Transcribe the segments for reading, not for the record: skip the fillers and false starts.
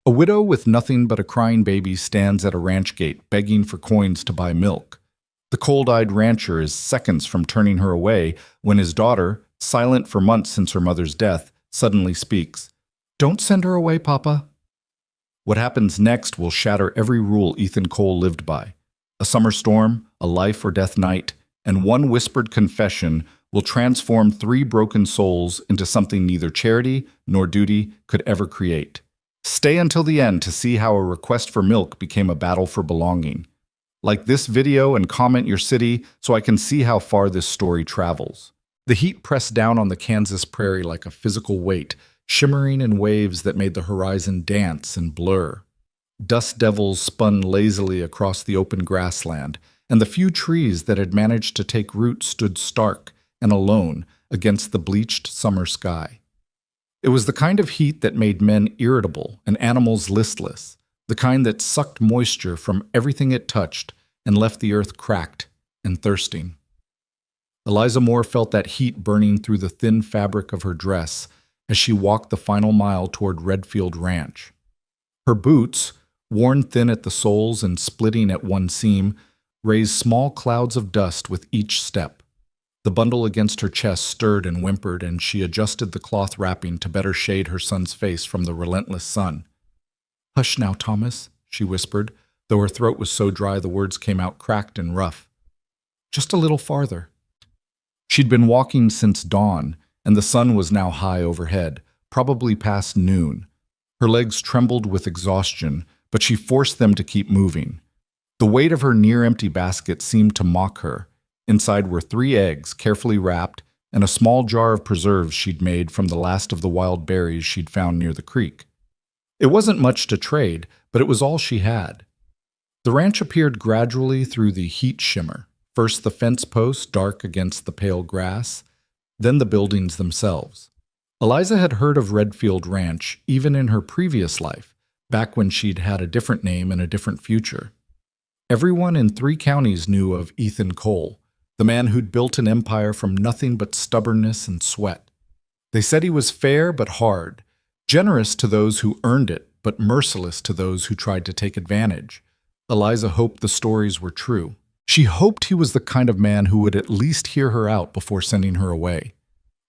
A widow with nothing but a crying baby stands at a ranch gate begging for coins to buy milk. The cold-eyed rancher is seconds from turning her away when his daughter, silent for months since her mother's death, suddenly speaks. "Don't send her away, Papa." What happens next will shatter every rule Ethan Cole lived by. A summer storm, a life or death night, and one whispered confession will transform three broken souls into something neither charity nor duty could ever create. Stay until the end to see how a request for milk became a battle for belonging. Like this video and comment your city so I can see how far this story travels. The heat pressed down on the Kansas prairie like a physical weight, shimmering in waves that made the horizon dance and blur. Dust devils spun lazily across the open grassland, and the few trees that had managed to take root stood stark and alone against the bleached summer sky. It was the kind of heat that made men irritable and animals listless, the kind that sucked moisture from everything it touched and left the earth cracked and thirsting. Eliza Moore felt that heat burning through the thin fabric of her dress as she walked the final mile toward Redfield Ranch. Her boots, worn thin at the soles and splitting at one seam, raised small clouds of dust with each step. The bundle against her chest stirred and whimpered, and she adjusted the cloth wrapping to better shade her son's face from the relentless sun. "Hush now, Thomas," she whispered, though her throat was so dry the words came out cracked and rough. "Just a little farther." She'd been walking since dawn, and the sun was now high overhead, probably past noon. Her legs trembled with exhaustion, but she forced them to keep moving. The weight of her near-empty basket seemed to mock her. Inside were 3 eggs, carefully wrapped, and a small jar of preserves she'd made from the last of the wild berries she'd found near the creek. It wasn't much to trade, but it was all she had. The ranch appeared gradually through the heat shimmer. First the fence posts, dark against the pale grass, then the buildings themselves. Eliza had heard of Redfield Ranch even in her previous life, back when she'd had a different name and a different future. Everyone in 3 counties knew of Ethan Cole, the man who'd built an empire from nothing but stubbornness and sweat. They said he was fair but hard, generous to those who earned it, but merciless to those who tried to take advantage. Eliza hoped the stories were true. She hoped he was the kind of man who would at least hear her out before sending her away.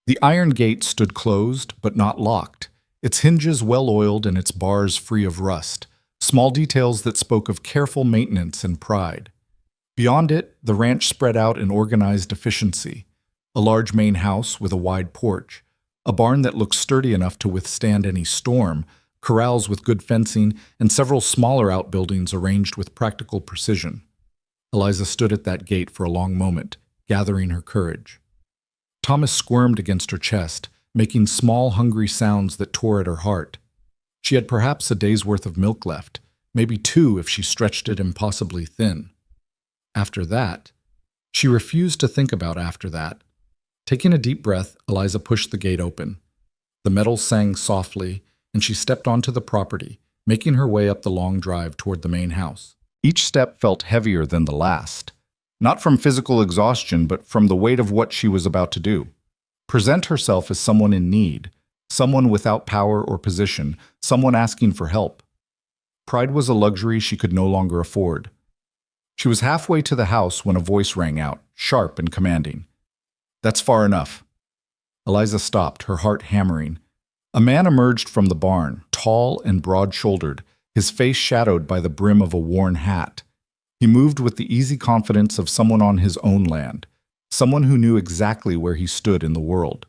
The iron gate stood closed, but not locked, its hinges well-oiled and its bars free of rust, small details that spoke of careful maintenance and pride. Beyond it, the ranch spread out in organized efficiency. A large main house with a wide porch, a barn that looked sturdy enough to withstand any storm, corrals with good fencing, and several smaller outbuildings arranged with practical precision. Eliza stood at that gate for a long moment, gathering her courage. Thomas squirmed against her chest, making small, hungry sounds that tore at her heart. She had perhaps a day's worth of milk left, maybe 2 if she stretched it impossibly thin. After that, she refused to think about after that. Taking a deep breath, Eliza pushed the gate open. The metal sang softly, and she stepped onto the property, making her way up the long drive toward the main house. Each step felt heavier than the last, not from physical exhaustion, but from the weight of what she was about to do. Present herself as someone in need, someone without power or position, someone asking for help. Pride was a luxury she could no longer afford. She was halfway to the house when a voice rang out, sharp and commanding. "That's far enough." Eliza stopped, her heart hammering. A man emerged from the barn, tall and broad-shouldered, his face shadowed by the brim of a worn hat. He moved with the easy confidence of someone on his own land, someone who knew exactly where he stood in the world.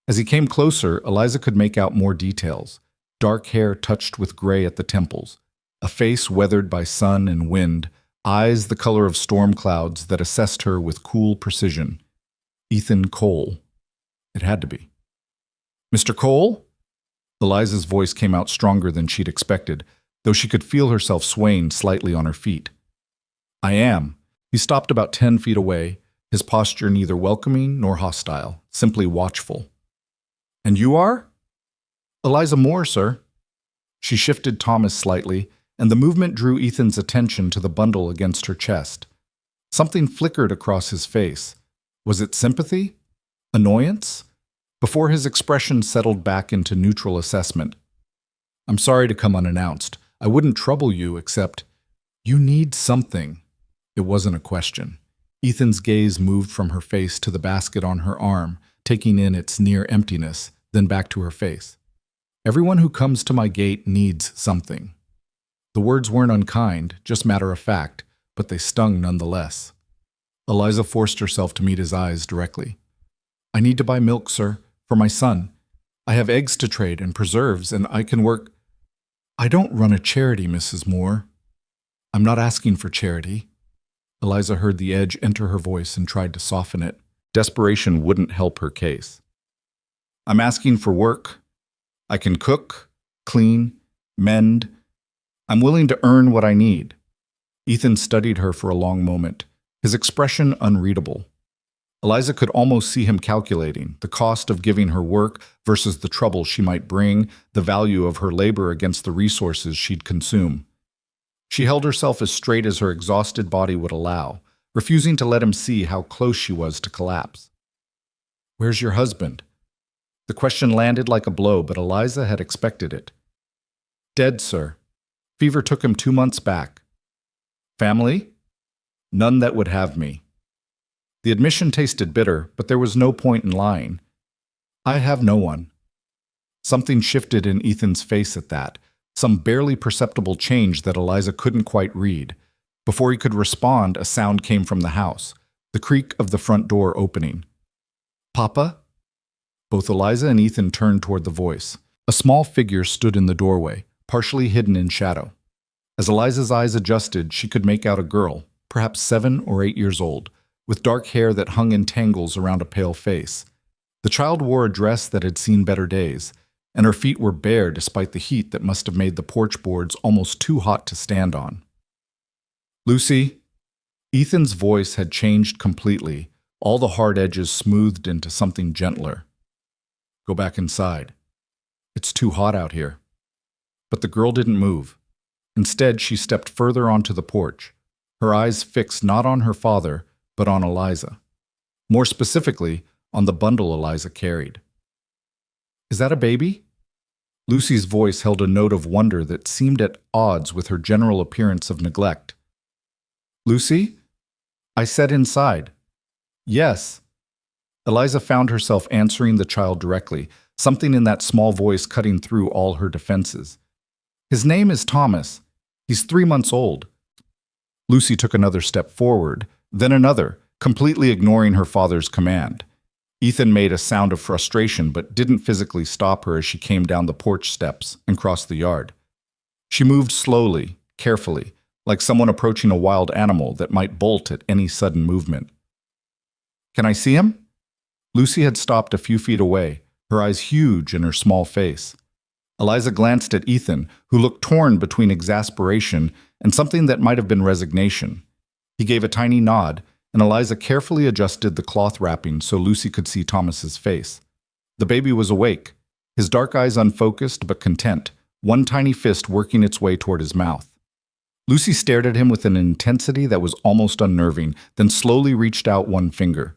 As he came closer, Eliza could make out more details. Dark hair touched with gray at the temples, a face weathered by sun and wind, eyes the color of storm clouds that assessed her with cool precision. Ethan Cole. It had to be. "Mr. Cole?" Eliza's voice came out stronger than she'd expected, though she could feel herself swaying slightly on her feet. "I am." He stopped about 10 feet away, his posture neither welcoming nor hostile, simply watchful. "And you are?" "Eliza Moore, sir." She shifted Thomas slightly, and the movement drew Ethan's attention to the bundle against her chest. Something flickered across his face. Was it sympathy? Annoyance? Before his expression settled back into neutral assessment. I'm sorry to come unannounced. I wouldn't trouble you except you need something. It wasn't a question. Ethan's gaze moved from her face to the basket on her arm, taking in its near emptiness, then back to her face. Everyone who comes to my gate needs something. The words weren't unkind, just matter of fact, but they stung nonetheless. Eliza forced herself to meet his eyes directly. I need to buy milk, sir, for my son. I have eggs to trade and preserves, and I can work. I don't run a charity, Mrs. Moore. I'm not asking for charity. Eliza heard the edge enter her voice and tried to soften it. Desperation wouldn't help her case. I'm asking for work. I can cook, clean, mend. I'm willing to earn what I need. Ethan studied her for a long moment, his expression unreadable. Eliza could almost see him calculating the cost of giving her work versus the trouble she might bring, the value of her labor against the resources she'd consume. She held herself as straight as her exhausted body would allow, refusing to let him see how close she was to collapse. Where's your husband? The question landed like a blow, but Eliza had expected it. Dead, sir. Fever took him 2 months back. Family? None that would have me. The admission tasted bitter, but there was no point in lying. I have no one. Something shifted in Ethan's face at that, some barely perceptible change that Eliza couldn't quite read. Before he could respond, a sound came from the house, the creak of the front door opening. Papa? Both Eliza and Ethan turned toward the voice. A small figure stood in the doorway, partially hidden in shadow. As Eliza's eyes adjusted, she could make out a girl, perhaps 7 or 8 years old, with dark hair that hung in tangles around a pale face. The child wore a dress that had seen better days, and her feet were bare despite the heat that must have made the porch boards almost too hot to stand on. Lucy? Ethan's voice had changed completely, all the hard edges smoothed into something gentler. Go back inside. It's too hot out here. But the girl didn't move. Instead, she stepped further onto the porch, her eyes fixed not on her father, but on Eliza. More specifically, on the bundle Eliza carried. Is that a baby? Lucy's voice held a note of wonder that seemed at odds with her general appearance of neglect. Lucy? I said inside. Yes. Eliza found herself answering the child directly, something in that small voice cutting through all her defenses. His name is Thomas. He's 3 months old. Lucy took another step forward, then another, completely ignoring her father's command. Ethan made a sound of frustration but didn't physically stop her as she came down the porch steps and crossed the yard. She moved slowly, carefully, like someone approaching a wild animal that might bolt at any sudden movement. Can I see him? Lucy had stopped a few feet away, her eyes huge in her small face. Eliza glanced at Ethan, who looked torn between exasperation and something that might have been resignation. He gave a tiny nod, and Eliza carefully adjusted the cloth wrapping so Lucy could see Thomas's face. The baby was awake, his dark eyes unfocused but content, one tiny fist working its way toward his mouth. Lucy stared at him with an intensity that was almost unnerving, then slowly reached out one finger.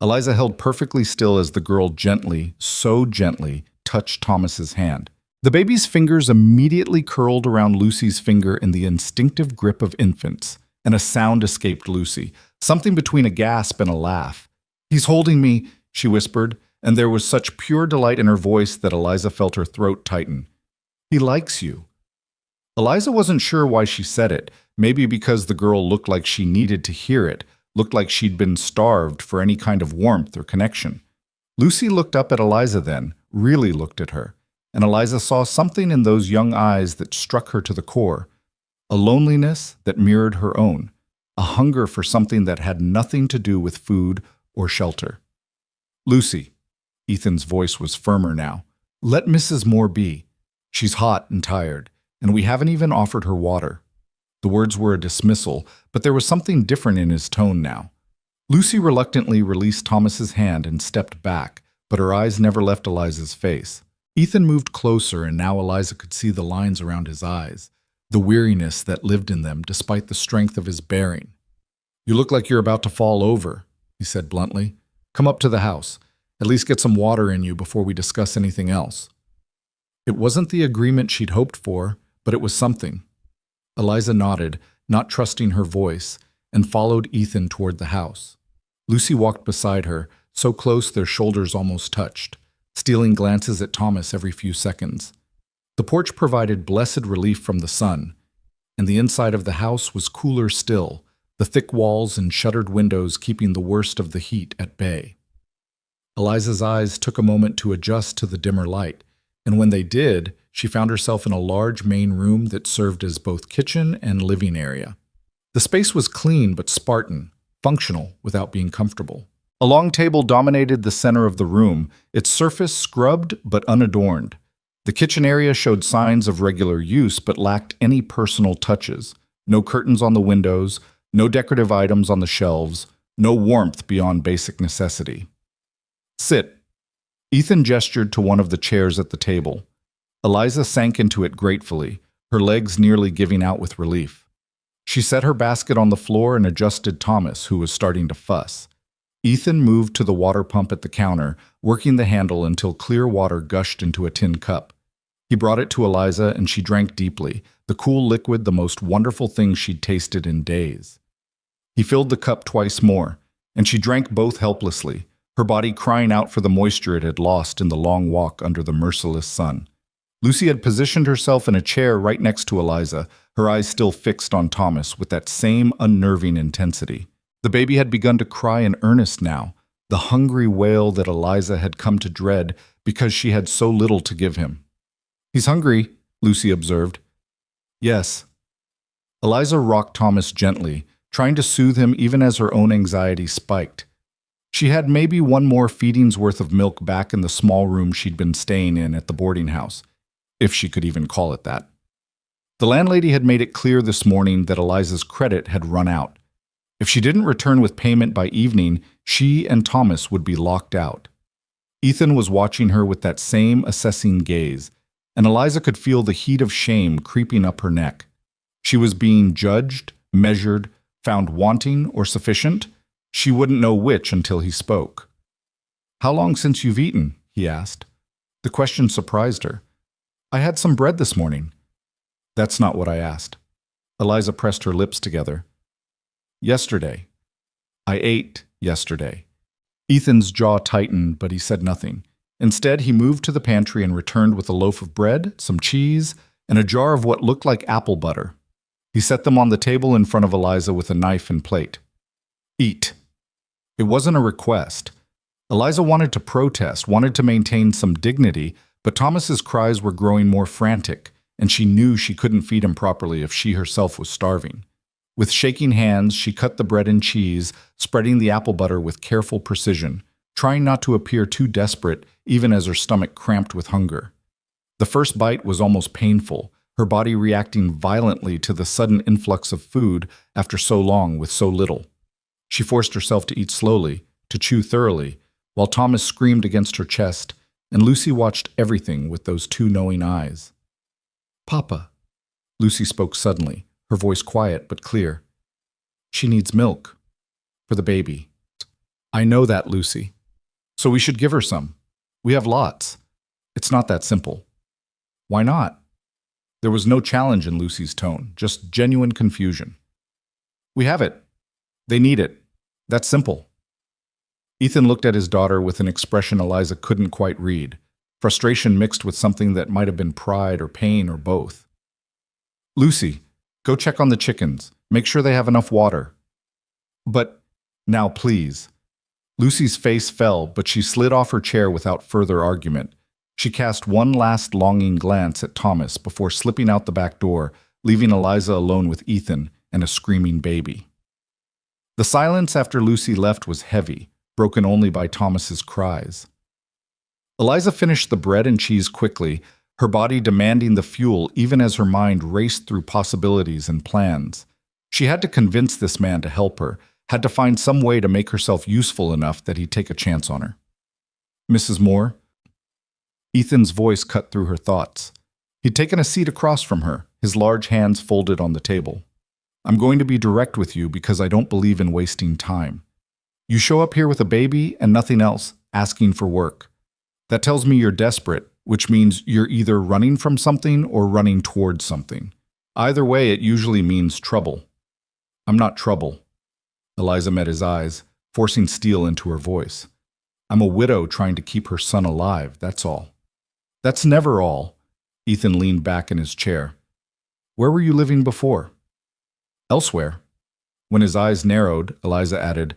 Eliza held perfectly still as the girl gently, so gently, touched Thomas's hand. The baby's fingers immediately curled around Lucy's finger in the instinctive grip of infants, and a sound escaped Lucy, something between a gasp and a laugh. He's holding me, she whispered, and there was such pure delight in her voice that Eliza felt her throat tighten. He likes you. Eliza wasn't sure why she said it, maybe because the girl looked like she needed to hear it, looked like she'd been starved for any kind of warmth or connection. Lucy looked up at Eliza then, really looked at her, and Eliza saw something in those young eyes that struck her to the core, a loneliness that mirrored her own, a hunger for something that had nothing to do with food or shelter. Lucy, Ethan's voice was firmer now, let Mrs. Moore be. She's hot and tired, and we haven't even offered her water. The words were a dismissal, but there was something different in his tone now. Lucy reluctantly released Thomas's hand and stepped back, but her eyes never left Eliza's face. Ethan moved closer, and now Eliza could see the lines around his eyes, the weariness that lived in them despite the strength of his bearing. You look like you're about to fall over, he said bluntly. Come up to the house. At least get some water in you before we discuss anything else. It wasn't the agreement she'd hoped for, but it was something. Eliza nodded, not trusting her voice, and followed Ethan toward the house. Lucy walked beside her, so close their shoulders almost touched, stealing glances at Thomas every few seconds. The porch provided blessed relief from the sun, and the inside of the house was cooler still, the thick walls and shuttered windows keeping the worst of the heat at bay. Eliza's eyes took a moment to adjust to the dimmer light, and when they did, she found herself in a large main room that served as both kitchen and living area. The space was clean but Spartan, functional without being comfortable. A long table dominated the center of the room, its surface scrubbed but unadorned. The kitchen area showed signs of regular use but lacked any personal touches. No curtains on the windows, no decorative items on the shelves, no warmth beyond basic necessity. "Sit." Ethan gestured to one of the chairs at the table. Eliza sank into it gratefully, her legs nearly giving out with relief. She set her basket on the floor and adjusted Thomas, who was starting to fuss. Ethan moved to the water pump at the counter, working the handle until clear water gushed into a tin cup. He brought it to Eliza, and she drank deeply, the cool liquid the most wonderful thing she'd tasted in days. He filled the cup twice more, and she drank both helplessly, her body crying out for the moisture it had lost in the long walk under the merciless sun. Lucy had positioned herself in a chair right next to Eliza, her eyes still fixed on Thomas with that same unnerving intensity. The baby had begun to cry in earnest now, the hungry wail that Eliza had come to dread because she had so little to give him. "He's hungry," Lucy observed. "Yes." Eliza rocked Thomas gently, trying to soothe him even as her own anxiety spiked. She had maybe one more feeding's worth of milk back in the small room she'd been staying in at the boarding house, if she could even call it that. The landlady had made it clear this morning that Eliza's credit had run out. If she didn't return with payment by evening, she and Thomas would be locked out. Ethan was watching her with that same assessing gaze, and Eliza could feel the heat of shame creeping up her neck. She was being judged, measured, found wanting or sufficient. She wouldn't know which until he spoke. "How long since you've eaten?" he asked. The question surprised her. "I had some bread this morning." "That's not what I asked." Eliza pressed her lips together. "Yesterday. I ate yesterday." Ethan's jaw tightened, but he said nothing. Instead, he moved to the pantry and returned with a loaf of bread, some cheese, and a jar of what looked like apple butter. He set them on the table in front of Eliza with a knife and plate. "Eat." It wasn't a request. Eliza wanted to protest, wanted to maintain some dignity, but Thomas's cries were growing more frantic, and she knew she couldn't feed him properly if she herself was starving. With shaking hands, she cut the bread and cheese, spreading the apple butter with careful precision, trying not to appear too desperate even as her stomach cramped with hunger. The first bite was almost painful, her body reacting violently to the sudden influx of food after so long with so little. She forced herself to eat slowly, to chew thoroughly, while Thomas screamed against her chest, and Lucy watched everything with those two knowing eyes. "Papa," Lucy spoke suddenly, her voice quiet but clear. "She needs milk. For the baby." "I know that, Lucy. So we should give her some. We have lots. It's not that simple." "Why not?" There was no challenge in Lucy's tone, just genuine confusion. "We have it. They need it. That's simple." Ethan looked at his daughter with an expression Eliza couldn't quite read, frustration mixed with something that might have been pride or pain or both. "Lucy, go check on the chickens. Make sure they have enough water." "But now, please." Lucy's face fell, but she slid off her chair without further argument. She cast one last longing glance at Thomas before slipping out the back door, leaving Eliza alone with Ethan and a screaming baby. The silence after Lucy left was heavy, broken only by Thomas's cries. Eliza finished the bread and cheese quickly, her body demanding the fuel even as her mind raced through possibilities and plans. She had to convince this man to help her, had to find some way to make herself useful enough that he'd take a chance on her. "Mrs. Moore?" Ethan's voice cut through her thoughts. He'd taken a seat across from her, his large hands folded on the table. "I'm going to be direct with you because I don't believe in wasting time. You show up here with a baby and nothing else, asking for work. That tells me you're desperate, which means you're either running from something or running towards something. Either way, it usually means trouble. I'm not trouble. Eliza met his eyes, forcing steel into her voice. I'm a widow trying to keep her son alive, that's all. That's never all. Ethan leaned back in his chair. Where were you living before? Elsewhere. When his eyes narrowed, Eliza added,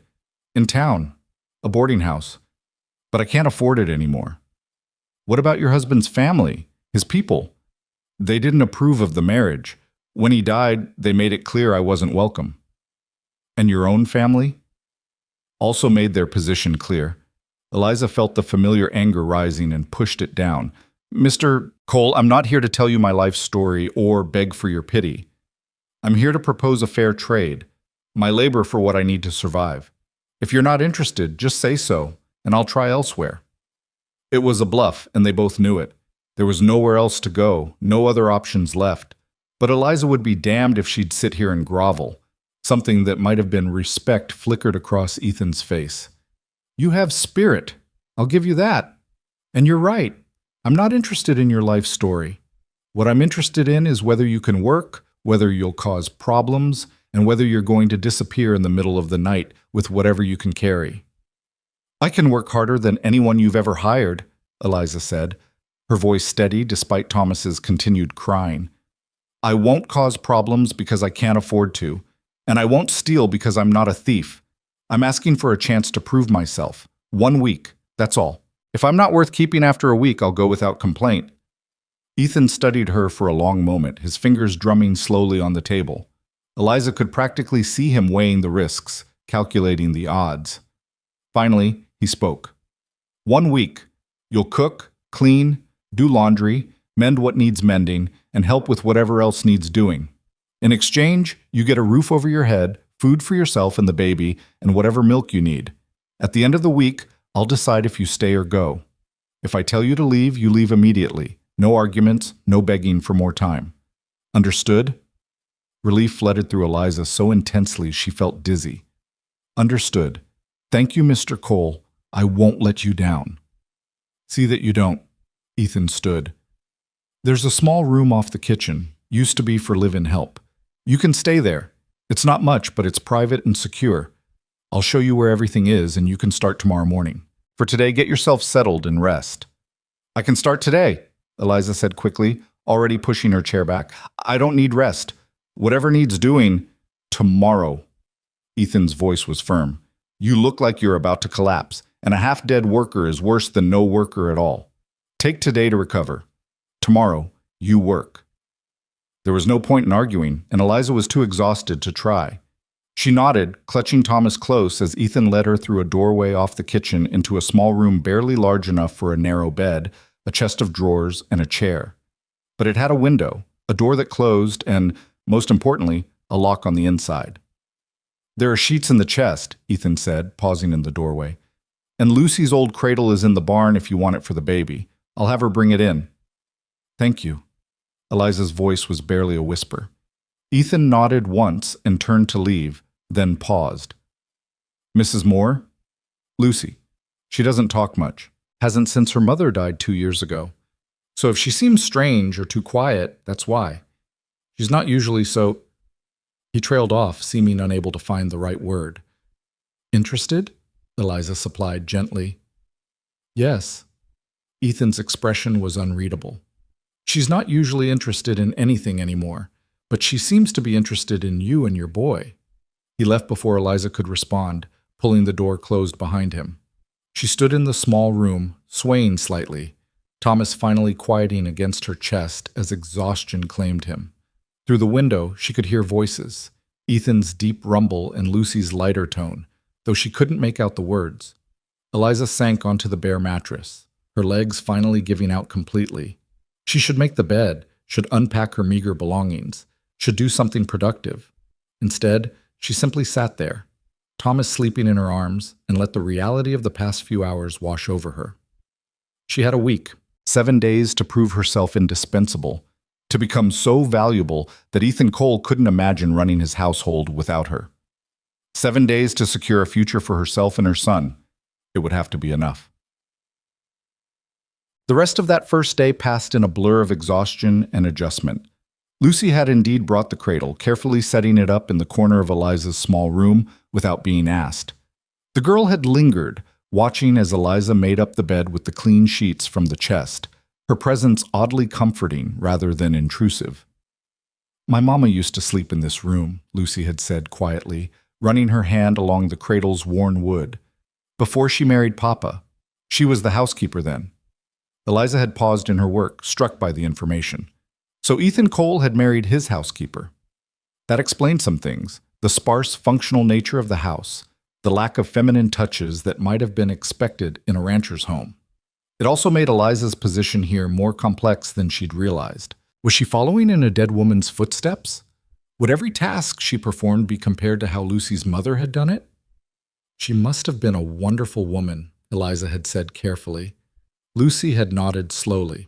In town, a boarding house. But I can't afford it anymore. What about your husband's family, his people? They didn't approve of the marriage. When he died, they made it clear I wasn't welcome. And your own family? Also made their position clear. Eliza felt the familiar anger rising and pushed it down. Mr. Cole, I'm not here to tell you my life story or beg for your pity. I'm here to propose a fair trade, my labor for what I need to survive. If you're not interested, just say so, and I'll try elsewhere. It was a bluff, and they both knew it. There was nowhere else to go, no other options left. But Eliza would be damned if she'd sit here and grovel. Something that might have been respect flickered across Ethan's face. You have spirit. I'll give you that. And you're right. I'm not interested in your life story. What I'm interested in is whether you can work, whether you'll cause problems, and whether you're going to disappear in the middle of the night with whatever you can carry. I can work harder than anyone you've ever hired, Eliza said, her voice steady despite Thomas's continued crying. I won't cause problems because I can't afford to, and I won't steal because I'm not a thief. I'm asking for a chance to prove myself. 1 week, that's all. If I'm not worth keeping after a week, I'll go without complaint. Ethan studied her for a long moment, his fingers drumming slowly on the table. Eliza could practically see him weighing the risks, calculating the odds. Finally, he spoke. 1 week. You'll cook, clean, do laundry, mend what needs mending, and help with whatever else needs doing. In exchange, you get a roof over your head, food for yourself and the baby, and whatever milk you need. At the end of the week, I'll decide if you stay or go. If I tell you to leave, you leave immediately. No arguments, no begging for more time. Understood? Relief flooded through Eliza so intensely she felt dizzy. Understood. Thank you, Mr. Cole. I won't let you down. See that you don't. Ethan stood. There's a small room off the kitchen, used to be for live-in help. You can stay there. It's not much, but it's private and secure. I'll show you where everything is, and you can start tomorrow morning. For today, get yourself settled and rest. I can start today, Eliza said quickly, already pushing her chair back. I don't need rest. Whatever needs doing, tomorrow. Ethan's voice was firm. You look like you're about to collapse, and a half-dead worker is worse than no worker at all. Take today to recover. Tomorrow, you work. There was no point in arguing, and Eliza was too exhausted to try. She nodded, clutching Thomas close as Ethan led her through a doorway off the kitchen into a small room barely large enough for a narrow bed, a chest of drawers, and a chair. But it had a window, a door that closed, and, most importantly, a lock on the inside. There are sheets in the chest, Ethan said, pausing in the doorway. And Lucy's old cradle is in the barn if you want it for the baby. I'll have her bring it in. Thank you. Eliza's voice was barely a whisper. Ethan nodded once and turned to leave, then paused. Mrs. Moore? Lucy. She doesn't talk much. Hasn't since her mother died 2 years ago. So if she seems strange or too quiet, that's why. She's not usually so... He trailed off, seeming unable to find the right word. Interested? Eliza supplied gently. Yes. Ethan's expression was unreadable. She's not usually interested in anything anymore, but she seems to be interested in you and your boy. He left before Eliza could respond, pulling the door closed behind him. She stood in the small room, swaying slightly, Thomas finally quieting against her chest as exhaustion claimed him. Through the window, she could hear voices, Ethan's deep rumble and Lucy's lighter tone, though she couldn't make out the words. Eliza sank onto the bare mattress, her legs finally giving out completely. She should make the bed, should unpack her meager belongings, should do something productive. Instead, she simply sat there, Thomas sleeping in her arms, and let the reality of the past few hours wash over her. She had a week, 7 days to prove herself indispensable, to become so valuable that Ethan Cole couldn't imagine running his household without her. 7 days to secure a future for herself and her son. It would have to be enough. The rest of that first day passed in a blur of exhaustion and adjustment. Lucy had indeed brought the cradle, carefully setting it up in the corner of Eliza's small room without being asked. The girl had lingered, watching as Eliza made up the bed with the clean sheets from the chest, her presence oddly comforting rather than intrusive. "My mama used to sleep in this room," Lucy had said quietly, running her hand along the cradle's worn wood. "Before she married Papa. She was the housekeeper then." Eliza had paused in her work, struck by the information. So Ethan Cole had married his housekeeper. That explained some things: the sparse, functional nature of the house, the lack of feminine touches that might have been expected in a rancher's home. It also made Eliza's position here more complex than she'd realized. Was she following in a dead woman's footsteps? Would every task she performed be compared to how Lucy's mother had done it? "She must have been a wonderful woman," Eliza had said carefully. Lucy had nodded slowly.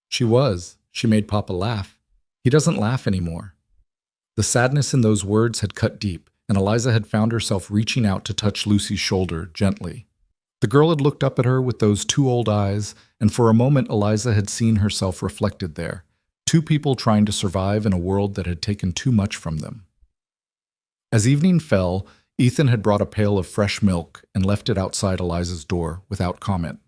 "She was. She made Papa laugh. He doesn't laugh anymore." The sadness in those words had cut deep, and Eliza had found herself reaching out to touch Lucy's shoulder gently. The girl had looked up at her with those two old eyes, and for a moment Eliza had seen herself reflected there. Two people trying to survive in a world that had taken too much from them. As evening fell, Ethan had brought a pail of fresh milk and left it outside Eliza's door without comment.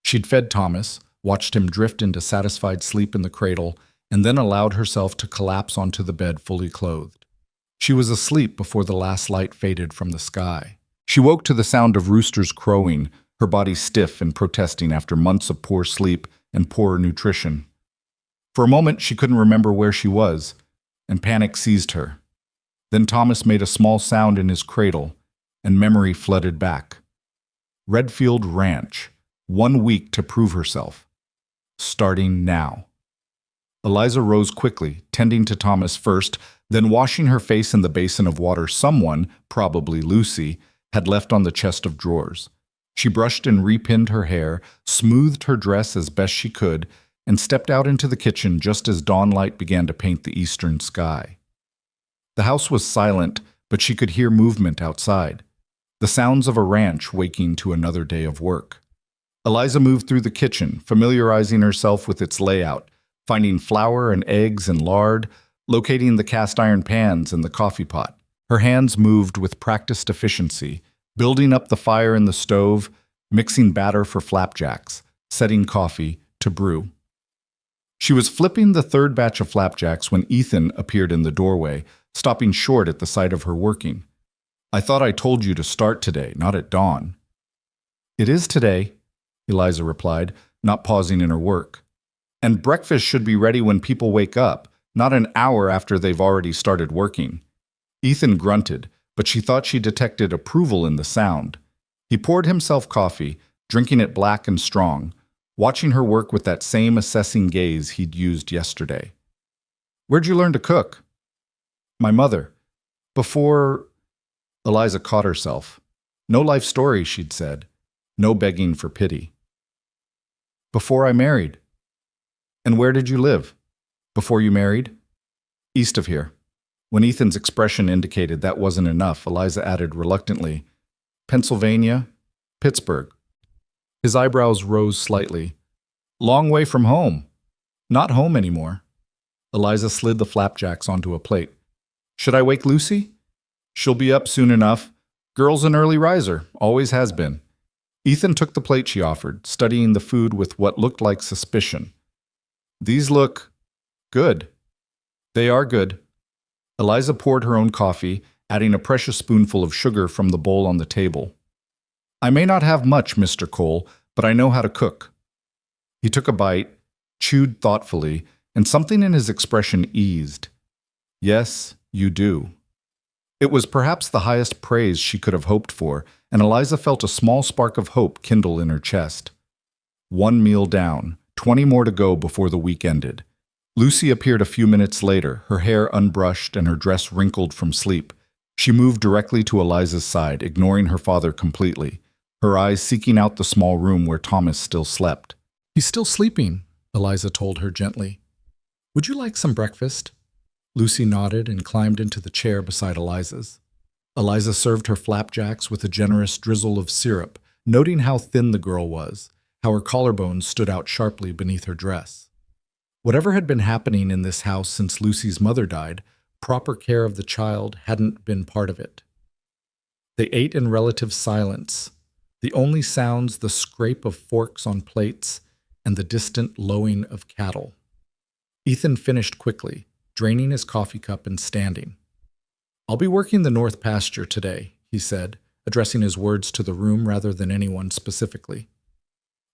She'd fed Thomas, watched him drift into satisfied sleep in the cradle, and then allowed herself to collapse onto the bed fully clothed. She was asleep before the last light faded from the sky. She woke to the sound of roosters crowing, her body stiff and protesting after months of poor sleep and poor nutrition. For a moment she couldn't remember where she was, and panic seized her. Then Thomas made a small sound in his cradle, and memory flooded back. Redfield Ranch, 1 week to prove herself. Starting now. Eliza rose quickly, tending to Thomas first, then washing her face in the basin of water someone, probably Lucy, had left on the chest of drawers. She brushed and repinned her hair, smoothed her dress as best she could, and stepped out into the kitchen just as dawnlight began to paint the eastern sky. The house was silent, but she could hear movement outside, the sounds of a ranch waking to another day of work. Eliza moved through the kitchen, familiarizing herself with its layout, finding flour and eggs and lard, locating the cast iron pans and the coffee pot. Her hands moved with practiced efficiency, building up the fire in the stove, mixing batter for flapjacks, setting coffee to brew. She was flipping the third batch of flapjacks when Ethan appeared in the doorway, stopping short at the sight of her working. "I thought I told you to start today, not at dawn." "It is today," Eliza replied, not pausing in her work. "And breakfast should be ready when people wake up, not an hour after they've already started working." Ethan grunted, but she thought she detected approval in the sound. He poured himself coffee, drinking it black and strong, watching her work with that same assessing gaze he'd used yesterday. "Where'd you learn to cook?" "My mother. Before—" Eliza caught herself. No life story, she'd said. No begging for pity. "Before I married." "And where did you live?" "Before you married?" "East of here." When Ethan's expression indicated that wasn't enough, Eliza added reluctantly, "Pennsylvania, Pittsburgh." His eyebrows rose slightly. "Long way from home." "Not home anymore." Eliza slid the flapjacks onto a plate. "Should I wake Lucy?" "She'll be up soon enough. Girl's an early riser, always has been." Ethan took the plate she offered, studying the food with what looked like suspicion. "These look good." "They are good." Eliza poured her own coffee, adding a precious spoonful of sugar from the bowl on the table. "I may not have much, Mr. Cole, but I know how to cook." He took a bite, chewed thoughtfully, and something in his expression eased. "Yes, you do." It was perhaps the highest praise she could have hoped for, and Eliza felt a small spark of hope kindle in her chest. 1 meal down, 20 more to go before the week ended. Lucy appeared a few minutes later, her hair unbrushed and her dress wrinkled from sleep. She moved directly to Eliza's side, ignoring her father completely, her eyes seeking out the small room where Thomas still slept. "He's still sleeping," Eliza told her gently. "Would you like some breakfast?" Lucy nodded and climbed into the chair beside Eliza's. Eliza served her flapjacks with a generous drizzle of syrup, noting how thin the girl was, how her collarbones stood out sharply beneath her dress. Whatever had been happening in this house since Lucy's mother died, proper care of the child hadn't been part of it. They ate in relative silence, the only sounds the scrape of forks on plates and the distant lowing of cattle. Ethan finished quickly, draining his coffee cup and standing. "I'll be working the north pasture today," he said, addressing his words to the room rather than anyone specifically.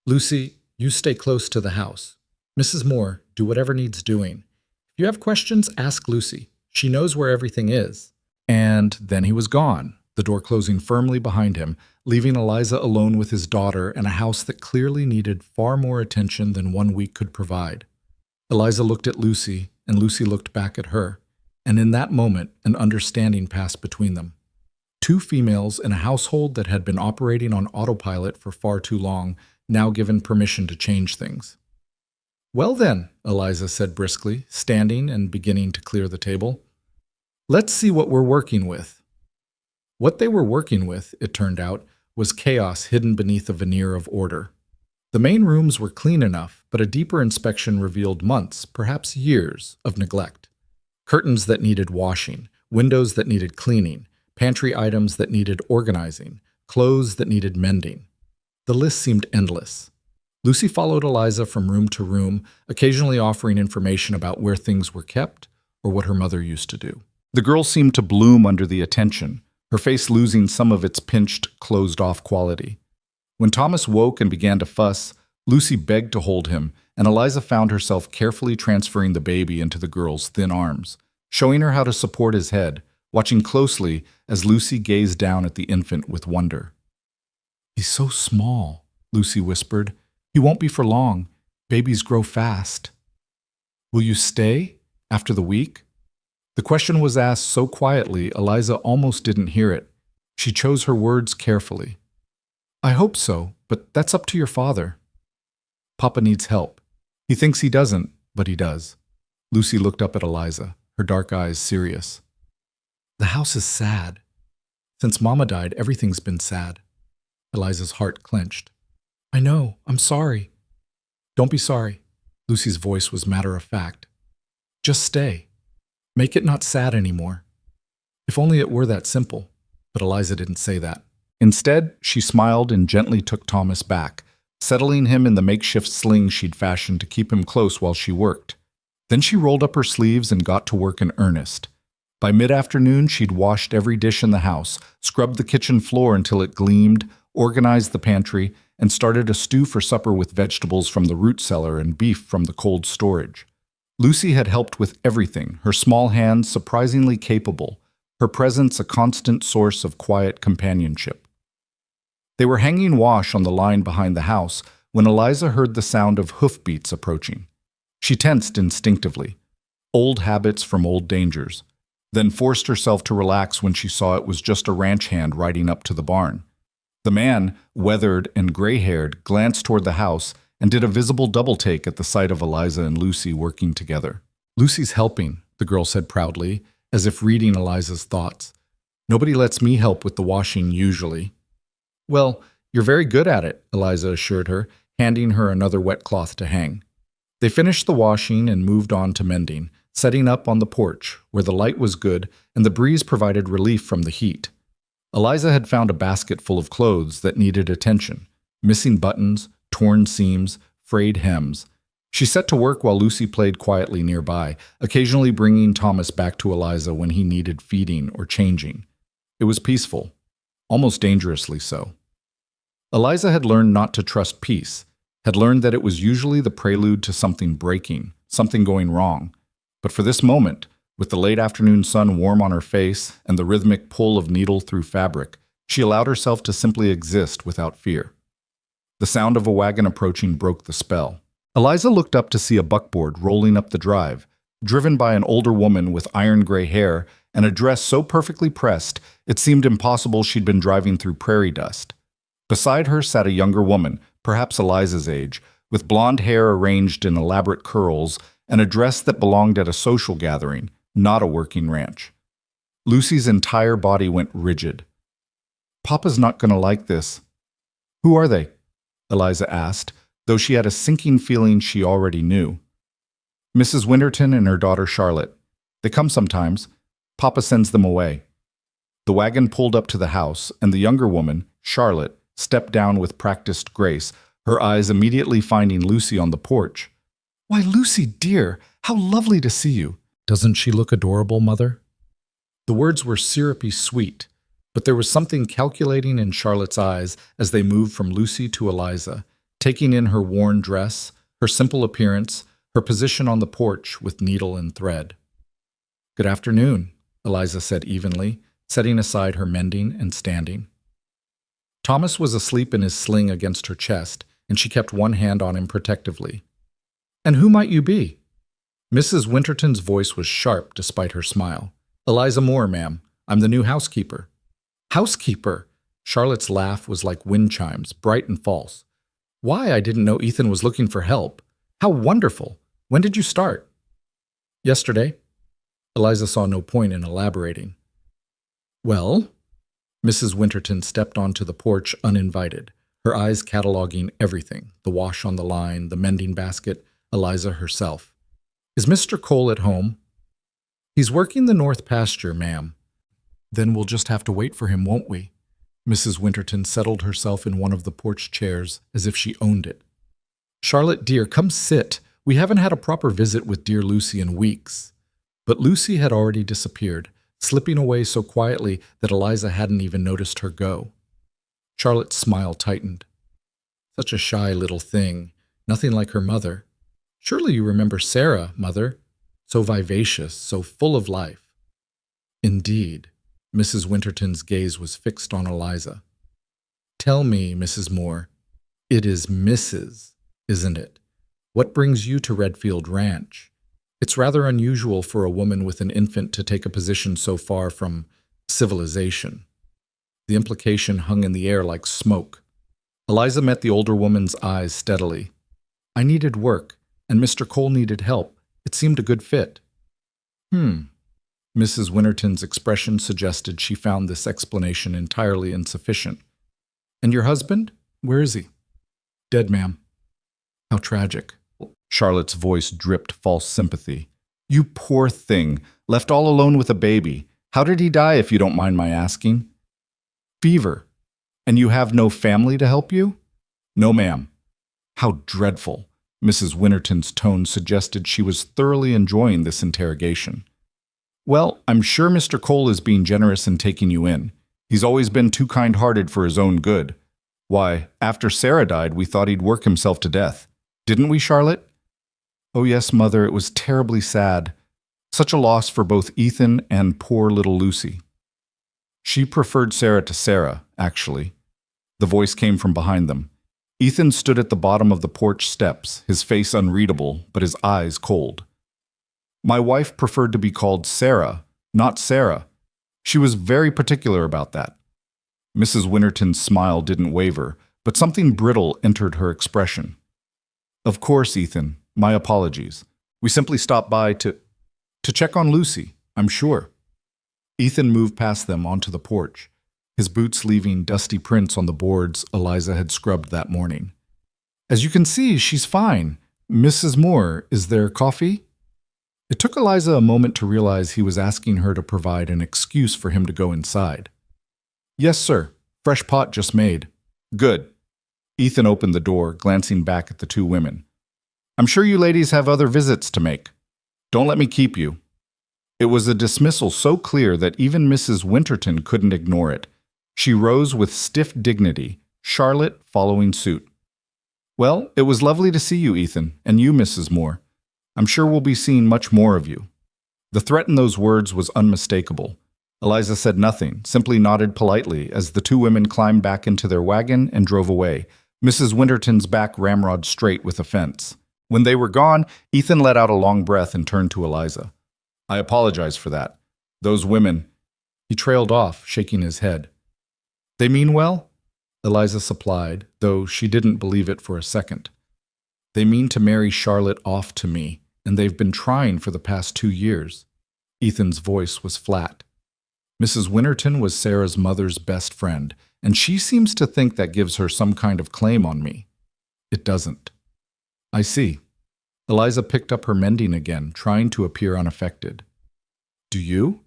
"Lucy, you stay close to the house. Mrs. Moore, do whatever needs doing. If you have questions, ask Lucy. She knows where everything is." And then he was gone, the door closing firmly behind him, leaving Eliza alone with his daughter and a house that clearly needed far more attention than 1 week could provide. Eliza looked at Lucy, and Lucy looked back at her, and in that moment, an understanding passed between them. Two females in a household that had been operating on autopilot for far too long, now given permission to change things. "Well then," Eliza said briskly, standing and beginning to clear the table. "Let's see what we're working with." What they were working with, it turned out, was chaos hidden beneath a veneer of order. The main rooms were clean enough, but a deeper inspection revealed months, perhaps years, of neglect. Curtains that needed washing, windows that needed cleaning, pantry items that needed organizing, clothes that needed mending. The list seemed endless. Lucy followed Eliza from room to room, occasionally offering information about where things were kept or what her mother used to do. The girl seemed to bloom under the attention, her face losing some of its pinched, closed-off quality. When Thomas woke and began to fuss, Lucy begged to hold him, and Eliza found herself carefully transferring the baby into the girl's thin arms, showing her how to support his head, watching closely as Lucy gazed down at the infant with wonder. "He's so small," Lucy whispered. "He won't be for long. Babies grow fast." "Will you stay after the week?" The question was asked so quietly, Eliza almost didn't hear it. She chose her words carefully. "I hope so, but that's up to your father. Papa needs help. He thinks he doesn't, but he does." Lucy looked up at Eliza, her dark eyes serious. "The house is sad. Since Mama died, everything's been sad." Eliza's heart clenched. "I know. I'm sorry." "Don't be sorry." Lucy's voice was matter-of-fact. "Just stay. Make it not sad anymore." If only it were that simple, but Eliza didn't say that. Instead, she smiled and gently took Thomas back, settling him in the makeshift sling she'd fashioned to keep him close while she worked. Then she rolled up her sleeves and got to work in earnest. By mid-afternoon, she'd washed every dish in the house, scrubbed the kitchen floor until it gleamed, organized the pantry, and started a stew for supper with vegetables from the root cellar and beef from the cold storage. Lucy had helped with everything, her small hands surprisingly capable, her presence a constant source of quiet companionship. They were hanging wash on the line behind the house when Eliza heard the sound of hoofbeats approaching. She tensed instinctively, old habits from old dangers, then forced herself to relax when she saw it was just a ranch hand riding up to the barn. The man, weathered and gray-haired, glanced toward the house and did a visible double-take at the sight of Eliza and Lucy working together. "Lucy's helping," the girl said proudly, as if reading Eliza's thoughts. "Nobody lets me help with the washing usually." "Well, you're very good at it," Eliza assured her, handing her another wet cloth to hang. They finished the washing and moved on to mending, setting up on the porch, where the light was good and the breeze provided relief from the heat. Eliza had found a basket full of clothes that needed attention, missing buttons, torn seams, frayed hems. She set to work while Lucy played quietly nearby, occasionally bringing Thomas back to Eliza when he needed feeding or changing. It was peaceful, almost dangerously so. Eliza had learned not to trust peace, had learned that it was usually the prelude to something breaking, something going wrong. But for this moment, with the late afternoon sun warm on her face and the rhythmic pull of needle through fabric, she allowed herself to simply exist without fear. The sound of a wagon approaching broke the spell. Eliza looked up to see a buckboard rolling up the drive, driven by an older woman with iron-gray hair and a dress so perfectly pressed it seemed impossible she'd been driving through prairie dust. Beside her sat a younger woman, perhaps Eliza's age, with blonde hair arranged in elaborate curls and a dress that belonged at a social gathering, not a working ranch. Lucy's entire body went rigid. "Papa's not going to like this." "Who are they?" Eliza asked, though she had a sinking feeling she already knew. Mrs. Winterton and her daughter Charlotte. They come sometimes. Papa sends them away. The wagon pulled up to the house, and the younger woman, Charlotte, stepped down with practiced grace, her eyes immediately finding Lucy on the porch. "Why, Lucy, dear, how lovely to see you. Doesn't she look adorable, Mother?" The words were syrupy sweet, but there was something calculating in Charlotte's eyes as they moved from Lucy to Eliza, taking in her worn dress, her simple appearance, her position on the porch with needle and thread. "Good afternoon," Eliza said evenly, setting aside her mending and standing. Thomas was asleep in his sling against her chest, and she kept one hand on him protectively. "And who might you be?" Mrs. Winterton's voice was sharp despite her smile. "Eliza Moore, ma'am. I'm the new housekeeper." "Housekeeper!" Charlotte's laugh was like wind chimes, bright and false. "Why, I didn't know Ethan was looking for help. How wonderful! When did you start?" "Yesterday." Eliza saw no point in elaborating. "Well?" Mrs. Winterton stepped onto the porch uninvited, her eyes cataloging everything, the wash on the line, the mending basket, Eliza herself. "Is Mr. Cole at home?" "He's working the north pasture, ma'am." "Then we'll just have to wait for him, won't we?" Mrs. Winterton settled herself in one of the porch chairs as if she owned it. "Charlotte, dear, come sit. We haven't had a proper visit with dear Lucy in weeks." But Lucy had already disappeared, slipping away so quietly that Eliza hadn't even noticed her go. Charlotte's smile tightened. "Such a shy little thing, nothing like her mother. Surely you remember Sarah, Mother? So vivacious, so full of life." "Indeed." Mrs. Winterton's gaze was fixed on Eliza. "Tell me, Mrs. Moore, it is Mrs., isn't it? What brings you to Redfield Ranch? It's rather unusual for a woman with an infant to take a position so far from civilization." The implication hung in the air like smoke. Eliza met the older woman's eyes steadily. "I needed work, and Mr. Cole needed help. It seemed a good fit." Mrs. Winterton's expression suggested she found this explanation entirely insufficient. "And your husband? Where is he?" "Dead, ma'am." "How tragic." Charlotte's voice dripped false sympathy. "You poor thing, left all alone with a baby. How did he die, if you don't mind my asking?" "Fever. And you have no family to help you?" "No, ma'am." "How dreadful." Mrs. Winterton's tone suggested she was thoroughly enjoying this interrogation. "Well, I'm sure Mr. Cole is being generous in taking you in. He's always been too kind-hearted for his own good. Why, after Sarah died, we thought he'd work himself to death. Didn't we, Charlotte?" "Oh yes, Mother, it was terribly sad. Such a loss for both Ethan and poor little Lucy." She preferred Sarah to Sarah, actually. The voice came from behind them. Ethan stood at the bottom of the porch steps, his face unreadable, but his eyes cold. "My wife preferred to be called Sarah, not Sarah. She was very particular about that." Mrs. Winterton's smile didn't waver, but something brittle entered her expression. "Of course, Ethan. My apologies. We simply stopped by to check on Lucy, I'm sure." Ethan moved past them onto the porch, his boots leaving dusty prints on the boards Eliza had scrubbed that morning. "As you can see, she's fine. Mrs. Moore, is there coffee?" It took Eliza a moment to realize he was asking her to provide an excuse for him to go inside. "Yes, sir. Fresh pot just made." "Good." Ethan opened the door, glancing back at the two women. "I'm sure you ladies have other visits to make. Don't let me keep you." It was a dismissal so clear that even Mrs. Winterton couldn't ignore it. She rose with stiff dignity, Charlotte following suit. "Well, it was lovely to see you, Ethan, and you, Mrs. Moore. I'm sure we'll be seeing much more of you." The threat in those words was unmistakable. Eliza said nothing, simply nodded politely as the two women climbed back into their wagon and drove away, Mrs. Winterton's back ramrod straight with offense. When they were gone, Ethan let out a long breath and turned to Eliza. "I apologize for that. Those women—" He trailed off, shaking his head. "They mean well?" Eliza supplied, though she didn't believe it for a second. "They mean to marry Charlotte off to me, and they've been trying for the past 2 years." Ethan's voice was flat. "Mrs. Winterton was Sarah's mother's best friend, and she seems to think that gives her some kind of claim on me. It doesn't." I see. Eliza picked up her mending again, trying to appear unaffected. Do you?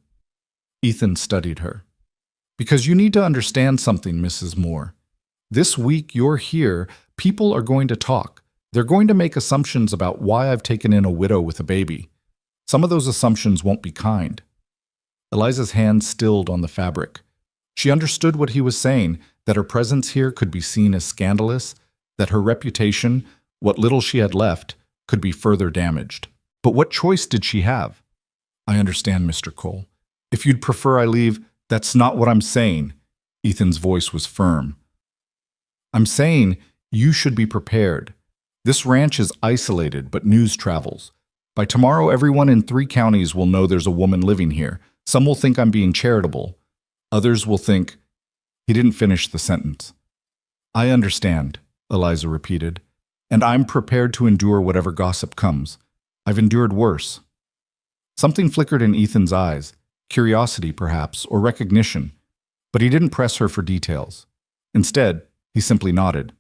Ethan studied her. Because you need to understand something, Mrs. Moore. This week you're here, people are going to talk. They're going to make assumptions about why I've taken in a widow with a baby. Some of those assumptions won't be kind. Eliza's hand stilled on the fabric. She understood what he was saying, that her presence here could be seen as scandalous, that her reputation, what little she had left, could be further damaged. But what choice did she have? I understand, Mr. Cole. If you'd prefer I leave, that's not what I'm saying. Ethan's voice was firm. I'm saying you should be prepared. This ranch is isolated, but news travels. By tomorrow, everyone in 3 counties will know there's a woman living here. Some will think I'm being charitable. Others will think... He didn't finish the sentence. I understand, Eliza repeated, and I'm prepared to endure whatever gossip comes. I've endured worse. Something flickered in Ethan's eyes, curiosity perhaps, or recognition, but he didn't press her for details. Instead, he simply nodded.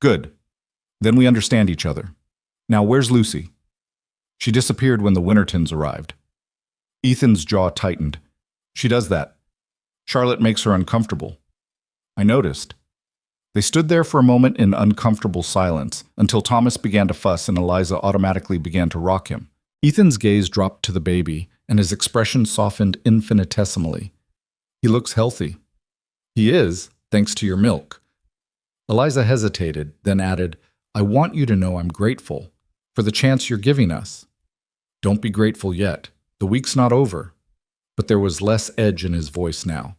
Good. Then we understand each other. Now, where's Lucy? She disappeared when the Wintertons arrived. Ethan's jaw tightened. She does that. Charlotte makes her uncomfortable. I noticed. They stood there for a moment in uncomfortable silence until Thomas began to fuss and Eliza automatically began to rock him. Ethan's gaze dropped to the baby and his expression softened infinitesimally. He looks healthy. He is, thanks to your milk. Eliza hesitated, then added, I want you to know I'm grateful for the chance you're giving us. Don't be grateful yet. The week's not over. But there was less edge in his voice now.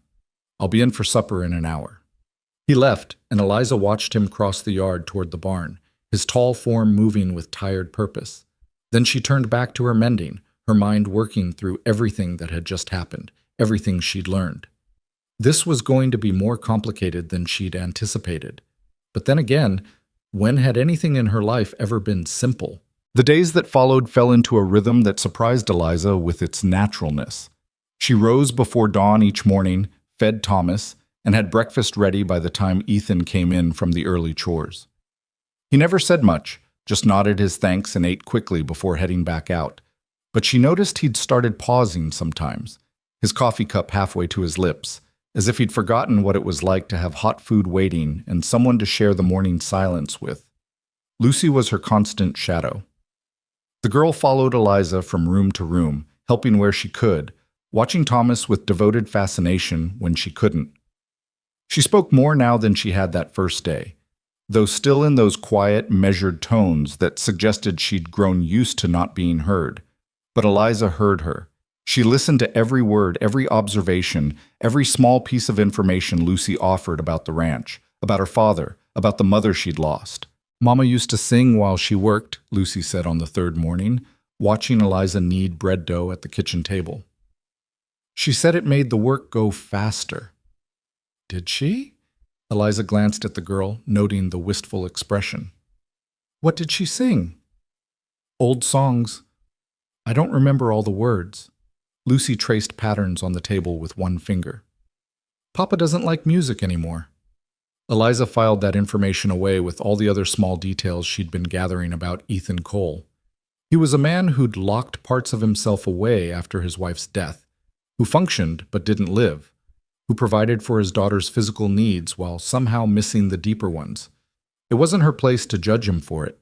I'll be in for supper in an hour. He left, and Eliza watched him cross the yard toward the barn, his tall form moving with tired purpose. Then she turned back to her mending, her mind working through everything that had just happened, everything she'd learned. This was going to be more complicated than she'd anticipated. But then again, when had anything in her life ever been simple? The days that followed fell into a rhythm that surprised Eliza with its naturalness. She rose before dawn each morning, fed Thomas, and had breakfast ready by the time Ethan came in from the early chores. He never said much, just nodded his thanks and ate quickly before heading back out. But she noticed he'd started pausing sometimes, his coffee cup halfway to his lips, as if he'd forgotten what it was like to have hot food waiting and someone to share the morning silence with. Lucy was her constant shadow. The girl followed Eliza from room to room, helping where she could, watching Thomas with devoted fascination when she couldn't. She spoke more now than she had that first day, though still in those quiet, measured tones that suggested she'd grown used to not being heard. But Eliza heard her. She listened to every word, every observation, every small piece of information Lucy offered about the ranch, about her father, about the mother she'd lost. Mama used to sing while she worked, Lucy said on the 3rd morning, watching Eliza knead bread dough at the kitchen table. She said it made the work go faster. Did she? Eliza glanced at the girl, noting the wistful expression. What did she sing? Old songs. I don't remember all the words. Lucy traced patterns on the table with one finger. Papa doesn't like music anymore. Eliza filed that information away with all the other small details she'd been gathering about Ethan Cole. He was a man who'd locked parts of himself away after his wife's death, who functioned but didn't live, who provided for his daughter's physical needs while somehow missing the deeper ones. It wasn't her place to judge him for it.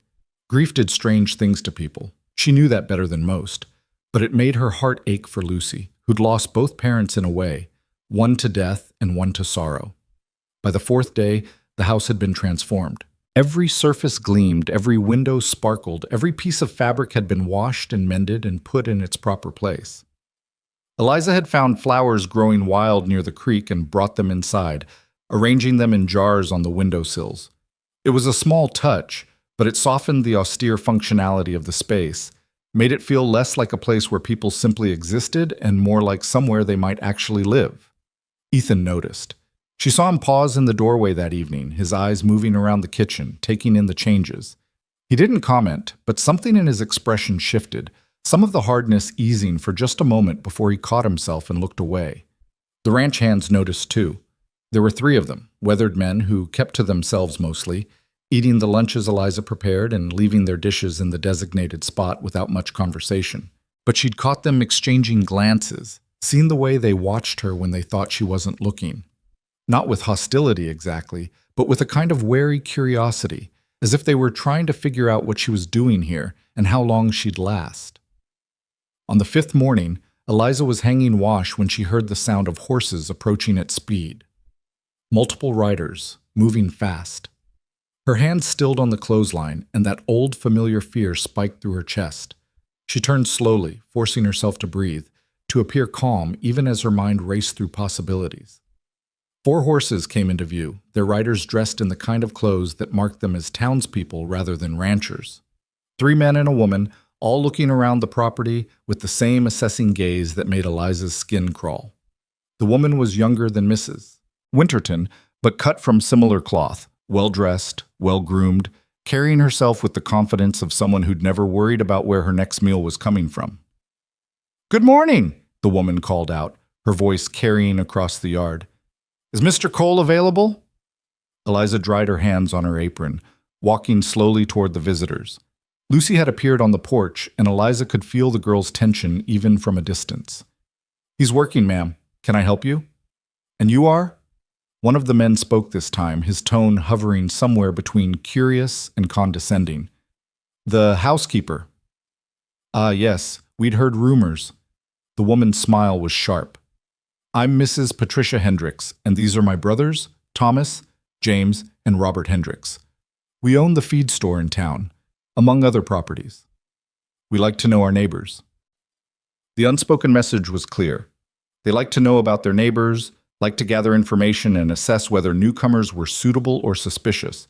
Grief did strange things to people. She knew that better than most, but it made her heart ache for Lucy, who'd lost both parents in a way, one to death and one to sorrow. By the 4th day, the house had been transformed. Every surface gleamed, every window sparkled, every piece of fabric had been washed and mended and put in its proper place. Eliza had found flowers growing wild near the creek and brought them inside, arranging them in jars on the windowsills. It was a small touch, but it softened the austere functionality of the space, made it feel less like a place where people simply existed and more like somewhere they might actually live. Ethan noticed. She saw him pause in the doorway that evening, his eyes moving around the kitchen, taking in the changes. He didn't comment, but something in his expression shifted, some of the hardness easing for just a moment before he caught himself and looked away. The ranch hands noticed too. There were 3 of them, weathered men who kept to themselves mostly, eating the lunches Eliza prepared and leaving their dishes in the designated spot without much conversation. But she'd caught them exchanging glances, seen the way they watched her when they thought she wasn't looking. Not with hostility exactly, but with a kind of wary curiosity, as if they were trying to figure out what she was doing here and how long she'd last. On the fifth morning, Eliza was hanging wash when she heard the sound of horses approaching at speed. Multiple riders, moving fast. Her hand stilled on the clothesline, and that old familiar fear spiked through her chest. She turned slowly, forcing herself to breathe, to appear calm even as her mind raced through possibilities. 4 horses came into view, their riders dressed in the kind of clothes that marked them as townspeople rather than ranchers. 3 men and a woman, all looking around the property with the same assessing gaze that made Eliza's skin crawl. The woman was younger than Mrs. Winterton, but cut from similar cloth, well-dressed, well-groomed, carrying herself with the confidence of someone who'd never worried about where her next meal was coming from. "Good morning," the woman called out, her voice carrying across the yard. "Is Mr. Cole available?" Eliza dried her hands on her apron, walking slowly toward the visitors. Lucy had appeared on the porch, and Eliza could feel the girl's tension even from a distance. "He's working, ma'am. Can I help you?" "And you are?" One of the men spoke this time, his tone hovering somewhere between curious and condescending. "The housekeeper." "Ah, yes, we'd heard rumors." The woman's smile was sharp. "I'm Mrs. Patricia Hendricks, and these are my brothers, Thomas, James, and Robert Hendricks. We own the feed store in town, among other properties. We like to know our neighbors." The unspoken message was clear. They liked to know about their neighbors, liked to gather information and assess whether newcomers were suitable or suspicious.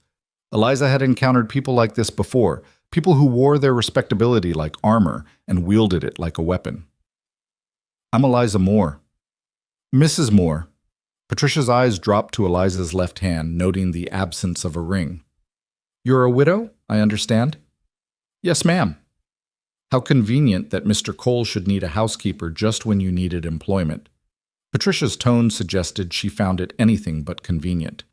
Eliza had encountered people like this before, people who wore their respectability like armor and wielded it like a weapon. "I'm Eliza Moore." "Mrs. Moore." Patricia's eyes dropped to Eliza's left hand, noting the absence of a ring. "You're a widow, I understand?" "Yes, ma'am." "How convenient that Mr. Cole should need a housekeeper just when you needed employment." Patricia's tone suggested she found it anything but convenient.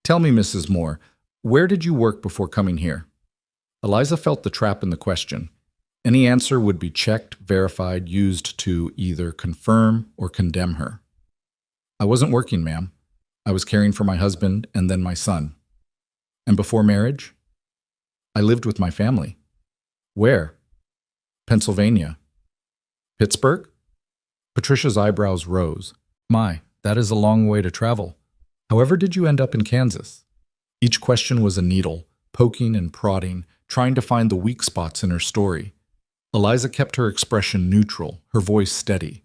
"Tell me, Mrs. Moore, where did you work before coming here?" Eliza felt the trap in the question. Any answer would be checked, verified, used to either confirm or condemn her. "I wasn't working, ma'am. I was caring for my husband and then my son." "And before marriage?" "I lived with my family." "Where?" "Pennsylvania." "Pittsburgh?" Patricia's eyebrows rose. "My, that is a long way to travel. However did you end up in Kansas?" Each question was a needle, poking and prodding, trying to find the weak spots in her story. Eliza kept her expression neutral, her voice steady.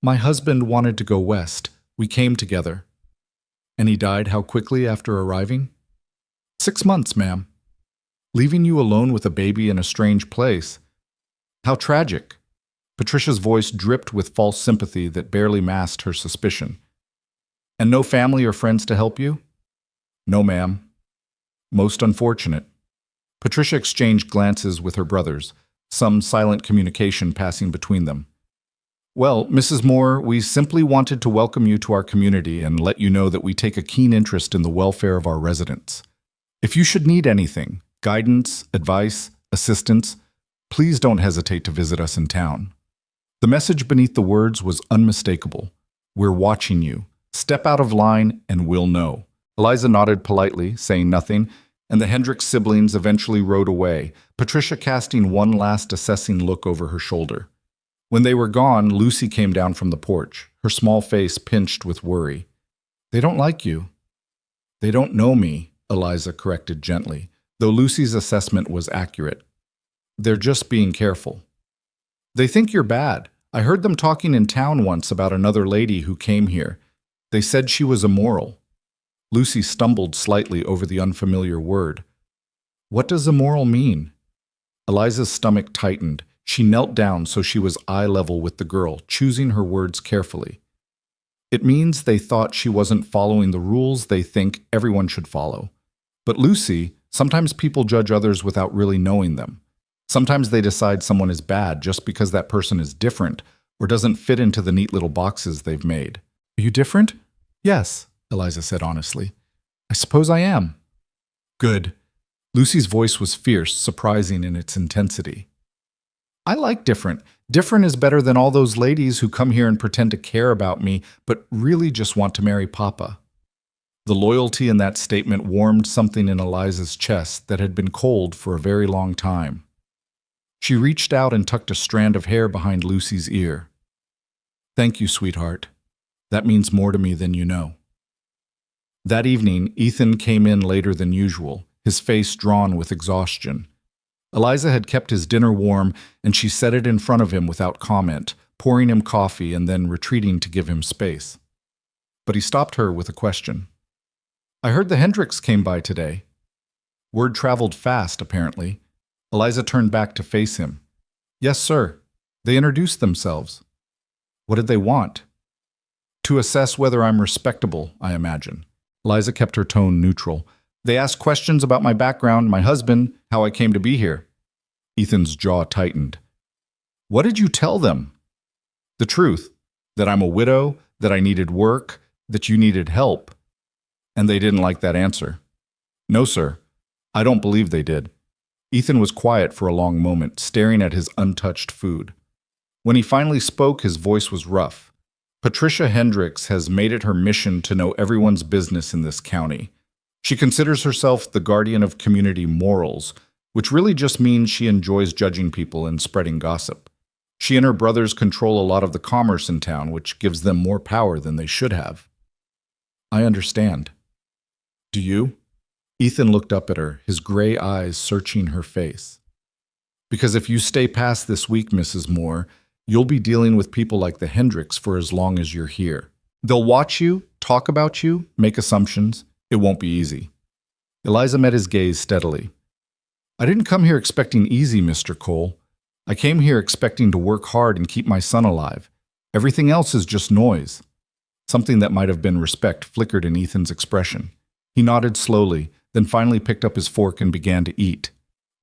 "My husband wanted to go west. We came together." "And he died how quickly after arriving?" 6 months, ma'am." "Leaving you alone with a baby in a strange place. How tragic." Patricia's voice dripped with false sympathy that barely masked her suspicion. "And no family or friends to help you?" "No, ma'am." "Most unfortunate." Patricia exchanged glances with her brothers, some silent communication passing between them. "Well, Mrs. Moore, we simply wanted to welcome you to our community and let you know that we take a keen interest in the welfare of our residents. If you should need anything, guidance, advice, assistance, please don't hesitate to visit us in town." The message beneath the words was unmistakable. "We're watching you. Step out of line and we'll know." Eliza nodded politely, saying nothing, and the Hendricks siblings eventually rode away, Patricia casting one last assessing look over her shoulder. When they were gone, Lucy came down from the porch, her small face pinched with worry. "They don't like you." "They don't know me," Eliza corrected gently, though Lucy's assessment was accurate. "They're just being careful." "They think you're bad. I heard them talking in town once about another lady who came here. They said she was immoral." Lucy stumbled slightly over the unfamiliar word. "What does immoral mean?" Eliza's stomach tightened. She knelt down so she was eye level with the girl, choosing her words carefully. "It means they thought she wasn't following the rules they think everyone should follow. But Lucy, sometimes people judge others without really knowing them. Sometimes they decide someone is bad just because that person is different or doesn't fit into the neat little boxes they've made." "Are you different?" "Yes," Eliza said honestly. "I suppose I am." Good. Lucy's voice was fierce, surprising in its intensity. I like different. Different is better than all those ladies who come here and pretend to care about me, but really just want to marry Papa. The loyalty in that statement warmed something in Eliza's chest that had been cold for a very long time. She reached out and tucked a strand of hair behind Lucy's ear. Thank you, sweetheart. That means more to me than you know. That evening, Ethan came in later than usual, his face drawn with exhaustion. Eliza had kept his dinner warm, and she set it in front of him without comment, pouring him coffee and then retreating to give him space. But he stopped her with a question. I heard the Hendricks came by today. Word traveled fast, apparently. Eliza turned back to face him. Yes, sir. They introduced themselves. What did they want? To assess whether I'm respectable, I imagine. Eliza kept her tone neutral. They asked questions about my background, my husband, how I came to be here. Ethan's jaw tightened. What did you tell them? The truth. That I'm a widow, that I needed work, that you needed help. And they didn't like that answer. No, sir. I don't believe they did. Ethan was quiet for a long moment, staring at his untouched food. When he finally spoke, his voice was rough. Patricia Hendricks has made it her mission to know everyone's business in this county. She considers herself the guardian of community morals, which really just means she enjoys judging people and spreading gossip. She and her brothers control a lot of the commerce in town, which gives them more power than they should have. I understand. Do you? Ethan looked up at her, his gray eyes searching her face. Because if you stay past this week, Mrs. Moore, you'll be dealing with people like the Hendricks for as long as you're here. They'll watch you, talk about you, make assumptions. It won't be easy. Eliza met his gaze steadily. I didn't come here expecting easy, Mr. Cole. I came here expecting to work hard and keep my son alive. Everything else is just noise. Something that might have been respect flickered in Ethan's expression. He nodded slowly, then finally picked up his fork and began to eat.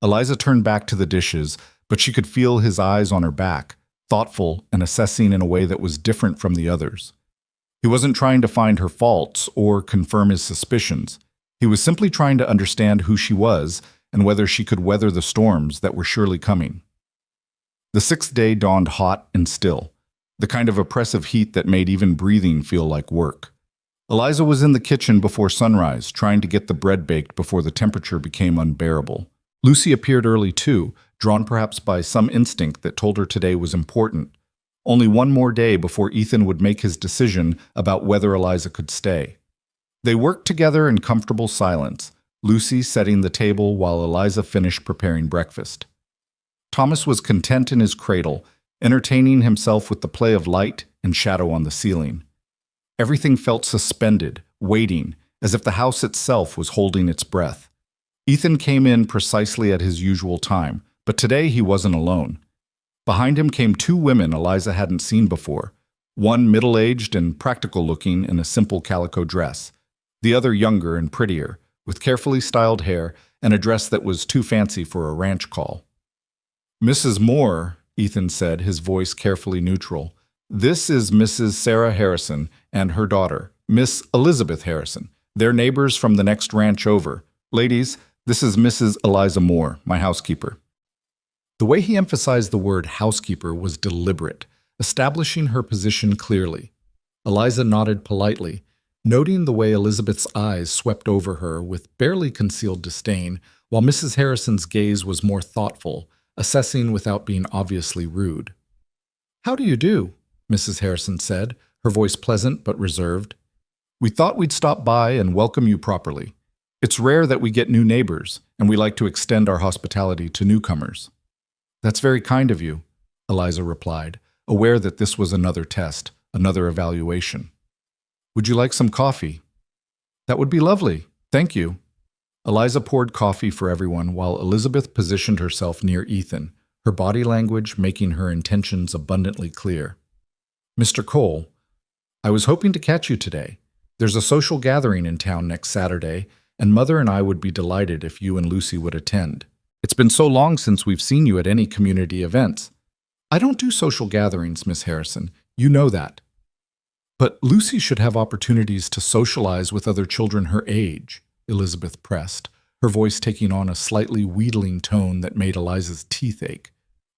Eliza turned back to the dishes, but she could feel his eyes on her back, thoughtful and assessing in a way that was different from the others. He wasn't trying to find her faults or confirm his suspicions. He was simply trying to understand who she was and whether she could weather the storms that were surely coming. The sixth day dawned hot and still, the kind of oppressive heat that made even breathing feel like work. Eliza was in the kitchen before sunrise, trying to get the bread baked before the temperature became unbearable. Lucy appeared early too, drawn perhaps by some instinct that told her today was important. Only one more day before Ethan would make his decision about whether Eliza could stay. They worked together in comfortable silence, Lucy setting the table while Eliza finished preparing breakfast. Thomas was content in his cradle, entertaining himself with the play of light and shadow on the ceiling. Everything felt suspended, waiting, as if the house itself was holding its breath. Ethan came in precisely at his usual time, but today he wasn't alone. Behind him came two women Eliza hadn't seen before, one middle-aged and practical-looking in a simple calico dress, the other younger and prettier, with carefully styled hair and a dress that was too fancy for a ranch call. Mrs. Moore, Ethan said, his voice carefully neutral. This is Mrs. Sarah Harrison and her daughter, Miss Elizabeth Harrison. They're neighbors from the next ranch over. Ladies, this is Mrs. Eliza Moore, my housekeeper. The way he emphasized the word housekeeper was deliberate, establishing her position clearly. Eliza nodded politely, noting the way Elizabeth's eyes swept over her with barely concealed disdain, while Mrs. Harrison's gaze was more thoughtful, assessing without being obviously rude. How do you do? Mrs. Harrison said, her voice pleasant but reserved. We thought we'd stop by and welcome you properly. It's rare that we get new neighbors, and we like to extend our hospitality to newcomers. That's very kind of you, Eliza replied, aware that this was another test, another evaluation. Would you like some coffee? That would be lovely, thank you. Eliza poured coffee for everyone while Elizabeth positioned herself near Ethan, her body language making her intentions abundantly clear. Mr. Cole, I was hoping to catch you today. There's a social gathering in town next Saturday, and Mother and I would be delighted if you and Lucy would attend. It's been so long since we've seen you at any community events. I don't do social gatherings, Miss Harrison. You know that. But Lucy should have opportunities to socialize with other children her age, Elizabeth pressed, her voice taking on a slightly wheedling tone that made Eliza's teeth ache.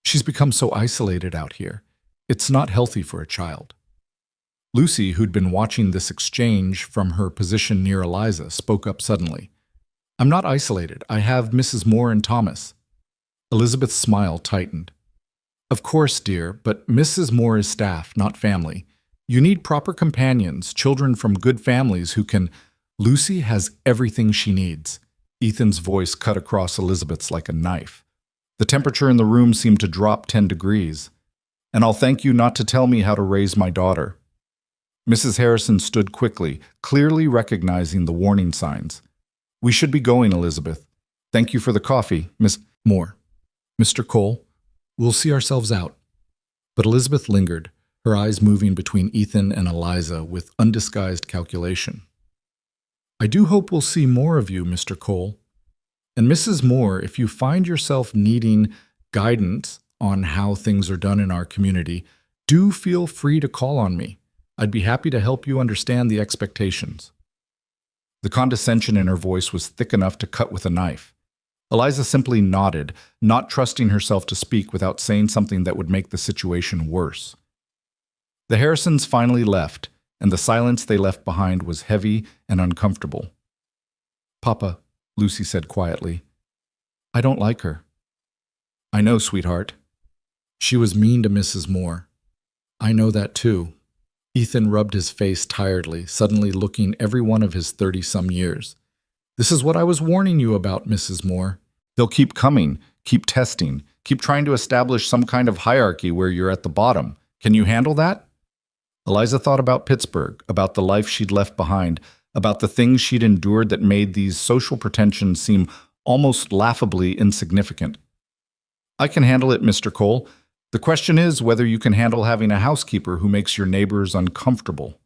"She's become so isolated out here. It's not healthy for a child." Lucy, who'd been watching this exchange from her position near Eliza, spoke up suddenly. "I'm not isolated. I have Mrs. Moore and Thomas." Elizabeth's smile tightened. "Of course, dear, but Mrs. Moore is staff, not family. You need proper companions, children from good families who can—" "Lucy has everything she needs." Ethan's voice cut across Elizabeth's like a knife. The temperature in the room seemed to drop 10 degrees. "And I'll thank you not to tell me how to raise my daughter." Mrs. Harrison stood quickly, clearly recognizing the warning signs. "We should be going, Elizabeth. Thank you for the coffee, Miss Moore." "Mr. Cole, we'll see ourselves out." But Elizabeth lingered, her eyes moving between Ethan and Eliza with undisguised calculation. "I do hope we'll see more of you, Mr. Cole. And Mrs. Moore, if you find yourself needing guidance on how things are done in our community, do feel free to call on me. I'd be happy to help you understand the expectations." The condescension in her voice was thick enough to cut with a knife. Eliza simply nodded, not trusting herself to speak without saying something that would make the situation worse. The Harrisons finally left, and the silence they left behind was heavy and uncomfortable. "Papa," Lucy said quietly, "I don't like her." "I know, sweetheart. She was mean to Mrs. Moore." "I know that too." Ethan rubbed his face tiredly, suddenly looking every one of his 30-some years. "This is what I was warning you about, Mrs. Moore. They'll keep coming, keep testing, keep trying to establish some kind of hierarchy where you're at the bottom. Can you handle that?" Eliza thought about Pittsburgh, about the life she'd left behind, about the things she'd endured that made these social pretensions seem almost laughably insignificant. "I can handle it, Mr. Cole. The question is whether you can handle having a housekeeper who makes your neighbors uncomfortable."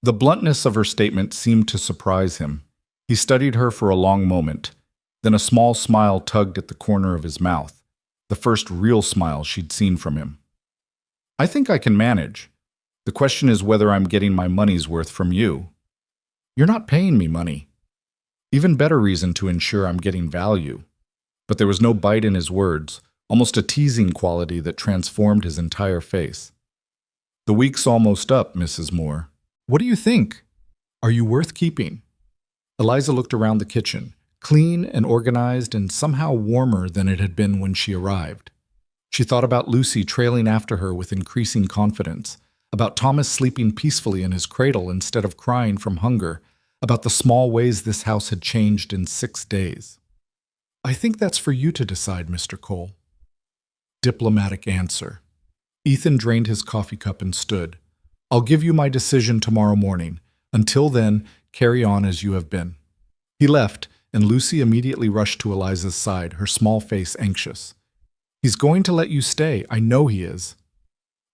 The bluntness of her statement seemed to surprise him. He studied her for a long moment. Then a small smile tugged at the corner of his mouth, the first real smile she'd seen from him. "I think I can manage. The question is whether I'm getting my money's worth from you." "You're not paying me money." Even better reason to ensure I'm getting value. But there was no bite in his words, almost a teasing quality that transformed his entire face. "The week's almost up, Mrs. Moore. What do you think? Are you worth keeping?" Eliza looked around the kitchen, clean and organized and somehow warmer than it had been when she arrived. She thought about Lucy trailing after her with increasing confidence, about Thomas sleeping peacefully in his cradle instead of crying from hunger, about the small ways this house had changed in 6 days. "I think that's for you to decide, Mr. Cole." Diplomatic answer. Ethan drained his coffee cup and stood. "I'll give you my decision tomorrow morning. Until then, carry on as you have been." He left, and Lucy immediately rushed to Eliza's side, her small face anxious. "He's going to let you stay. I know he is."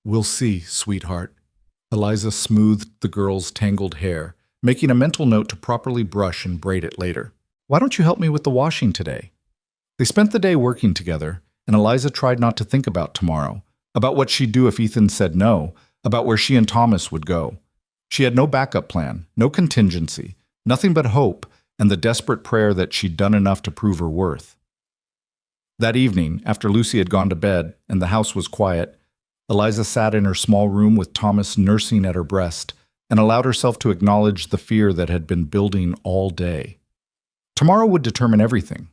"We'll see, sweetheart." Eliza smoothed the girl's tangled hair, making a mental note to properly brush and braid it later. "Why don't you help me with the washing today?" They spent the day working together, and Eliza tried not to think about tomorrow, about what she'd do if Ethan said no, about where she and Thomas would go. She had no backup plan, no contingency, nothing but hope, and the desperate prayer that she'd done enough to prove her worth. That evening, after Lucy had gone to bed and the house was quiet, Eliza sat in her small room with Thomas nursing at her breast and allowed herself to acknowledge the fear that had been building all day. Tomorrow would determine everything.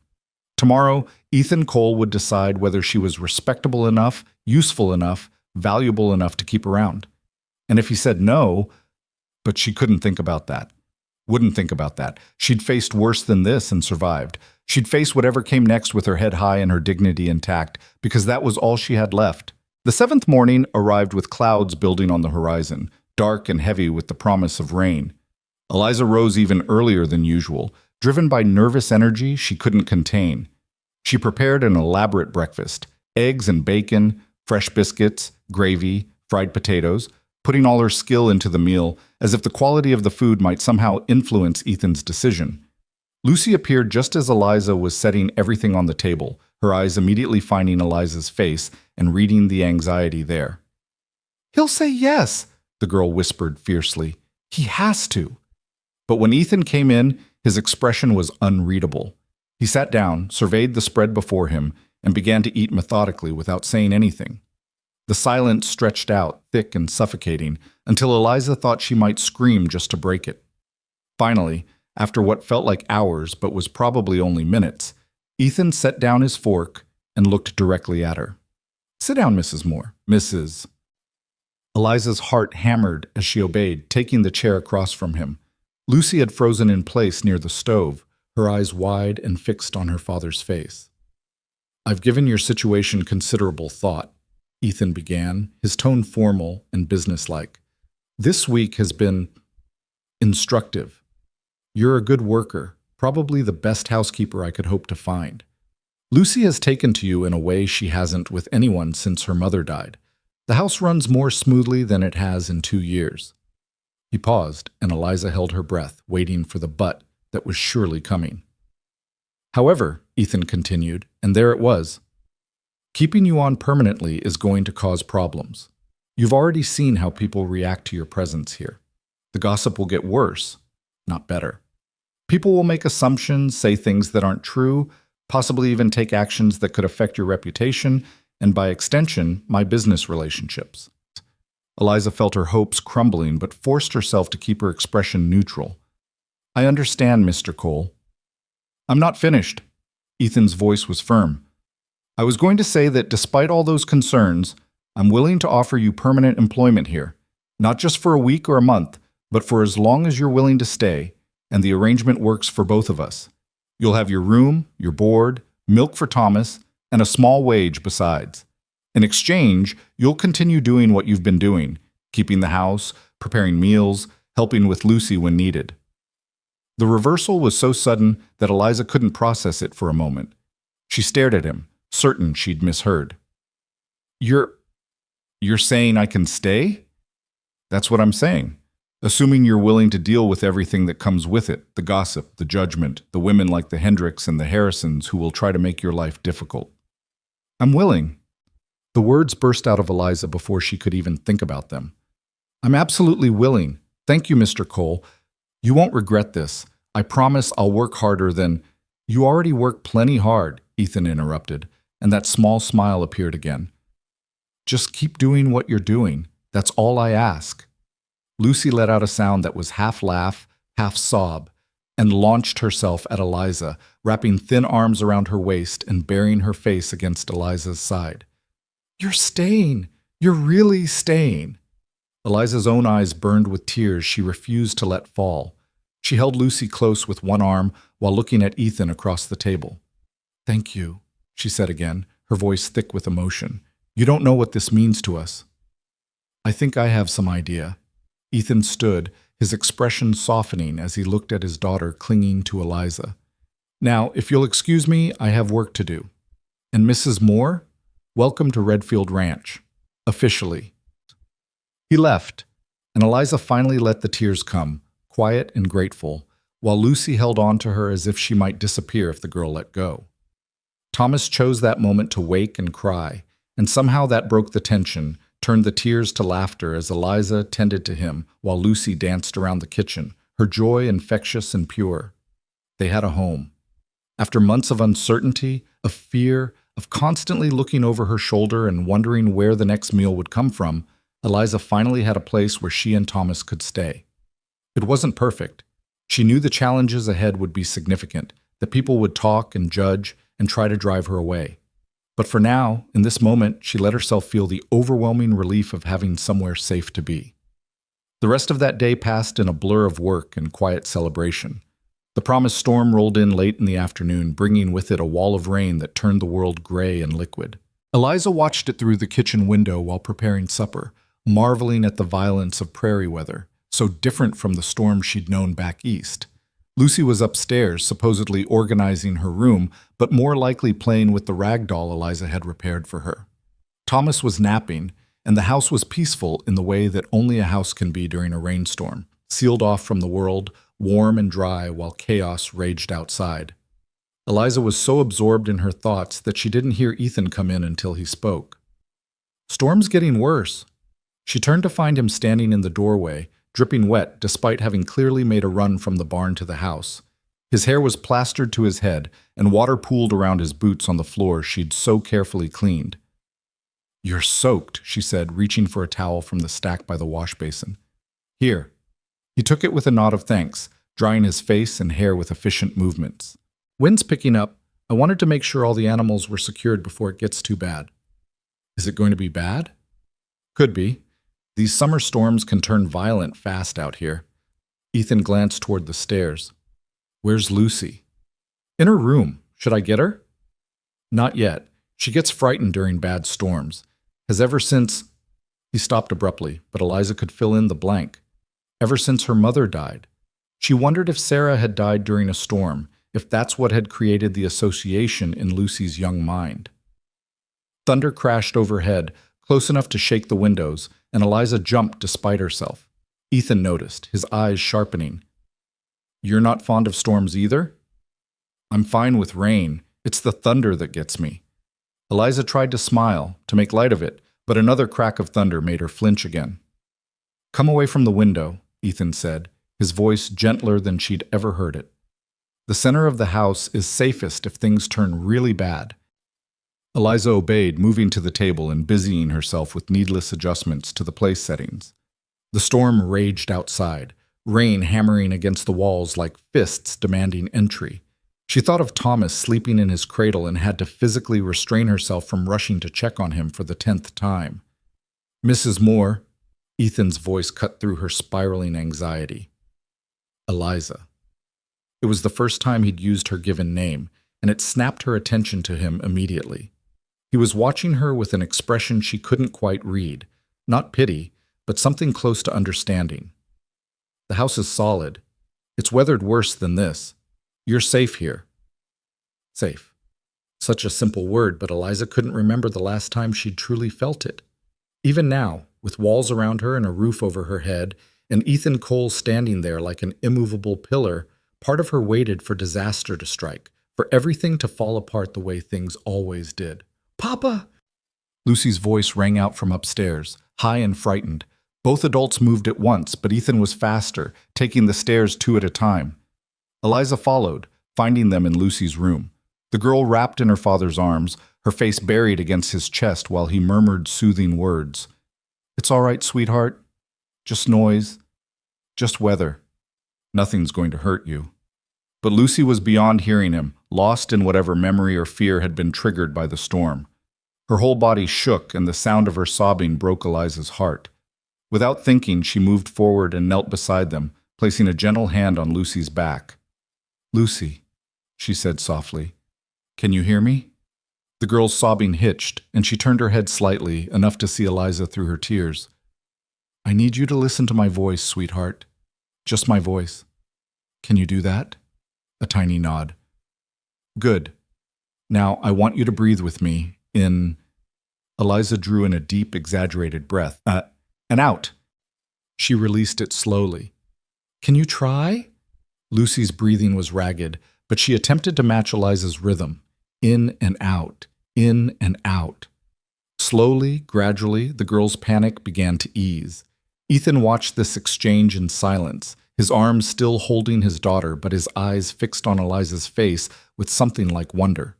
Tomorrow, Ethan Cole would decide whether she was respectable enough, useful enough, valuable enough to keep around. And if he said no, but she couldn't think about that. Wouldn't think about that. She'd faced worse than this and survived. She'd face whatever came next with her head high and her dignity intact, because that was all she had left. The 7th morning arrived with clouds building on the horizon, dark and heavy with the promise of rain. Eliza rose even earlier than usual, driven by nervous energy she couldn't contain. She prepared an elaborate breakfast, eggs and bacon, fresh biscuits, gravy, fried potatoes, putting all her skill into the meal, as if the quality of the food might somehow influence Ethan's decision. Lucy appeared just as Eliza was setting everything on the table, her eyes immediately finding Eliza's face and reading the anxiety there. "He'll say yes," the girl whispered fiercely. "He has to." But when Ethan came in, his expression was unreadable. He sat down, surveyed the spread before him, and began to eat methodically without saying anything. The silence stretched out, thick and suffocating, until Eliza thought she might scream just to break it. Finally, after what felt like hours but was probably only minutes, Ethan set down his fork and looked directly at her. "Sit down, Mrs. Moore." "Mrs." Eliza's heart hammered as she obeyed, taking the chair across from him. Lucy had frozen in place near the stove, her eyes wide and fixed on her father's face. "I've given your situation considerable thought," Ethan began, his tone formal and businesslike. "This week has been instructive. You're a good worker, probably the best housekeeper I could hope to find. Lucy has taken to you in a way she hasn't with anyone since her mother died. The house runs more smoothly than it has in 2 years. He paused, and Eliza held her breath, waiting for the but that was surely coming. "However," Ethan continued, and there it was, "keeping you on permanently is going to cause problems. You've already seen how people react to your presence here. The gossip will get worse, not better. People will make assumptions, say things that aren't true, possibly even take actions that could affect your reputation, and by extension, my business relationships." Eliza felt her hopes crumbling, but forced herself to keep her expression neutral. "I understand, Mr. Cole." "I'm not finished." Ethan's voice was firm. "I was going to say that despite all those concerns, I'm willing to offer you permanent employment here, not just for a week or a month, but for as long as you're willing to stay, and the arrangement works for both of us. You'll have your room, your board, milk for Thomas, and a small wage besides. In exchange, you'll continue doing what you've been doing, keeping the house, preparing meals, helping with Lucy when needed." The reversal was so sudden that Eliza couldn't process it for a moment. She stared at him, certain she'd misheard. You're saying I can stay?" "That's what I'm saying. Assuming you're willing to deal with everything that comes with it, the gossip, the judgment, the women like the Hendricks and the Harrisons who will try to make your life difficult." "I'm willing." The words burst out of Eliza before she could even think about them. "I'm absolutely willing. Thank you, Mr. Cole. You won't regret this. I promise I'll work harder than—" "You already work plenty hard," Ethan interrupted, and that small smile appeared again. "Just keep doing what you're doing. That's all I ask." Lucy let out a sound that was half laugh, half sob, and launched herself at Eliza, wrapping thin arms around her waist and burying her face against Eliza's side. "You're staying. You're really staying." Eliza's own eyes burned with tears she refused to let fall. She held Lucy close with one arm while looking at Ethan across the table. "Thank you," she said again, her voice thick with emotion. "You don't know what this means to us." "I think I have some idea." Ethan stood, his expression softening as he looked at his daughter clinging to Eliza. "Now, if you'll excuse me, I have work to do. And Mrs. Moore, welcome to Redfield Ranch. Officially." He left, and Eliza finally let the tears come, quiet and grateful, while Lucy held on to her as if she might disappear if the girl let go. Thomas chose that moment to wake and cry, and somehow that broke the tension, turned the tears to laughter as Eliza tended to him while Lucy danced around the kitchen, her joy infectious and pure. They had a home. After months of uncertainty, of fear, of constantly looking over her shoulder and wondering where the next meal would come from, Eliza finally had a place where she and Thomas could stay. It wasn't perfect. She knew the challenges ahead would be significant, that people would talk and judge and try to drive her away. But for now, in this moment, she let herself feel the overwhelming relief of having somewhere safe to be. The rest of that day passed in a blur of work and quiet celebration. The promised storm rolled in late in the afternoon, bringing with it a wall of rain that turned the world gray and liquid. Eliza watched it through the kitchen window while preparing supper, marveling at the violence of prairie weather, so different from the storm she'd known back east. Lucy was upstairs, supposedly organizing her room, but more likely playing with the rag doll Eliza had repaired for her. Thomas was napping, and the house was peaceful in the way that only a house can be during a rainstorm, sealed off from the world, warm and dry while chaos raged outside. Eliza was so absorbed in her thoughts that she didn't hear Ethan come in until he spoke. "Storm's getting worse." She turned to find him standing in the doorway, dripping wet despite having clearly made a run from the barn to the house. His hair was plastered to his head, and water pooled around his boots on the floor she'd so carefully cleaned. "You're soaked," she said, reaching for a towel from the stack by the wash basin. "Here." He took it with a nod of thanks, drying his face and hair with efficient movements. "Wind's picking up. I wanted to make sure all the animals were secured before it gets too bad." "Is it going to be bad?" "Could be. These summer storms can turn violent fast out here." Ethan glanced toward the stairs. "Where's Lucy?" "In her room. Should I get her?" "Not yet. She gets frightened during bad storms. Has ever since—" He stopped abruptly, but Eliza could fill in the blank. "Ever since her mother died." She wondered if Sarah had died during a storm, if that's what had created the association in Lucy's young mind. Thunder crashed overhead, close enough to shake the windows, and Eliza jumped despite herself. Ethan noticed, his eyes sharpening. "You're not fond of storms either?" "I'm fine with rain. It's the thunder that gets me." Eliza tried to smile, to make light of it, but another crack of thunder made her flinch again. "Come away from the window," Ethan said, his voice gentler than she'd ever heard it. "The center of the house is safest if things turn really bad." Eliza obeyed, moving to the table and busying herself with needless adjustments to the place settings. The storm raged outside, rain hammering against the walls like fists demanding entry. She thought of Thomas sleeping in his cradle and had to physically restrain herself from rushing to check on him for the 10th time. "Mrs. Moore," Ethan's voice cut through her spiraling anxiety. "Eliza." It was the first time he'd used her given name, and it snapped her attention to him immediately. He was watching her with an expression she couldn't quite read, not pity, but something close to understanding. "The house is solid. It's weathered worse than this. You're safe here." Safe. Such a simple word, but Eliza couldn't remember the last time she'd truly felt it. Even now, with walls around her and a roof over her head, and Ethan Cole standing there like an immovable pillar, part of her waited for disaster to strike, for everything to fall apart the way things always did. "Papa!" Lucy's voice rang out from upstairs, high and frightened. Both adults moved at once, but Ethan was faster, taking the stairs 2 at a time. Eliza followed, finding them in Lucy's room. The girl wrapped in her father's arms, her face buried against his chest while he murmured soothing words. "It's all right, sweetheart. Just noise. Just weather. Nothing's going to hurt you." But Lucy was beyond hearing him, lost in whatever memory or fear had been triggered by the storm. Her whole body shook, and the sound of her sobbing broke Eliza's heart. Without thinking, she moved forward and knelt beside them, placing a gentle hand on Lucy's back. "Lucy," she said softly, "can you hear me?" The girl's sobbing hitched, and she turned her head slightly, enough to see Eliza through her tears. "I need you to listen to my voice, sweetheart. Just my voice. Can you do that?" A tiny nod. "Good. Now, I want you to breathe with me in—" Eliza drew in a deep, exaggerated breath. And out." She released it slowly. "Can you try?" Lucy's breathing was ragged, but she attempted to match Eliza's rhythm. In and out, in and out. Slowly, gradually, the girl's panic began to ease. Ethan watched this exchange in silence, his arms still holding his daughter, but his eyes fixed on Eliza's face with something like wonder.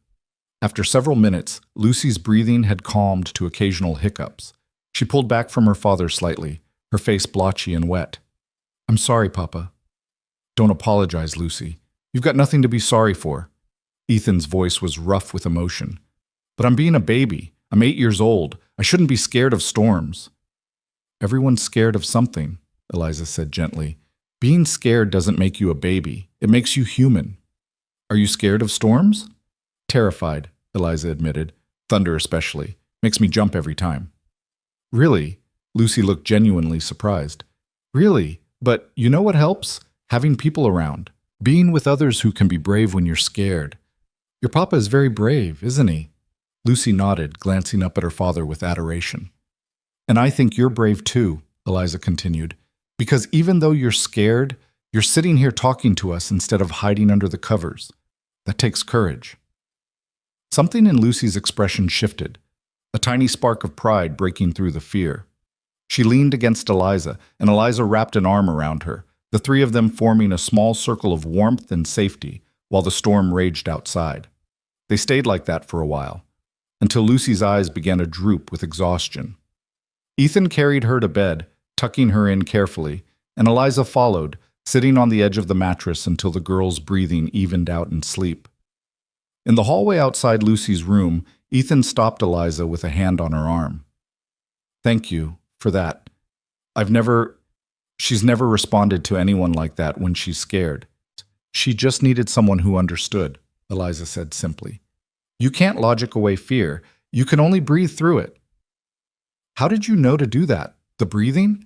After several minutes, Lucy's breathing had calmed to occasional hiccups. She pulled back from her father slightly, her face blotchy and wet. "I'm sorry, Papa." "Don't apologize, Lucy. You've got nothing to be sorry for." Ethan's voice was rough with emotion. "But I'm being a baby. I'm 8 years old. I shouldn't be scared of storms." "Everyone's scared of something," Eliza said gently. "Being scared doesn't make you a baby. It makes you human." "Are you scared of storms?" "Terrified," Eliza admitted. "Thunder especially. Makes me jump every time." "Really?" Lucy looked genuinely surprised. "Really? But you know what helps? Having people around. Being with others who can be brave when you're scared. Your papa is very brave, isn't he?" Lucy nodded, glancing up at her father with adoration. "And I think you're brave too," Eliza continued, "because even though you're scared, you're sitting here talking to us instead of hiding under the covers. That takes courage." Something in Lucy's expression shifted, a tiny spark of pride breaking through the fear. She leaned against Eliza, and Eliza wrapped an arm around her, the three of them forming a small circle of warmth and safety while the storm raged outside. They stayed like that for a while, until Lucy's eyes began to droop with exhaustion. Ethan carried her to bed, tucking her in carefully, and Eliza followed, sitting on the edge of the mattress until the girl's breathing evened out in sleep. In the hallway outside Lucy's room, Ethan stopped Eliza with a hand on her arm. "Thank you for that. She's never responded to anyone like that when she's scared. She just needed someone who understood," Eliza said simply. "You can't logic away fear. You can only breathe through it." "How did you know to do that? The breathing?"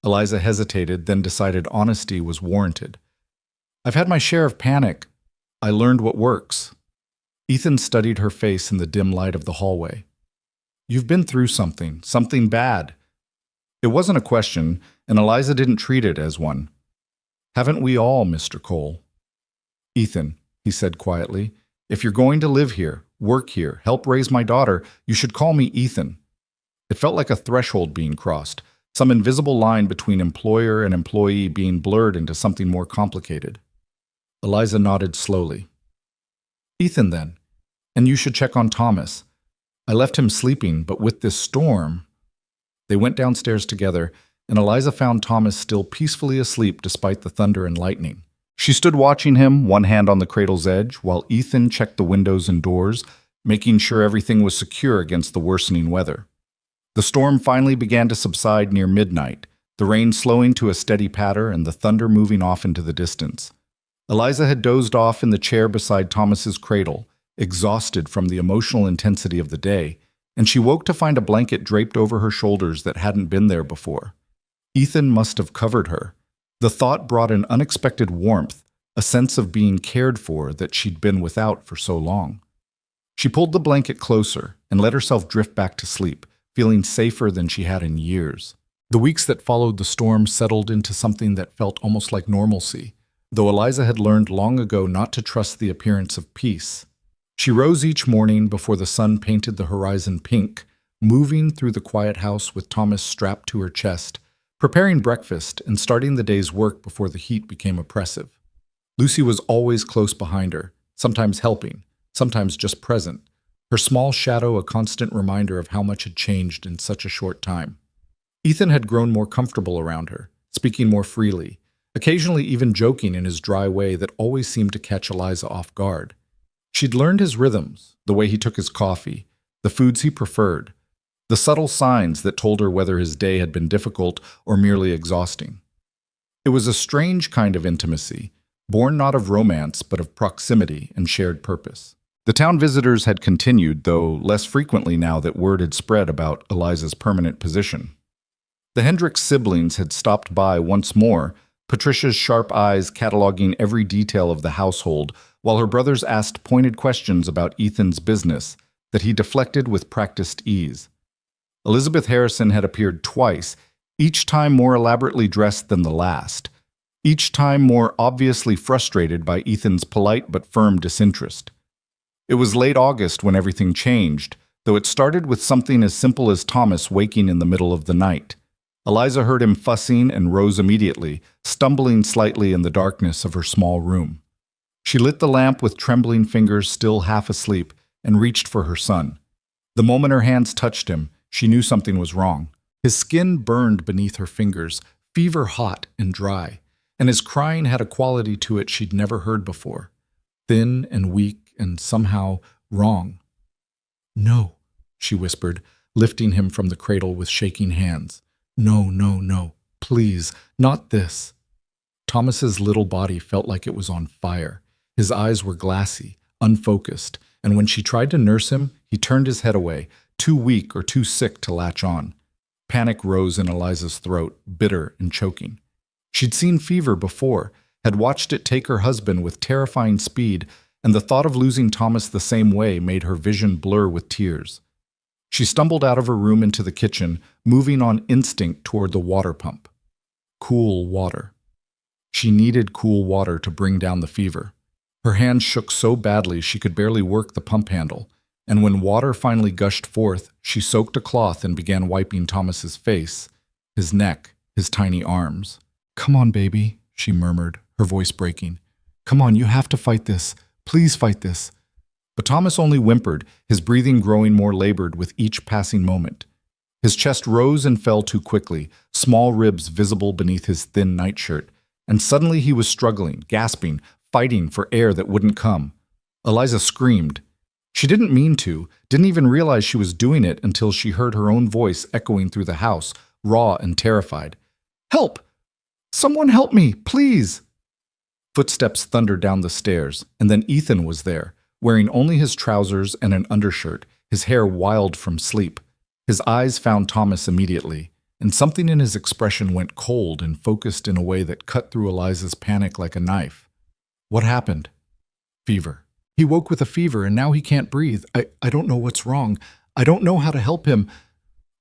Eliza hesitated, then decided honesty was warranted. "I've had my share of panic. I learned what works." Ethan studied her face in the dim light of the hallway. "You've been through something bad." It wasn't a question, and Eliza didn't treat it as one. "Haven't we all, Mr. Cole?" "Ethan," he said quietly, "if you're going to live here, work here, help raise my daughter, you should call me Ethan." It felt like a threshold being crossed, some invisible line between employer and employee being blurred into something more complicated. Eliza nodded slowly. "Ethan, then. And you should check on Thomas. I left him sleeping, but with this storm—" They went downstairs together, and Eliza found Thomas still peacefully asleep despite the thunder and lightning. She stood watching him, one hand on the cradle's edge, while Ethan checked the windows and doors, making sure everything was secure against the worsening weather. The storm finally began to subside near midnight, the rain slowing to a steady patter and the thunder moving off into the distance. Eliza had dozed off in the chair beside Thomas's cradle, exhausted from the emotional intensity of the day, and she woke to find a blanket draped over her shoulders that hadn't been there before. Ethan must have covered her. The thought brought an unexpected warmth, a sense of being cared for that she'd been without for so long. She pulled the blanket closer and let herself drift back to sleep, feeling safer than she had in years. The weeks that followed the storm settled into something that felt almost like normalcy, though Eliza had learned long ago not to trust the appearance of peace. She rose each morning before the sun painted the horizon pink, moving through the quiet house with Thomas strapped to her chest, preparing breakfast and starting the day's work before the heat became oppressive. Lucy was always close behind her, sometimes helping, sometimes just present, her small shadow a constant reminder of how much had changed in such a short time. Ethan had grown more comfortable around her, speaking more freely, occasionally even joking in his dry way that always seemed to catch Eliza off guard. She'd learned his rhythms, the way he took his coffee, the foods he preferred, the subtle signs that told her whether his day had been difficult or merely exhausting. It was a strange kind of intimacy, born not of romance but of proximity and shared purpose. The town visitors had continued, though less frequently now that word had spread about Eliza's permanent position. The Hendricks siblings had stopped by once more, Patricia's sharp eyes cataloging every detail of the household, while her brothers asked pointed questions about Ethan's business that he deflected with practiced ease. Elizabeth Harrison had appeared twice, each time more elaborately dressed than the last, each time more obviously frustrated by Ethan's polite but firm disinterest. It was late August when everything changed, though it started with something as simple as Thomas waking in the middle of the night. Eliza heard him fussing and rose immediately, stumbling slightly in the darkness of her small room. She lit the lamp with trembling fingers still half asleep and reached for her son. The moment her hands touched him, she knew something was wrong. His skin burned beneath her fingers, fever hot and dry, and his crying had a quality to it she'd never heard before, thin and weak and somehow wrong. "No," she whispered, lifting him from the cradle with shaking hands. "No, no, no, please, not this." Thomas's little body felt like it was on fire. His eyes were glassy, unfocused, and when she tried to nurse him, he turned his head away, too weak or too sick to latch on. Panic rose in Eliza's throat, bitter and choking. She'd seen fever before, had watched it take her husband with terrifying speed, and the thought of losing Thomas the same way made her vision blur with tears. She stumbled out of her room into the kitchen, moving on instinct toward the water pump. Cool water. She needed cool water to bring down the fever. Her hands shook so badly she could barely work the pump handle, and when water finally gushed forth, she soaked a cloth and began wiping Thomas's face, his neck, his tiny arms. "Come on, baby," she murmured, her voice breaking. "Come on, you have to fight this. Please fight this." But Thomas only whimpered, his breathing growing more labored with each passing moment. His chest rose and fell too quickly, small ribs visible beneath his thin nightshirt, and suddenly he was struggling, gasping, fighting for air that wouldn't come. Eliza screamed. She didn't mean to, didn't even realize she was doing it until she heard her own voice echoing through the house, raw and terrified. "Help! Someone help me, please!" Footsteps thundered down the stairs, and then Ethan was there, wearing only his trousers and an undershirt, his hair wild from sleep. His eyes found Thomas immediately, and something in his expression went cold and focused in a way that cut through Eliza's panic like a knife. "What happened?" "Fever. He woke with a fever and now he can't breathe. I don't know what's wrong. I don't know how to help him."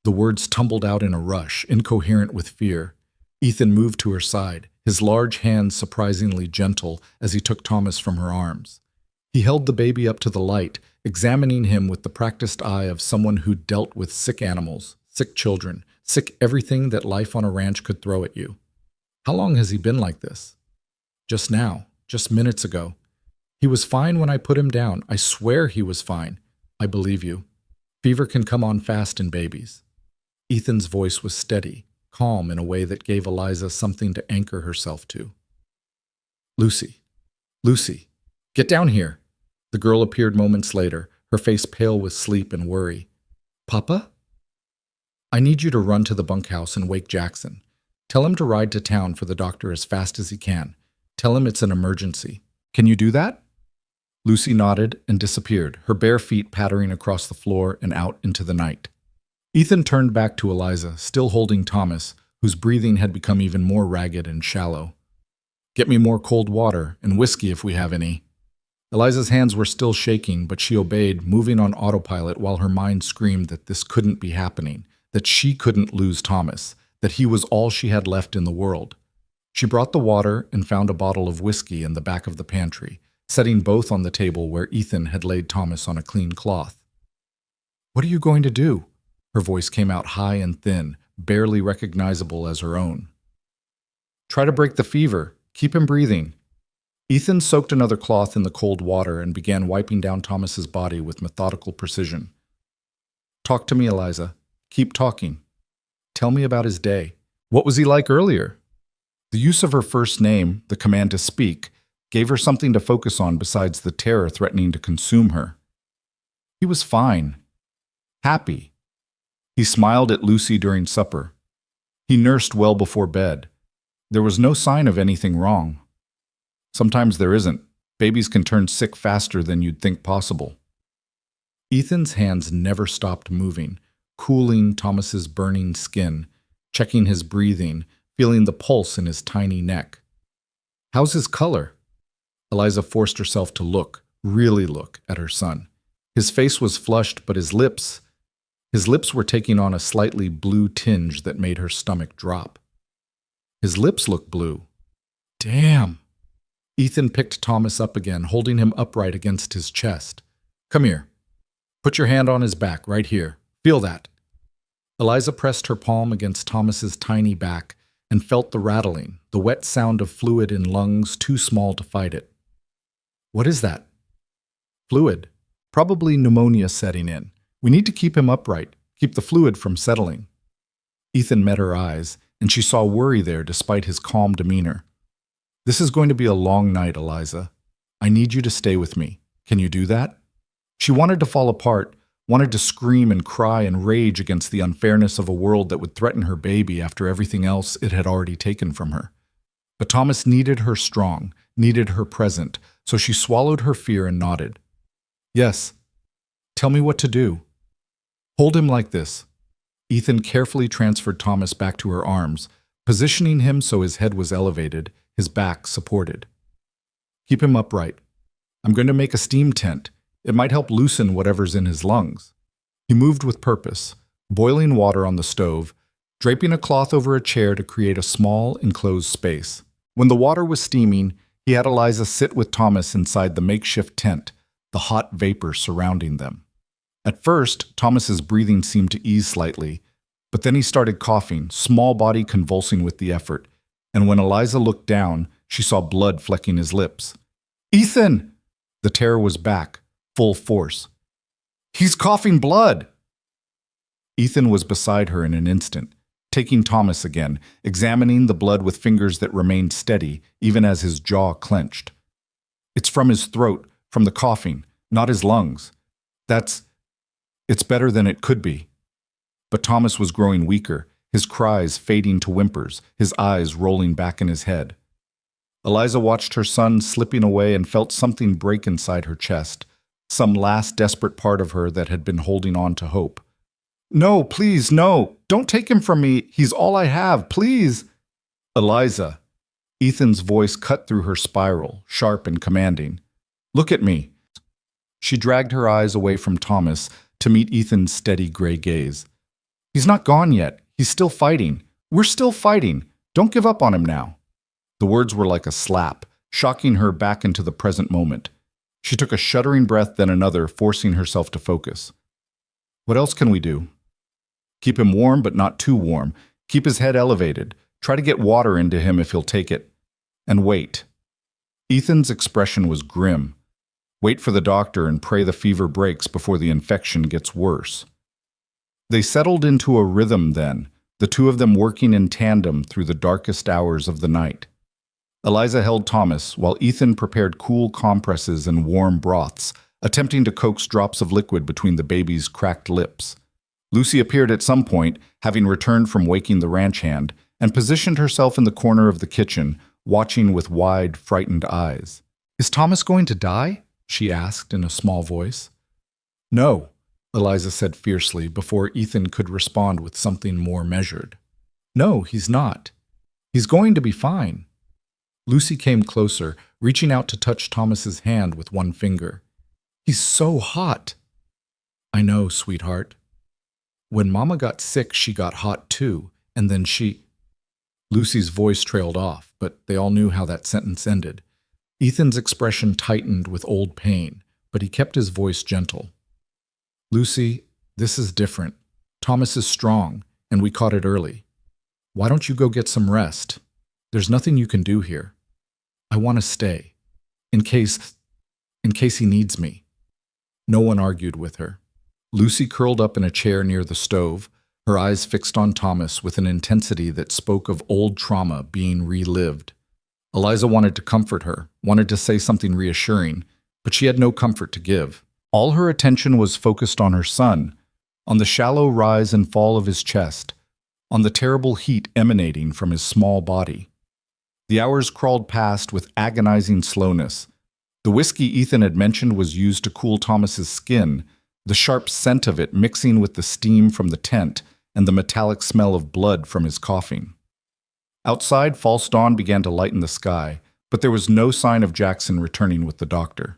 The words tumbled out in a rush, incoherent with fear. Ethan moved to her side, his large hands surprisingly gentle as he took Thomas from her arms. He held the baby up to the light, examining him with the practiced eye of someone who dealt with sick animals, sick children, sick everything that life on a ranch could throw at you. "How long has he been like this?" "Just now, just minutes ago. He was fine when I put him down. I swear he was fine." "I believe you. Fever can come on fast in babies." Ethan's voice was steady, calm in a way that gave Eliza something to anchor herself to. "Lucy. Lucy. Get down here." The girl appeared moments later, her face pale with sleep and worry. "Papa?" "I need you to run to the bunkhouse and wake Jackson. Tell him to ride to town for the doctor as fast as he can. Tell him it's an emergency. Can you do that?" Lucy nodded and disappeared, her bare feet pattering across the floor and out into the night. Ethan turned back to Eliza, still holding Thomas, whose breathing had become even more ragged and shallow. "Get me more cold water and whiskey if we have any." Eliza's hands were still shaking, but she obeyed, moving on autopilot while her mind screamed that this couldn't be happening, that she couldn't lose Thomas, that he was all she had left in the world. She brought the water and found a bottle of whiskey in the back of the pantry, setting both on the table where Ethan had laid Thomas on a clean cloth. "What are you going to do?" Her voice came out high and thin, barely recognizable as her own. "Try to break the fever. Keep him breathing." Ethan soaked another cloth in the cold water and began wiping down Thomas's body with methodical precision. "Talk to me, Eliza. Keep talking. Tell me about his day. What was he like earlier?" The use of her first name, the command to speak, gave her something to focus on besides the terror threatening to consume her. "He was fine. Happy. He smiled at Lucy during supper. He nursed well before bed. There was no sign of anything wrong. Sometimes there isn't. Babies can turn sick faster than you'd think possible." Ethan's hands never stopped moving, cooling Thomas's burning skin, checking his breathing, feeling the pulse in his tiny neck. "How's his color?" Eliza forced herself to look, really look, at her son. His face was flushed, but his lips were taking on a slightly blue tinge that made her stomach drop. His lips looked blue. Damn! Ethan picked Thomas up again, holding him upright against his chest. "Come here. Put your hand on his back, right here. Feel that." Eliza pressed her palm against Thomas's tiny back and felt the rattling, the wet sound of fluid in lungs too small to fight it. "What is that?" "Fluid. Probably pneumonia setting in. We need to keep him upright, keep the fluid from settling." Ethan met her eyes, and she saw worry there despite his calm demeanor. "This is going to be a long night, Eliza. I need you to stay with me. Can you do that?" She wanted to fall apart, wanted to scream and cry and rage against the unfairness of a world that would threaten her baby after everything else it had already taken from her. But Thomas needed her strong, needed her present, so she swallowed her fear and nodded. "Yes. Tell me what to do." "Hold him like this." Ethan carefully transferred Thomas back to her arms, positioning him so his head was elevated, his back supported. "Keep him upright. I'm going to make a steam tent. It might help loosen whatever's in his lungs." He moved with purpose, boiling water on the stove, draping a cloth over a chair to create a small, enclosed space. When the water was steaming, he had Eliza sit with Thomas inside the makeshift tent, the hot vapor surrounding them. At first, Thomas's breathing seemed to ease slightly, but then he started coughing, small body convulsing with the effort, and when Eliza looked down, she saw blood flecking his lips. "Ethan!" The terror was back, full force. "He's coughing blood!" Ethan was beside her in an instant, taking Thomas again, examining the blood with fingers that remained steady, even as his jaw clenched. "It's from his throat, from the coughing, not his lungs. It's better than it could be." But Thomas was growing weaker, his cries fading to whimpers, his eyes rolling back in his head. Eliza watched her son slipping away and felt something break inside her chest, some last desperate part of her that had been holding on to hope. "No, please, no! Don't take him from me! He's all I have, please!" "Eliza!" Ethan's voice cut through her spiral, sharp and commanding. "Look at me!" She dragged her eyes away from Thomas to meet Ethan's steady gray gaze. "He's not gone yet. He's still fighting. We're still fighting. Don't give up on him now." The words were like a slap, shocking her back into the present moment. She took a shuddering breath, then another, forcing herself to focus. "What else can we do?" "Keep him warm, but not too warm. Keep his head elevated. Try to get water into him if he'll take it. And wait." Ethan's expression was grim. Wait for the doctor and pray the fever breaks before the infection gets worse. They settled into a rhythm then, the two of them working in tandem through the darkest hours of the night. Eliza held Thomas while Ethan prepared cool compresses and warm broths, attempting to coax drops of liquid between the baby's cracked lips. Lucy appeared at some point, having returned from waking the ranch hand, and positioned herself in the corner of the kitchen, watching with wide, frightened eyes. "Is Thomas going to die?" she asked in a small voice. "No," Eliza said fiercely before Ethan could respond with something more measured. "No, he's not. He's going to be fine." Lucy came closer, reaching out to touch Thomas's hand with one finger. "He's so hot." "I know, sweetheart. When Mama got sick, she got hot too, and then she—" Lucy's voice trailed off, but they all knew how that sentence ended. Ethan's expression tightened with old pain, but he kept his voice gentle. "Lucy, this is different. Thomas is strong, and we caught it early. Why don't you go get some rest? There's nothing you can do here. I want to stay, in case he needs me." No one argued with her. Lucy curled up in a chair near the stove, her eyes fixed on Thomas with an intensity that spoke of old trauma being relived. Eliza wanted to comfort her, wanted to say something reassuring, but she had no comfort to give. All her attention was focused on her son, on the shallow rise and fall of his chest, on the terrible heat emanating from his small body. The hours crawled past with agonizing slowness. The whiskey Ethan had mentioned was used to cool Thomas's skin, the sharp scent of it mixing with the steam from the tent and the metallic smell of blood from his coughing. Outside, false dawn began to lighten the sky, but there was no sign of Jackson returning with the doctor.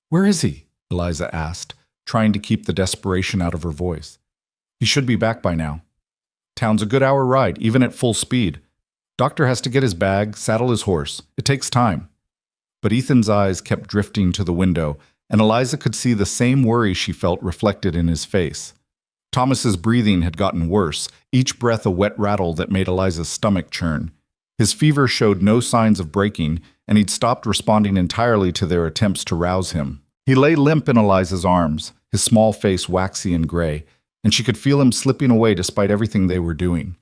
"Where is he?" Eliza asked, trying to keep the desperation out of her voice. "He should be back by now. Town's a good hour ride, even at full speed. Doctor has to get his bag, saddle his horse. It takes time." But Ethan's eyes kept drifting to the window, and Eliza could see the same worry she felt reflected in his face. Thomas's breathing had gotten worse, each breath a wet rattle that made Eliza's stomach churn. His fever showed no signs of breaking, and he'd stopped responding entirely to their attempts to rouse him. He lay limp in Eliza's arms, his small face waxy and gray, and she could feel him slipping away despite everything they were doing.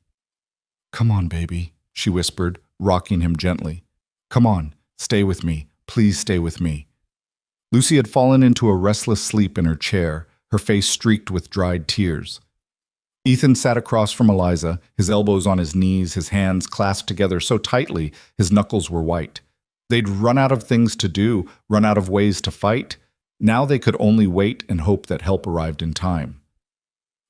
"Come on, baby," she whispered, rocking him gently. "Come on, stay with me. Please stay with me." Lucy had fallen into a restless sleep in her chair, her face streaked with dried tears. Ethan sat across from Eliza, his elbows on his knees, his hands clasped together so tightly his knuckles were white. They'd run out of things to do, run out of ways to fight. Now they could only wait and hope that help arrived in time.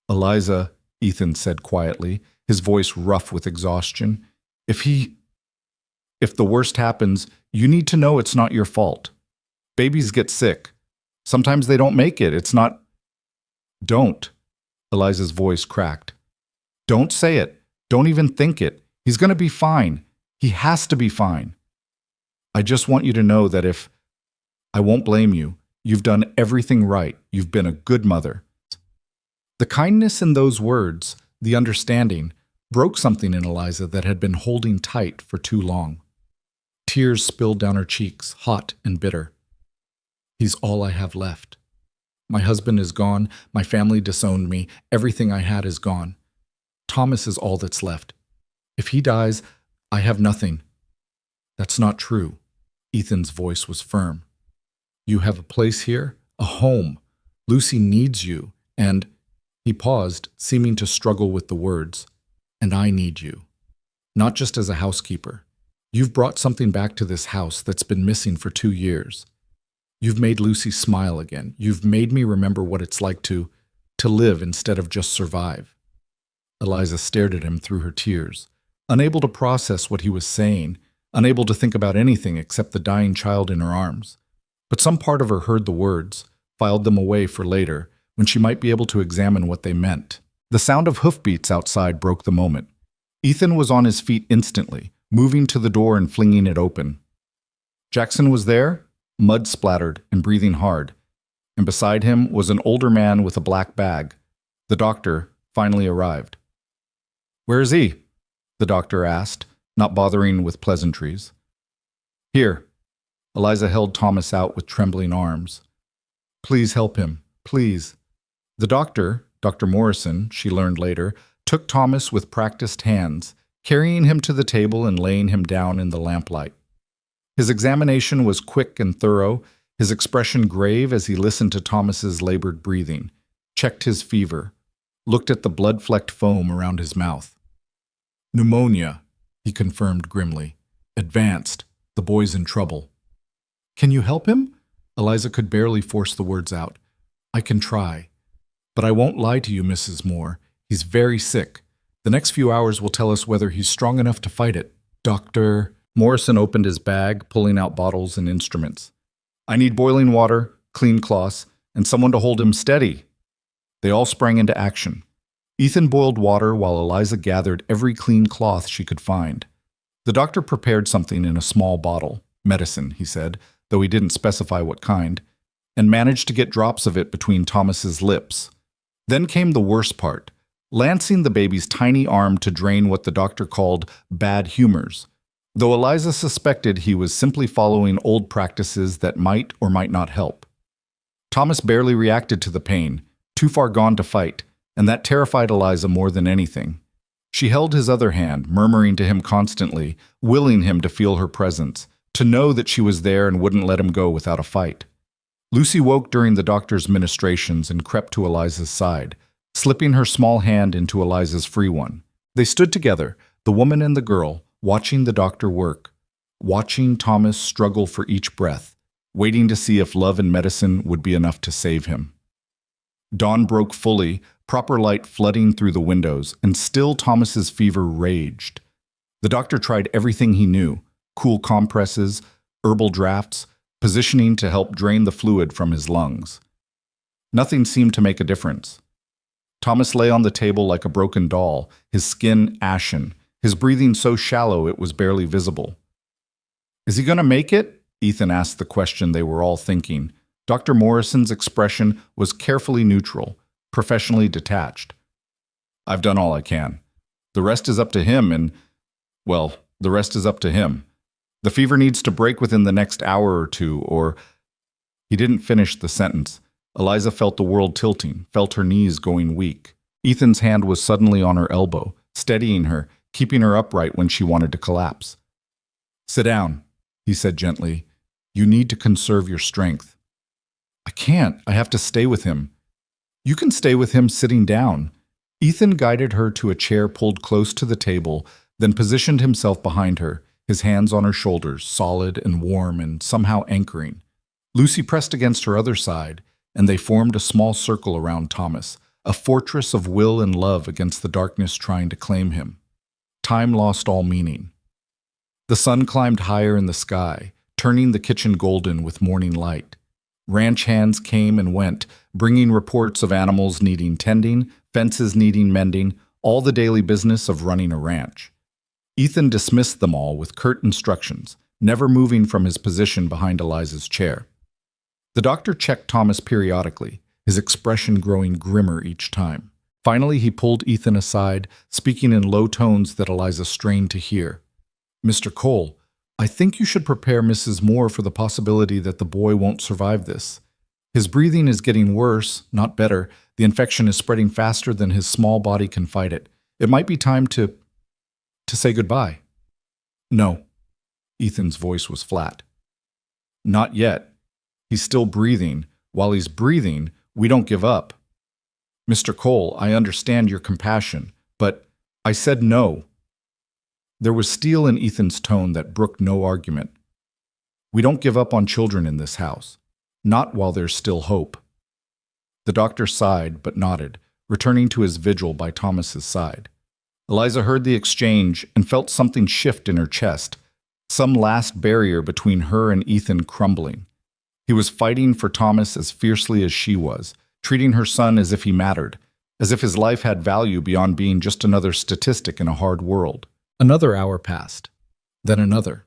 "Eliza," Ethan said quietly, his voice rough with exhaustion, If the worst happens, you need to know it's not your fault. Babies get sick. Sometimes they don't make it. It's not—" "Don't." Eliza's voice cracked. "Don't say it. Don't even think it. He's going to be fine. He has to be fine. I just want you to know that I won't blame you. You've done everything right. You've been a good mother." The kindness in those words, the understanding, broke something in Eliza that had been holding tight for too long. Tears spilled down her cheeks, hot and bitter. He's all I have left. My husband is gone, my family disowned me, everything I had is gone. Thomas is all that's left. If he dies, I have nothing. That's not true. Ethan's voice was firm. You have a place here, a home. Lucy needs you, and he paused, seeming to struggle with the words. And I need you. Not just as a housekeeper. You've brought something back to this house that's been missing for 2 years. You've made Lucy smile again. You've made me remember what it's like to live instead of just survive. Eliza stared at him through her tears, unable to process what he was saying, unable to think about anything except the dying child in her arms. But some part of her heard the words, filed them away for later, when she might be able to examine what they meant. The sound of hoofbeats outside broke the moment. Ethan was on his feet instantly, moving to the door and flinging it open. Jackson was there, mud-splattered and breathing hard, and beside him was an older man with a black bag. The doctor finally arrived. "Where is he?" the doctor asked, not bothering with pleasantries. "Here." Eliza held Thomas out with trembling arms. "Please help him, please." The doctor, Dr. Morrison, she learned later, took Thomas with practiced hands, carrying him to the table and laying him down in the lamplight. His examination was quick and thorough, his expression grave as he listened to Thomas's labored breathing, checked his fever, looked at the blood-flecked foam around his mouth. "Pneumonia," he confirmed grimly. "Advanced. The boy's in trouble." "Can you help him?" Eliza could barely force the words out. "I can try. But I won't lie to you, Mrs. Moore. He's very sick. The next few hours will tell us whether he's strong enough to fight it. Dr. Morrison opened his bag, pulling out bottles and instruments. "I need boiling water, clean cloths, and someone to hold him steady." They all sprang into action. Ethan boiled water while Eliza gathered every clean cloth she could find. The doctor prepared something in a small bottle, medicine, he said, though he didn't specify what kind, and managed to get drops of it between Thomas's lips. Then came the worst part, lancing the baby's tiny arm to drain what the doctor called bad humors, though Eliza suspected he was simply following old practices that might or might not help. Thomas barely reacted to the pain, too far gone to fight, and that terrified Eliza more than anything. She held his other hand, murmuring to him constantly, willing him to feel her presence, to know that she was there and wouldn't let him go without a fight. Lucy woke during the doctor's ministrations and crept to Eliza's side, slipping her small hand into Eliza's free one. They stood together, the woman and the girl, watching the doctor work, watching Thomas struggle for each breath, waiting to see if love and medicine would be enough to save him. Dawn broke fully, proper light flooding through the windows, and still Thomas's fever raged. The doctor tried everything he knew, cool compresses, herbal drafts, positioning to help drain the fluid from his lungs. Nothing seemed to make a difference. Thomas lay on the table like a broken doll, his skin ashen, his breathing so shallow it was barely visible. "Is he going to make it?" Ethan asked the question they were all thinking. Dr. Morrison's expression was carefully neutral, professionally detached. "I've done all I can. The rest is up to him the rest is up to him. The fever needs to break within the next hour or two, or—" He didn't finish the sentence. Eliza felt the world tilting, felt her knees going weak. Ethan's hand was suddenly on her elbow, steadying her, keeping her upright when she wanted to collapse. "Sit down," he said gently. "You need to conserve your strength." "I can't. I have to stay with him." "You can stay with him sitting down." Ethan guided her to a chair pulled close to the table, then positioned himself behind her, his hands on her shoulders, solid and warm and somehow anchoring. Lucy pressed against her other side, and they formed a small circle around Thomas, a fortress of will and love against the darkness trying to claim him. Time lost all meaning. The sun climbed higher in the sky, turning the kitchen golden with morning light. Ranch hands came and went, bringing reports of animals needing tending, fences needing mending, all the daily business of running a ranch. Ethan dismissed them all with curt instructions, never moving from his position behind Eliza's chair. The doctor checked Thomas periodically, his expression growing grimmer each time. Finally, he pulled Ethan aside, speaking in low tones that Eliza strained to hear. "Mr. Cole, I think you should prepare Mrs. Moore for the possibility that the boy won't survive this. His breathing is getting worse, not better. The infection is spreading faster than his small body can fight it. It might be time to say goodbye." "No." Ethan's voice was flat. "Not yet. He's still breathing. While he's breathing, we don't give up. Mr. Cole, I understand your compassion, but I said no." There was steel in Ethan's tone that brooked no argument. "We don't give up on children in this house. Not while there's still hope." The doctor sighed but nodded, returning to his vigil by Thomas's side. Eliza heard the exchange and felt something shift in her chest, some last barrier between her and Ethan crumbling. He was fighting for Thomas as fiercely as she was, treating her son as if he mattered, as if his life had value beyond being just another statistic in a hard world. Another hour passed, then another.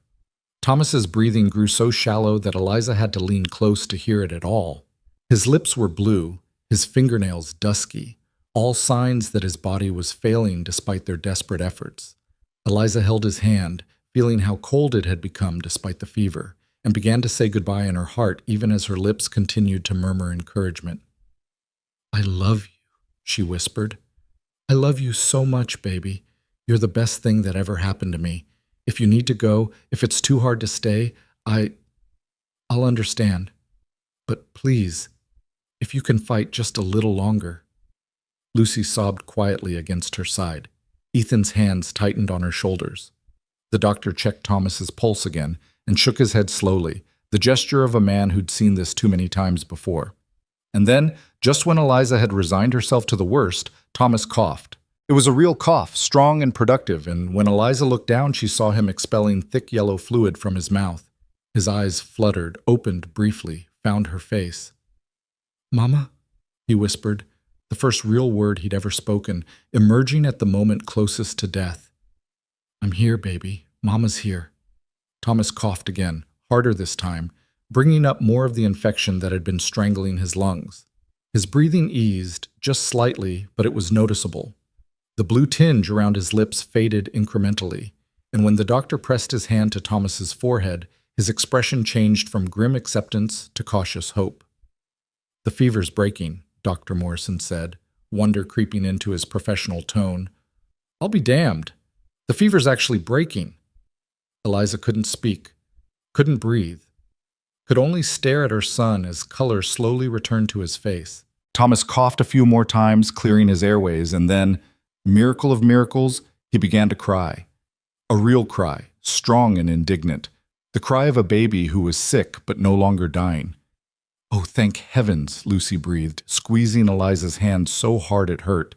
Thomas's breathing grew so shallow that Eliza had to lean close to hear it at all. His lips were blue, his fingernails dusky, all signs that his body was failing despite their desperate efforts. Eliza held his hand, feeling how cold it had become despite the fever, and began to say goodbye in her heart even as her lips continued to murmur encouragement. "I love you," she whispered. "I love you so much, baby. You're the best thing that ever happened to me. If you need to go, if it's too hard to stay, I'll understand. But please, if you can fight just a little longer." Lucy sobbed quietly against her side. Ethan's hands tightened on her shoulders. The doctor checked Thomas's pulse again and shook his head slowly, the gesture of a man who'd seen this too many times before. And then, just when Eliza had resigned herself to the worst, Thomas coughed. It was a real cough, strong and productive, and when Eliza looked down, she saw him expelling thick yellow fluid from his mouth. His eyes fluttered, opened briefly, found her face. "Mama?" he whispered, the first real word he'd ever spoken, emerging at the moment closest to death. "I'm here, baby. Mama's here." Thomas coughed again, harder this time, bringing up more of the infection that had been strangling his lungs. His breathing eased, just slightly, but it was noticeable. The blue tinge around his lips faded incrementally, and when the doctor pressed his hand to Thomas's forehead, his expression changed from grim acceptance to cautious hope. "The fever's breaking," Dr. Morrison said, wonder creeping into his professional tone. "I'll be damned. The fever's actually breaking." Eliza couldn't speak, couldn't breathe, could only stare at her son as color slowly returned to his face. Thomas coughed a few more times, clearing his airways, and then, miracle of miracles, he began to cry. A real cry, strong and indignant. The cry of a baby who was sick but no longer dying. "Oh, thank heavens," Lucy breathed, squeezing Eliza's hand so hard it hurt.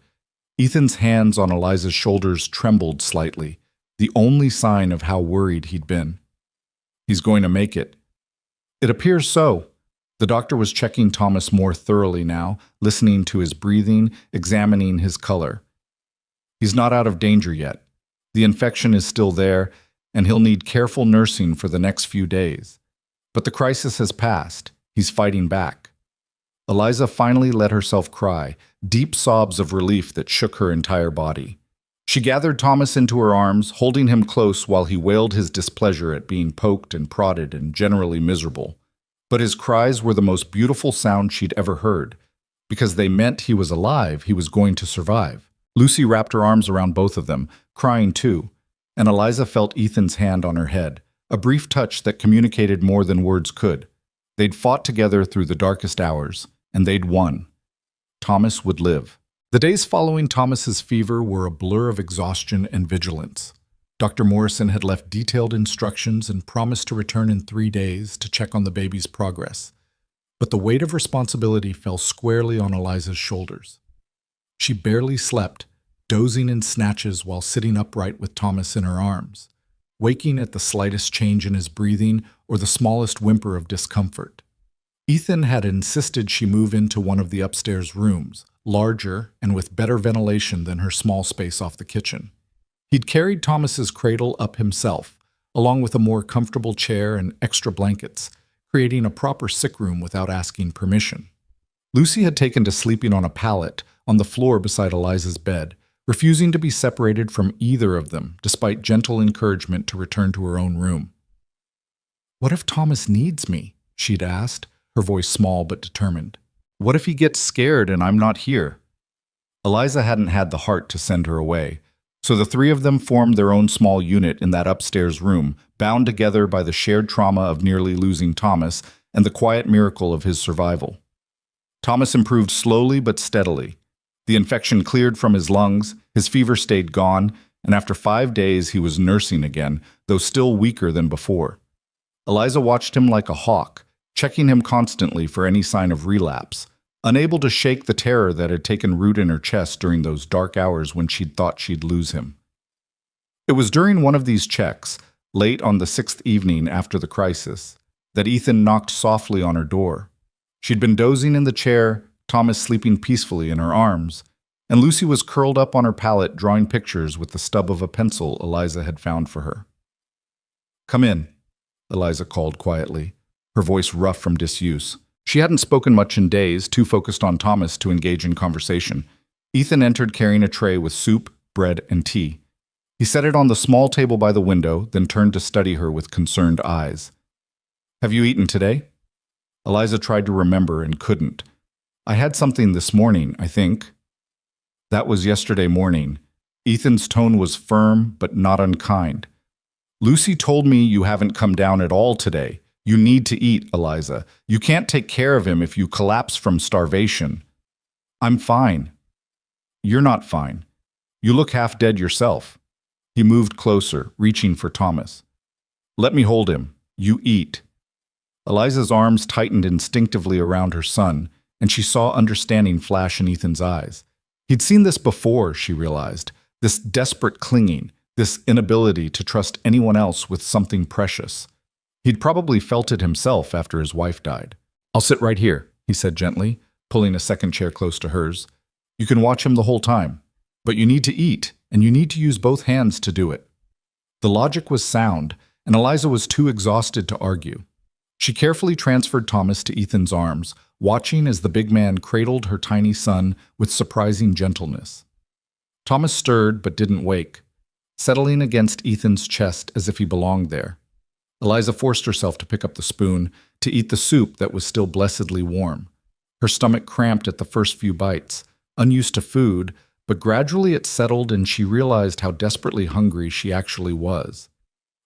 Ethan's hands on Eliza's shoulders trembled slightly, the only sign of how worried he'd been. "He's going to make it." "It appears so." The doctor was checking Thomas more thoroughly now, listening to his breathing, examining his color. "He's not out of danger yet. The infection is still there, and he'll need careful nursing for the next few days. But the crisis has passed. He's fighting back." Eliza finally let herself cry, deep sobs of relief that shook her entire body. She gathered Thomas into her arms, holding him close while he wailed his displeasure at being poked and prodded and generally miserable. But his cries were the most beautiful sound she'd ever heard, because they meant he was alive, he was going to survive. Lucy wrapped her arms around both of them, crying too, and Eliza felt Ethan's hand on her head, a brief touch that communicated more than words could. They'd fought together through the darkest hours, and they'd won. Thomas would live. The days following Thomas's fever were a blur of exhaustion and vigilance. Dr. Morrison had left detailed instructions and promised to return in 3 days to check on the baby's progress. But the weight of responsibility fell squarely on Eliza's shoulders. She barely slept, dozing in snatches while sitting upright with Thomas in her arms, waking at the slightest change in his breathing or the smallest whimper of discomfort. Ethan had insisted she move into one of the upstairs rooms, larger and with better ventilation than her small space off the kitchen. He'd carried Thomas's cradle up himself, along with a more comfortable chair and extra blankets, creating a proper sick room without asking permission. Lucy had taken to sleeping on a pallet, on the floor beside Eliza's bed, refusing to be separated from either of them, despite gentle encouragement to return to her own room. "What if Thomas needs me?" she'd asked, her voice small but determined. "What if he gets scared and I'm not here?" Eliza hadn't had the heart to send her away, so the three of them formed their own small unit in that upstairs room, bound together by the shared trauma of nearly losing Thomas and the quiet miracle of his survival. Thomas improved slowly but steadily. The infection cleared from his lungs, his fever stayed gone, and after 5 days he was nursing again, though still weaker than before. Eliza watched him like a hawk, checking him constantly for any sign of relapse, unable to shake the terror that had taken root in her chest during those dark hours when she'd thought she'd lose him. It was during one of these checks, late on the 6th evening after the crisis, that Ethan knocked softly on her door. She'd been dozing in the chair, Thomas sleeping peacefully in her arms, and Lucy was curled up on her pallet drawing pictures with the stub of a pencil Eliza had found for her. "Come in," Eliza called quietly, her voice rough from disuse. She hadn't spoken much in days, too focused on Thomas to engage in conversation. Ethan entered carrying a tray with soup, bread, and tea. He set it on the small table by the window, then turned to study her with concerned eyes. "Have you eaten today?" Eliza tried to remember and couldn't. "I had something this morning, I think." That was yesterday morning. Ethan's tone was firm, but not unkind. "Lucy told me you haven't come down at all today. You need to eat, Eliza. You can't take care of him if you collapse from starvation." "I'm fine." "You're not fine. You look half dead yourself." He moved closer, reaching for Thomas. "Let me hold him. You eat." Eliza's arms tightened instinctively around her son, and she saw understanding flash in Ethan's eyes. He'd seen this before, she realized, this desperate clinging, this inability to trust anyone else with something precious. He'd probably felt it himself after his wife died. "I'll sit right here," he said gently, pulling a second chair close to hers. "You can watch him the whole time, but you need to eat, and you need to use both hands to do it." The logic was sound, and Eliza was too exhausted to argue. She carefully transferred Thomas to Ethan's arms, watching as the big man cradled her tiny son with surprising gentleness. Thomas stirred but didn't wake, settling against Ethan's chest as if he belonged there. Eliza forced herself to pick up the spoon, to eat the soup that was still blessedly warm. Her stomach cramped at the first few bites, unused to food, but gradually it settled and she realized how desperately hungry she actually was.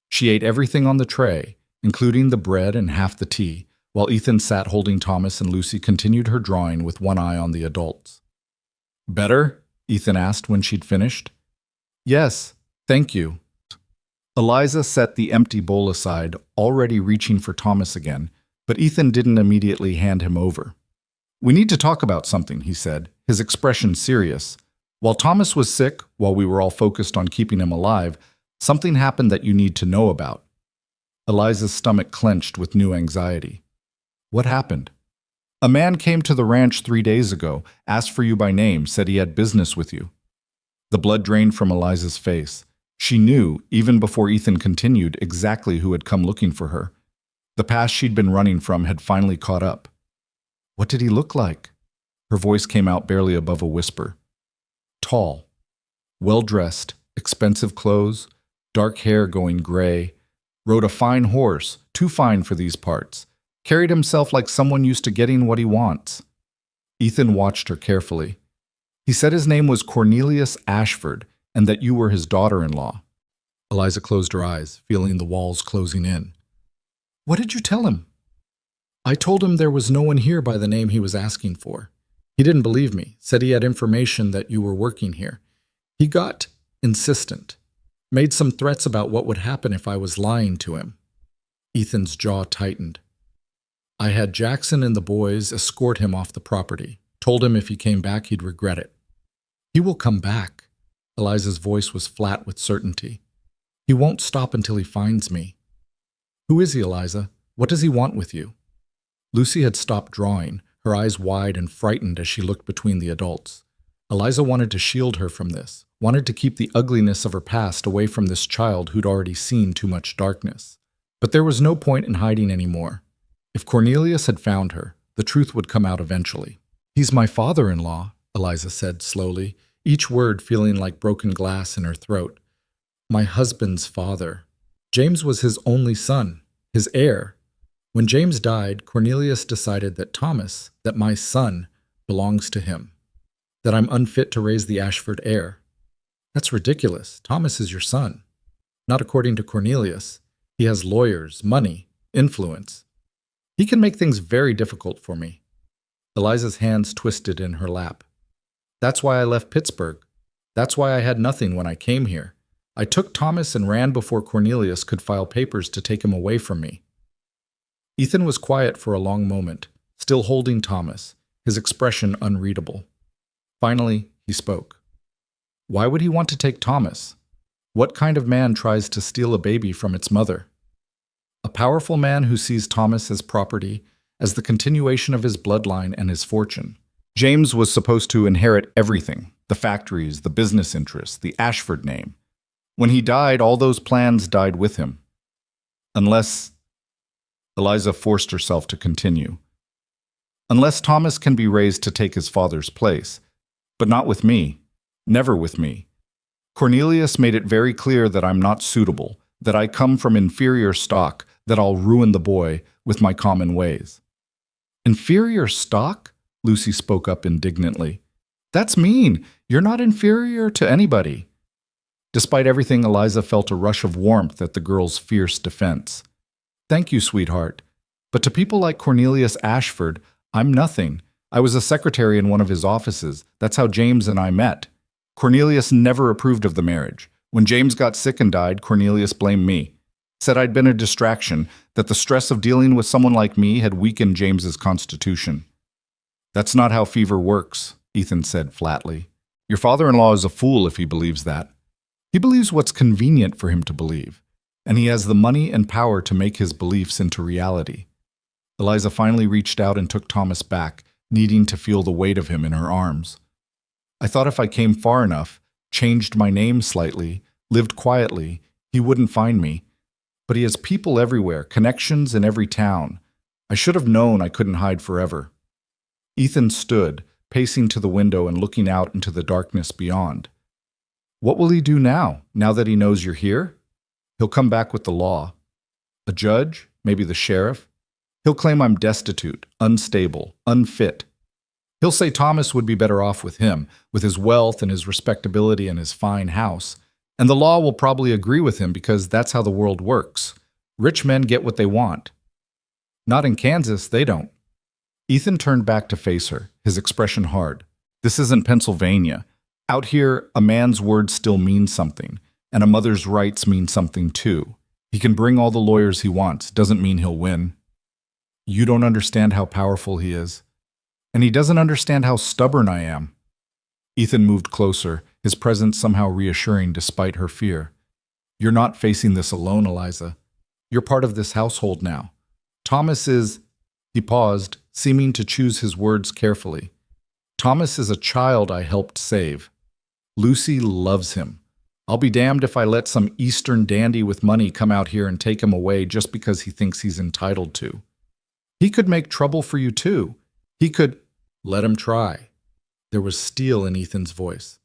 She ate everything on the tray, including the bread and half the tea, while Ethan sat holding Thomas and Lucy continued her drawing with one eye on the adults. "Better?" Ethan asked when she'd finished. "Yes, thank you." Eliza set the empty bowl aside, already reaching for Thomas again, but Ethan didn't immediately hand him over. "We need to talk about something," he said, his expression serious. "While Thomas was sick, while we were all focused on keeping him alive, something happened that you need to know about." Eliza's stomach clenched with new anxiety. "What happened?" "A man came to the ranch 3 days ago, asked for you by name, said he had business with you." The blood drained from Eliza's face. She knew, even before Ethan continued, exactly who had come looking for her. The past she'd been running from had finally caught up. "What did he look like?" Her voice came out barely above a whisper. "Tall, well-dressed, expensive clothes, dark hair going gray, rode a fine horse, too fine for these parts, carried himself like someone used to getting what he wants." Ethan watched her carefully. "He said his name was Cornelius Ashford, and that you were his daughter-in-law." Eliza closed her eyes, feeling the walls closing in. "What did you tell him?" "I told him there was no one here by the name he was asking for. He didn't believe me, said he had information that you were working here. He got insistent, made some threats about what would happen if I was lying to him." Ethan's jaw tightened. "I had Jackson and the boys escort him off the property, told him if he came back he'd regret it." "He will come back." Eliza's voice was flat with certainty. "He won't stop until he finds me." "Who is he, Eliza? What does he want with you?" Lucy had stopped drawing, her eyes wide and frightened as she looked between the adults. Eliza wanted to shield her from this, wanted to keep the ugliness of her past away from this child who'd already seen too much darkness. But there was no point in hiding anymore. If Cornelius had found her, the truth would come out eventually. "He's my father-in-law," Eliza said slowly, each word feeling like broken glass in her throat. My husband's father. James was his only son, his heir. When James died, Cornelius decided that Thomas, that my son, belongs to him, that I'm unfit to raise the Ashford heir. That's ridiculous. Thomas is your son. Not according to Cornelius. He has lawyers, money, influence. He can make things very difficult for me. Eliza's hands twisted in her lap. That's why I left Pittsburgh. That's why I had nothing when I came here. I took Thomas and ran before Cornelius could file papers to take him away from me. Ethan was quiet for a long moment, still holding Thomas, his expression unreadable. Finally, he spoke. Why would he want to take Thomas? What kind of man tries to steal a baby from its mother? A powerful man who sees Thomas as property, as the continuation of his bloodline and his fortune. James was supposed to inherit everything, the factories, the business interests, the Ashford name. When he died, all those plans died with him. Unless... Eliza forced herself to continue. Unless Thomas can be raised to take his father's place. But not with me. Never with me. Cornelius made it very clear that I'm not suitable, that I come from inferior stock, that I'll ruin the boy with my common ways. Inferior stock? Lucy spoke up indignantly. That's mean. You're not inferior to anybody. Despite everything, Eliza felt a rush of warmth at the girl's fierce defense. Thank you, sweetheart. But to people like Cornelius Ashford, I'm nothing. I was a secretary in one of his offices. That's how James and I met. Cornelius never approved of the marriage. When James got sick and died, Cornelius blamed me. Said I'd been a distraction, that the stress of dealing with someone like me had weakened James's constitution. That's not how fever works, Ethan said flatly. Your father-in-law is a fool if he believes that. He believes what's convenient for him to believe, and he has the money and power to make his beliefs into reality. Eliza finally reached out and took Thomas back, needing to feel the weight of him in her arms. I thought if I came far enough, changed my name slightly, lived quietly, he wouldn't find me. But he has people everywhere, connections in every town. I should have known I couldn't hide forever. Ethan stood, pacing to the window and looking out into the darkness beyond. What will he do now that he knows you're here? He'll come back with the law. A judge, maybe the sheriff. He'll claim I'm destitute, unstable, unfit. He'll say Thomas would be better off with him, with his wealth and his respectability and his fine house. And the law will probably agree with him because that's how the world works. Rich men get what they want. Not in Kansas, they don't. Ethan turned back to face her, his expression hard. This isn't Pennsylvania. Out here, a man's words still mean something, and a mother's rights mean something too. He can bring all the lawyers he wants, doesn't mean he'll win. You don't understand how powerful he is. And he doesn't understand how stubborn I am. Ethan moved closer, his presence somehow reassuring despite her fear. You're not facing this alone, Eliza. You're part of this household now. Thomas is... He paused, seeming to choose his words carefully. Thomas is a child I helped save. Lucy loves him. I'll be damned if I let some Eastern dandy with money come out here and take him away just because he thinks he's entitled to. He could make trouble for you too. He could... Let him try. There was steel in Ethan's voice.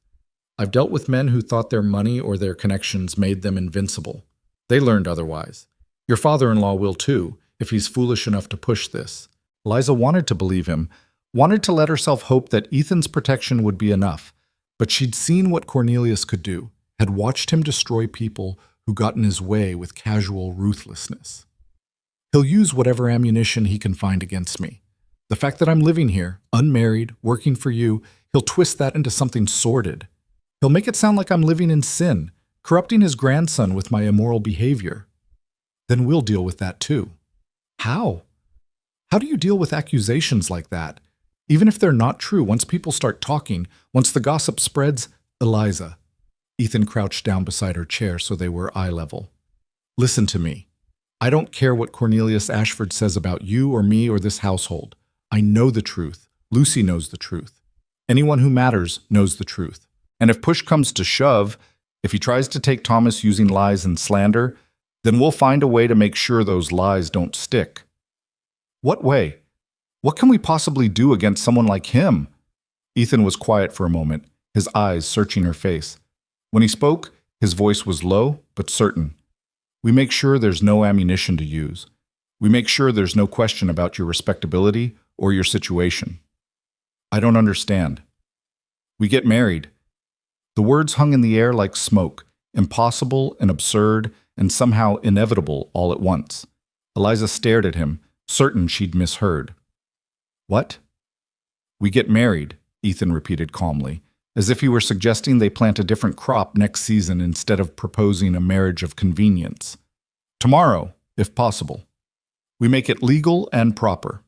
I've dealt with men who thought their money or their connections made them invincible. They learned otherwise. Your father-in-law will too, if he's foolish enough to push this. Eliza wanted to believe him, wanted to let herself hope that Ethan's protection would be enough, but she'd seen what Cornelius could do, had watched him destroy people who got in his way with casual ruthlessness. He'll use whatever ammunition he can find against me. The fact that I'm living here, unmarried, working for you, he'll twist that into something sordid. He'll make it sound like I'm living in sin, corrupting his grandson with my immoral behavior. Then we'll deal with that too. How? How do you deal with accusations like that? Even if they're not true, once people start talking, once the gossip spreads, Eliza. Ethan crouched down beside her chair so they were eye level. Listen to me. I don't care what Cornelius Ashford says about you or me or this household. I know the truth. Lucy knows the truth. Anyone who matters knows the truth. And if push comes to shove, if he tries to take Thomas using lies and slander, then we'll find a way to make sure those lies don't stick. What way? What can we possibly do against someone like him? Ethan was quiet for a moment, his eyes searching her face. When he spoke, his voice was low but certain. We make sure there's no ammunition to use. We make sure there's no question about your respectability or your situation. I don't understand. We get married. The words hung in the air like smoke, impossible and absurd and somehow inevitable all at once. Eliza stared at him, certain she'd misheard. What? We get married, Ethan repeated calmly, as if he were suggesting they plant a different crop next season instead of proposing a marriage of convenience. Tomorrow, if possible. We make it legal and proper.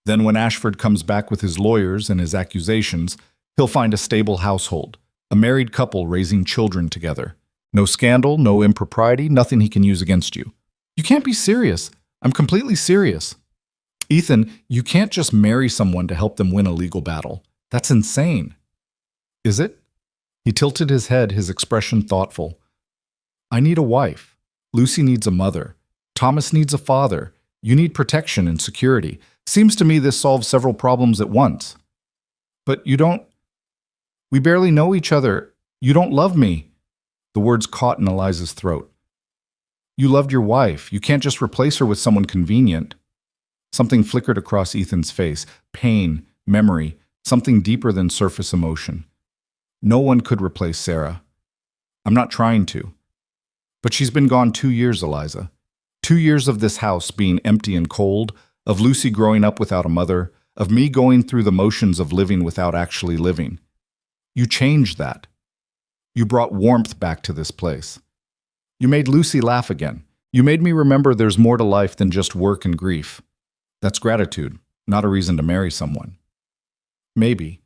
Then when Ashford comes back with his lawyers and his accusations, he'll find a stable household, a married couple raising children together. No scandal, no impropriety, nothing he can use against you. You can't be serious. I'm completely serious. Ethan, you can't just marry someone to help them win a legal battle. That's insane. Is it? He tilted his head, his expression thoughtful. I need a wife. Lucy needs a mother. Thomas needs a father. You need protection and security. Seems to me this solves several problems at once. But you don't... We barely know each other. You don't love me. The words caught in Eliza's throat. You loved your wife. You can't just replace her with someone convenient. Something flickered across Ethan's face. Pain, memory, something deeper than surface emotion. No one could replace Sarah. I'm not trying to. But she's been gone 2 years, Eliza. 2 years of this house being empty and cold, of Lucy growing up without a mother, of me going through the motions of living without actually living. You changed that. You brought warmth back to this place. You made Lucy laugh again. You made me remember there's more to life than just work and grief. That's gratitude, not a reason to marry someone. Maybe,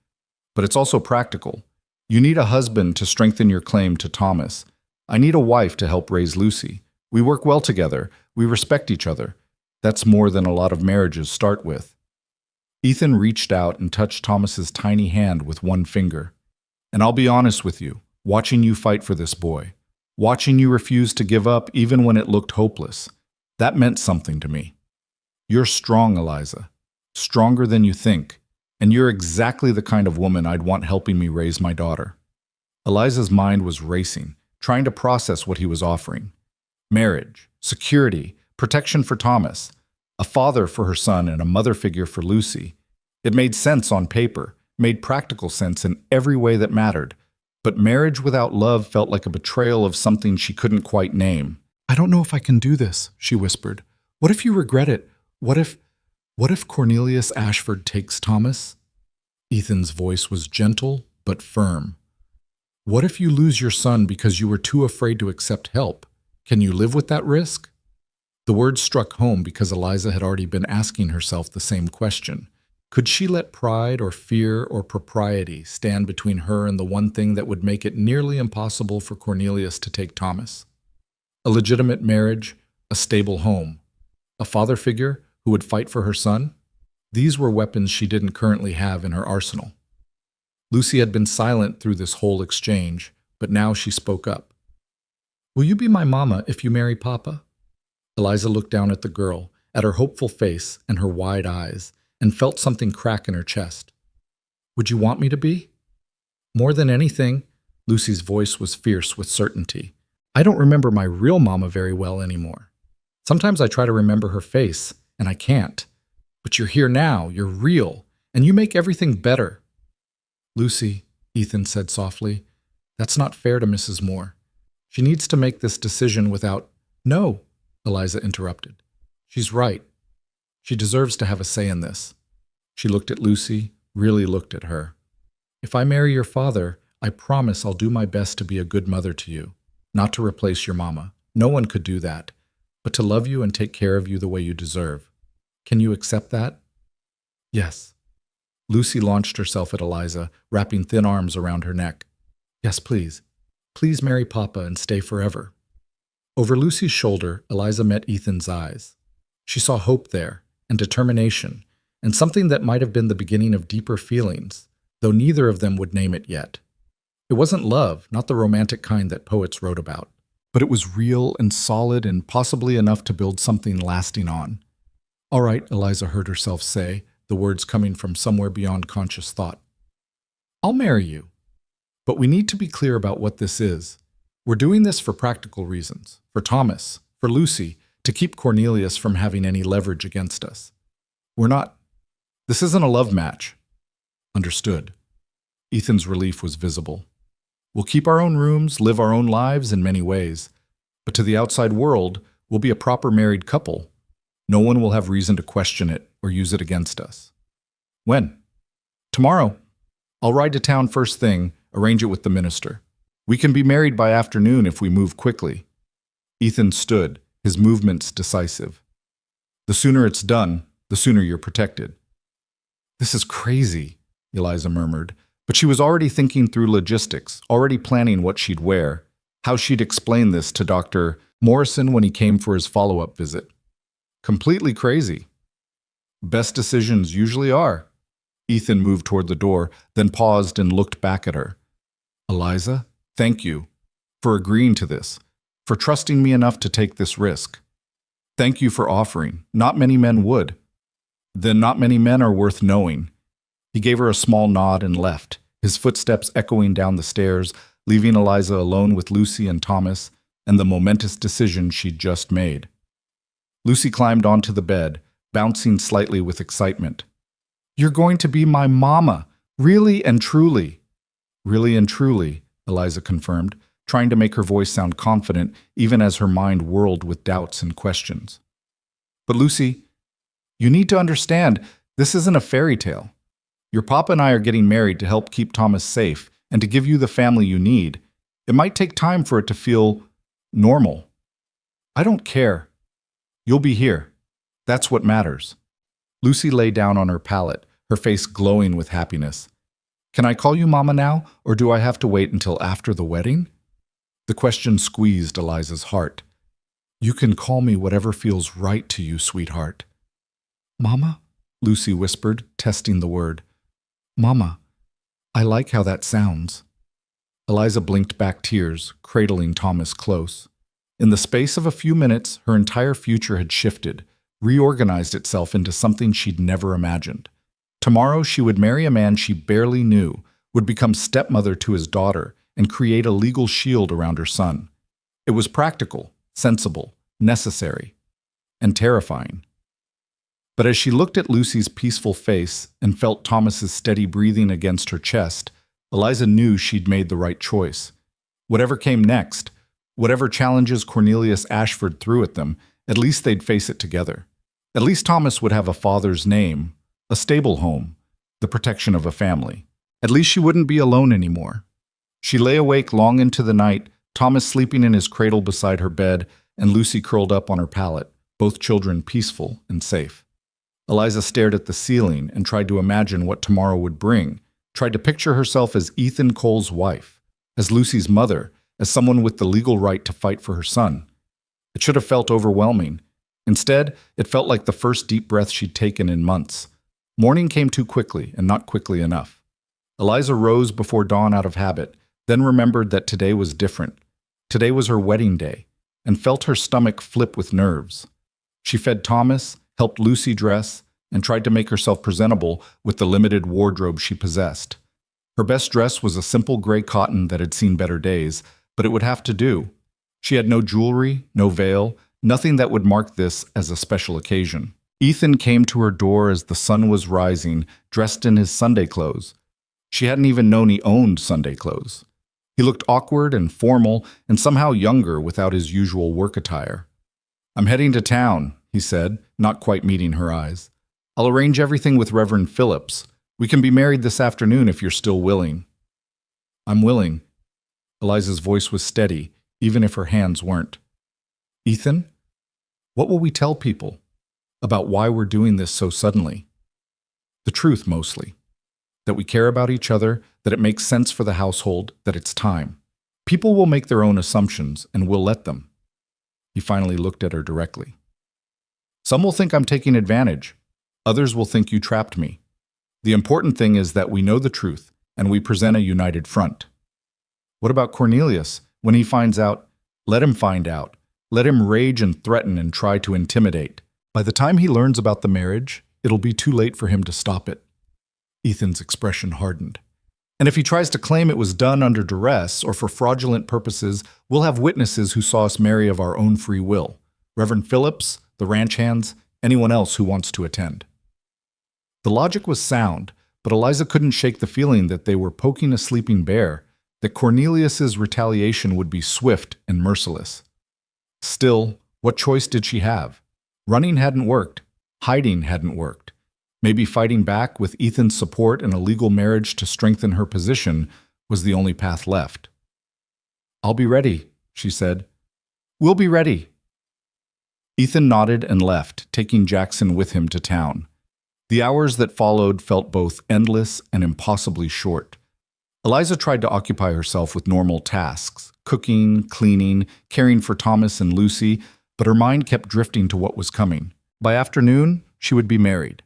but it's also practical. You need a husband to strengthen your claim to Thomas. I need a wife to help raise Lucy. We work well together. We respect each other. That's more than a lot of marriages start with. Ethan reached out and touched Thomas's tiny hand with one finger. And I'll be honest with you, watching you fight for this boy, watching you refuse to give up even when it looked hopeless, that meant something to me. You're strong, Eliza. Stronger than you think. And you're exactly the kind of woman I'd want helping me raise my daughter. Eliza's mind was racing, trying to process what he was offering. Marriage, security, protection for Thomas, a father for her son and a mother figure for Lucy. It made sense on paper, made practical sense in every way that mattered. But marriage without love felt like a betrayal of something she couldn't quite name. I don't know if I can do this, she whispered. What if you regret it? What if Cornelius Ashford takes Thomas? Ethan's voice was gentle but firm. What if you lose your son because you were too afraid to accept help? Can you live with that risk? The words struck home because Eliza had already been asking herself the same question. Could she let pride or fear or propriety stand between her and the one thing that would make it nearly impossible for Cornelius to take Thomas? A legitimate marriage, a stable home, a father figure who would fight for her son? These were weapons she didn't currently have in her arsenal. Lucy had been silent through this whole exchange, but now she spoke up. Will you be my mama if you marry Papa? Eliza looked down at the girl, at her hopeful face and her wide eyes, and felt something crack in her chest. Would you want me to be? More than anything, Lucy's voice was fierce with certainty. I don't remember my real mama very well anymore. Sometimes I try to remember her face, and I can't. But you're here now, you're real, and you make everything better. Lucy, Ethan said softly, that's not fair to Mrs. Moore. She needs to make this decision without... No, Eliza interrupted. She's right. She deserves to have a say in this. She looked at Lucy, really looked at her. If I marry your father, I promise I'll do my best to be a good mother to you, not to replace your mama. No one could do that, but to love you and take care of you the way you deserve. Can you accept that? Yes. Lucy launched herself at Eliza, wrapping thin arms around her neck. Yes, please. Please marry Papa and stay forever. Over Lucy's shoulder, Eliza met Ethan's eyes. She saw hope there, and determination, and something that might have been the beginning of deeper feelings, though neither of them would name it yet. It wasn't love, not the romantic kind that poets wrote about, but it was real and solid and possibly enough to build something lasting on. All right, Eliza heard herself say, the words coming from somewhere beyond conscious thought. I'll marry you. But we need to be clear about what this is. We're doing this for practical reasons, for Thomas, for Lucy, to keep Cornelius from having any leverage against us. This isn't a love match. Understood. Ethan's relief was visible. We'll keep our own rooms, live our own lives in many ways. But to the outside world, we'll be a proper married couple. No one will have reason to question it or use it against us. When? Tomorrow. I'll ride to town first thing, arrange it with the minister. We can be married by afternoon if we move quickly. Ethan stood, his movements decisive. The sooner it's done, the sooner you're protected. This is crazy, Eliza murmured, but she was already thinking through logistics, already planning what she'd wear, how she'd explain this to Dr. Morrison when he came for his follow-up visit. Completely crazy. Best decisions usually are. Ethan moved toward the door, then paused and looked back at her. Eliza, thank you for agreeing to this, for trusting me enough to take this risk. Thank you for offering. Not many men would. Then not many men are worth knowing. He gave her a small nod and left, his footsteps echoing down the stairs, leaving Eliza alone with Lucy and Thomas and the momentous decision she'd just made. Lucy climbed onto the bed, bouncing slightly with excitement. You're going to be my mama, really and truly. Really and truly, Eliza confirmed, trying to make her voice sound confident even as her mind whirled with doubts and questions. But Lucy, you need to understand, this isn't a fairy tale. Your papa and I are getting married to help keep Thomas safe and to give you the family you need. It might take time for it to feel normal. I don't care. You'll be here. That's what matters. Lucy lay down on her pallet, her face glowing with happiness. Can I call you Mama now, or do I have to wait until after the wedding? The question squeezed Eliza's heart. You can call me whatever feels right to you, sweetheart. Mama? Lucy whispered, testing the word. Mama, I like how that sounds. Eliza blinked back tears, cradling Thomas close. In the space of a few minutes, her entire future had shifted, reorganized itself into something she'd never imagined. Tomorrow she would marry a man she barely knew, would become stepmother to his daughter, and create a legal shield around her son. It was practical, sensible, necessary, and terrifying. But as she looked at Lucy's peaceful face and felt Thomas's steady breathing against her chest, Eliza knew she'd made the right choice. Whatever came next, whatever challenges Cornelius Ashford threw at them, at least they'd face it together. At least Thomas would have a father's name, a stable home, the protection of a family. At least she wouldn't be alone anymore. She lay awake long into the night, Thomas sleeping in his cradle beside her bed and Lucy curled up on her pallet, both children peaceful and safe. Eliza stared at the ceiling and tried to imagine what tomorrow would bring, tried to picture herself as Ethan Cole's wife, as Lucy's mother, as someone with the legal right to fight for her son. It should have felt overwhelming. Instead, it felt like the first deep breath she'd taken in months. Morning came too quickly and not quickly enough. Eliza rose before dawn out of habit, then remembered that today was different. Today was her wedding day, and felt her stomach flip with nerves. She fed Thomas, helped Lucy dress, and tried to make herself presentable with the limited wardrobe she possessed. Her best dress was a simple gray cotton that had seen better days, but it would have to do. She had no jewelry, no veil, nothing that would mark this as a special occasion. Ethan came to her door as the sun was rising, dressed in his Sunday clothes. She hadn't even known he owned Sunday clothes. He looked awkward and formal and somehow younger without his usual work attire. "I'm heading to town," he said, not quite meeting her eyes. "I'll arrange everything with Reverend Phillips. We can be married this afternoon if you're still willing." "I'm willing." Eliza's voice was steady, even if her hands weren't. "Ethan, what will we tell people about why we're doing this so suddenly?" "The truth, mostly. That we care about each other, that it makes sense for the household, that it's time. People will make their own assumptions, and we'll let them." He finally looked at her directly. "Some will think I'm taking advantage. Others will think you trapped me. The important thing is that we know the truth, and we present a united front." "What about Cornelius? When he finds out, let him find out. Let him rage and threaten and try to intimidate. By the time he learns about the marriage, it'll be too late for him to stop it." Ethan's expression hardened. And if he tries to claim it was done under duress or for fraudulent purposes, we'll have witnesses who saw us marry of our own free will. Reverend Phillips, the ranch hands, anyone else who wants to attend. The logic was sound, but Eliza couldn't shake the feeling that they were poking a sleeping bear, that Cornelius's retaliation would be swift and merciless. Still, what choice did she have? Running hadn't worked. Hiding hadn't worked. Maybe fighting back with Ethan's support and a legal marriage to strengthen her position was the only path left. "I'll be ready," she said. "We'll be ready." Ethan nodded and left, taking Jackson with him to town. The hours that followed felt both endless and impossibly short. Eliza tried to occupy herself with normal tasks, cooking, cleaning, caring for Thomas and Lucy, but her mind kept drifting to what was coming. By afternoon, she would be married.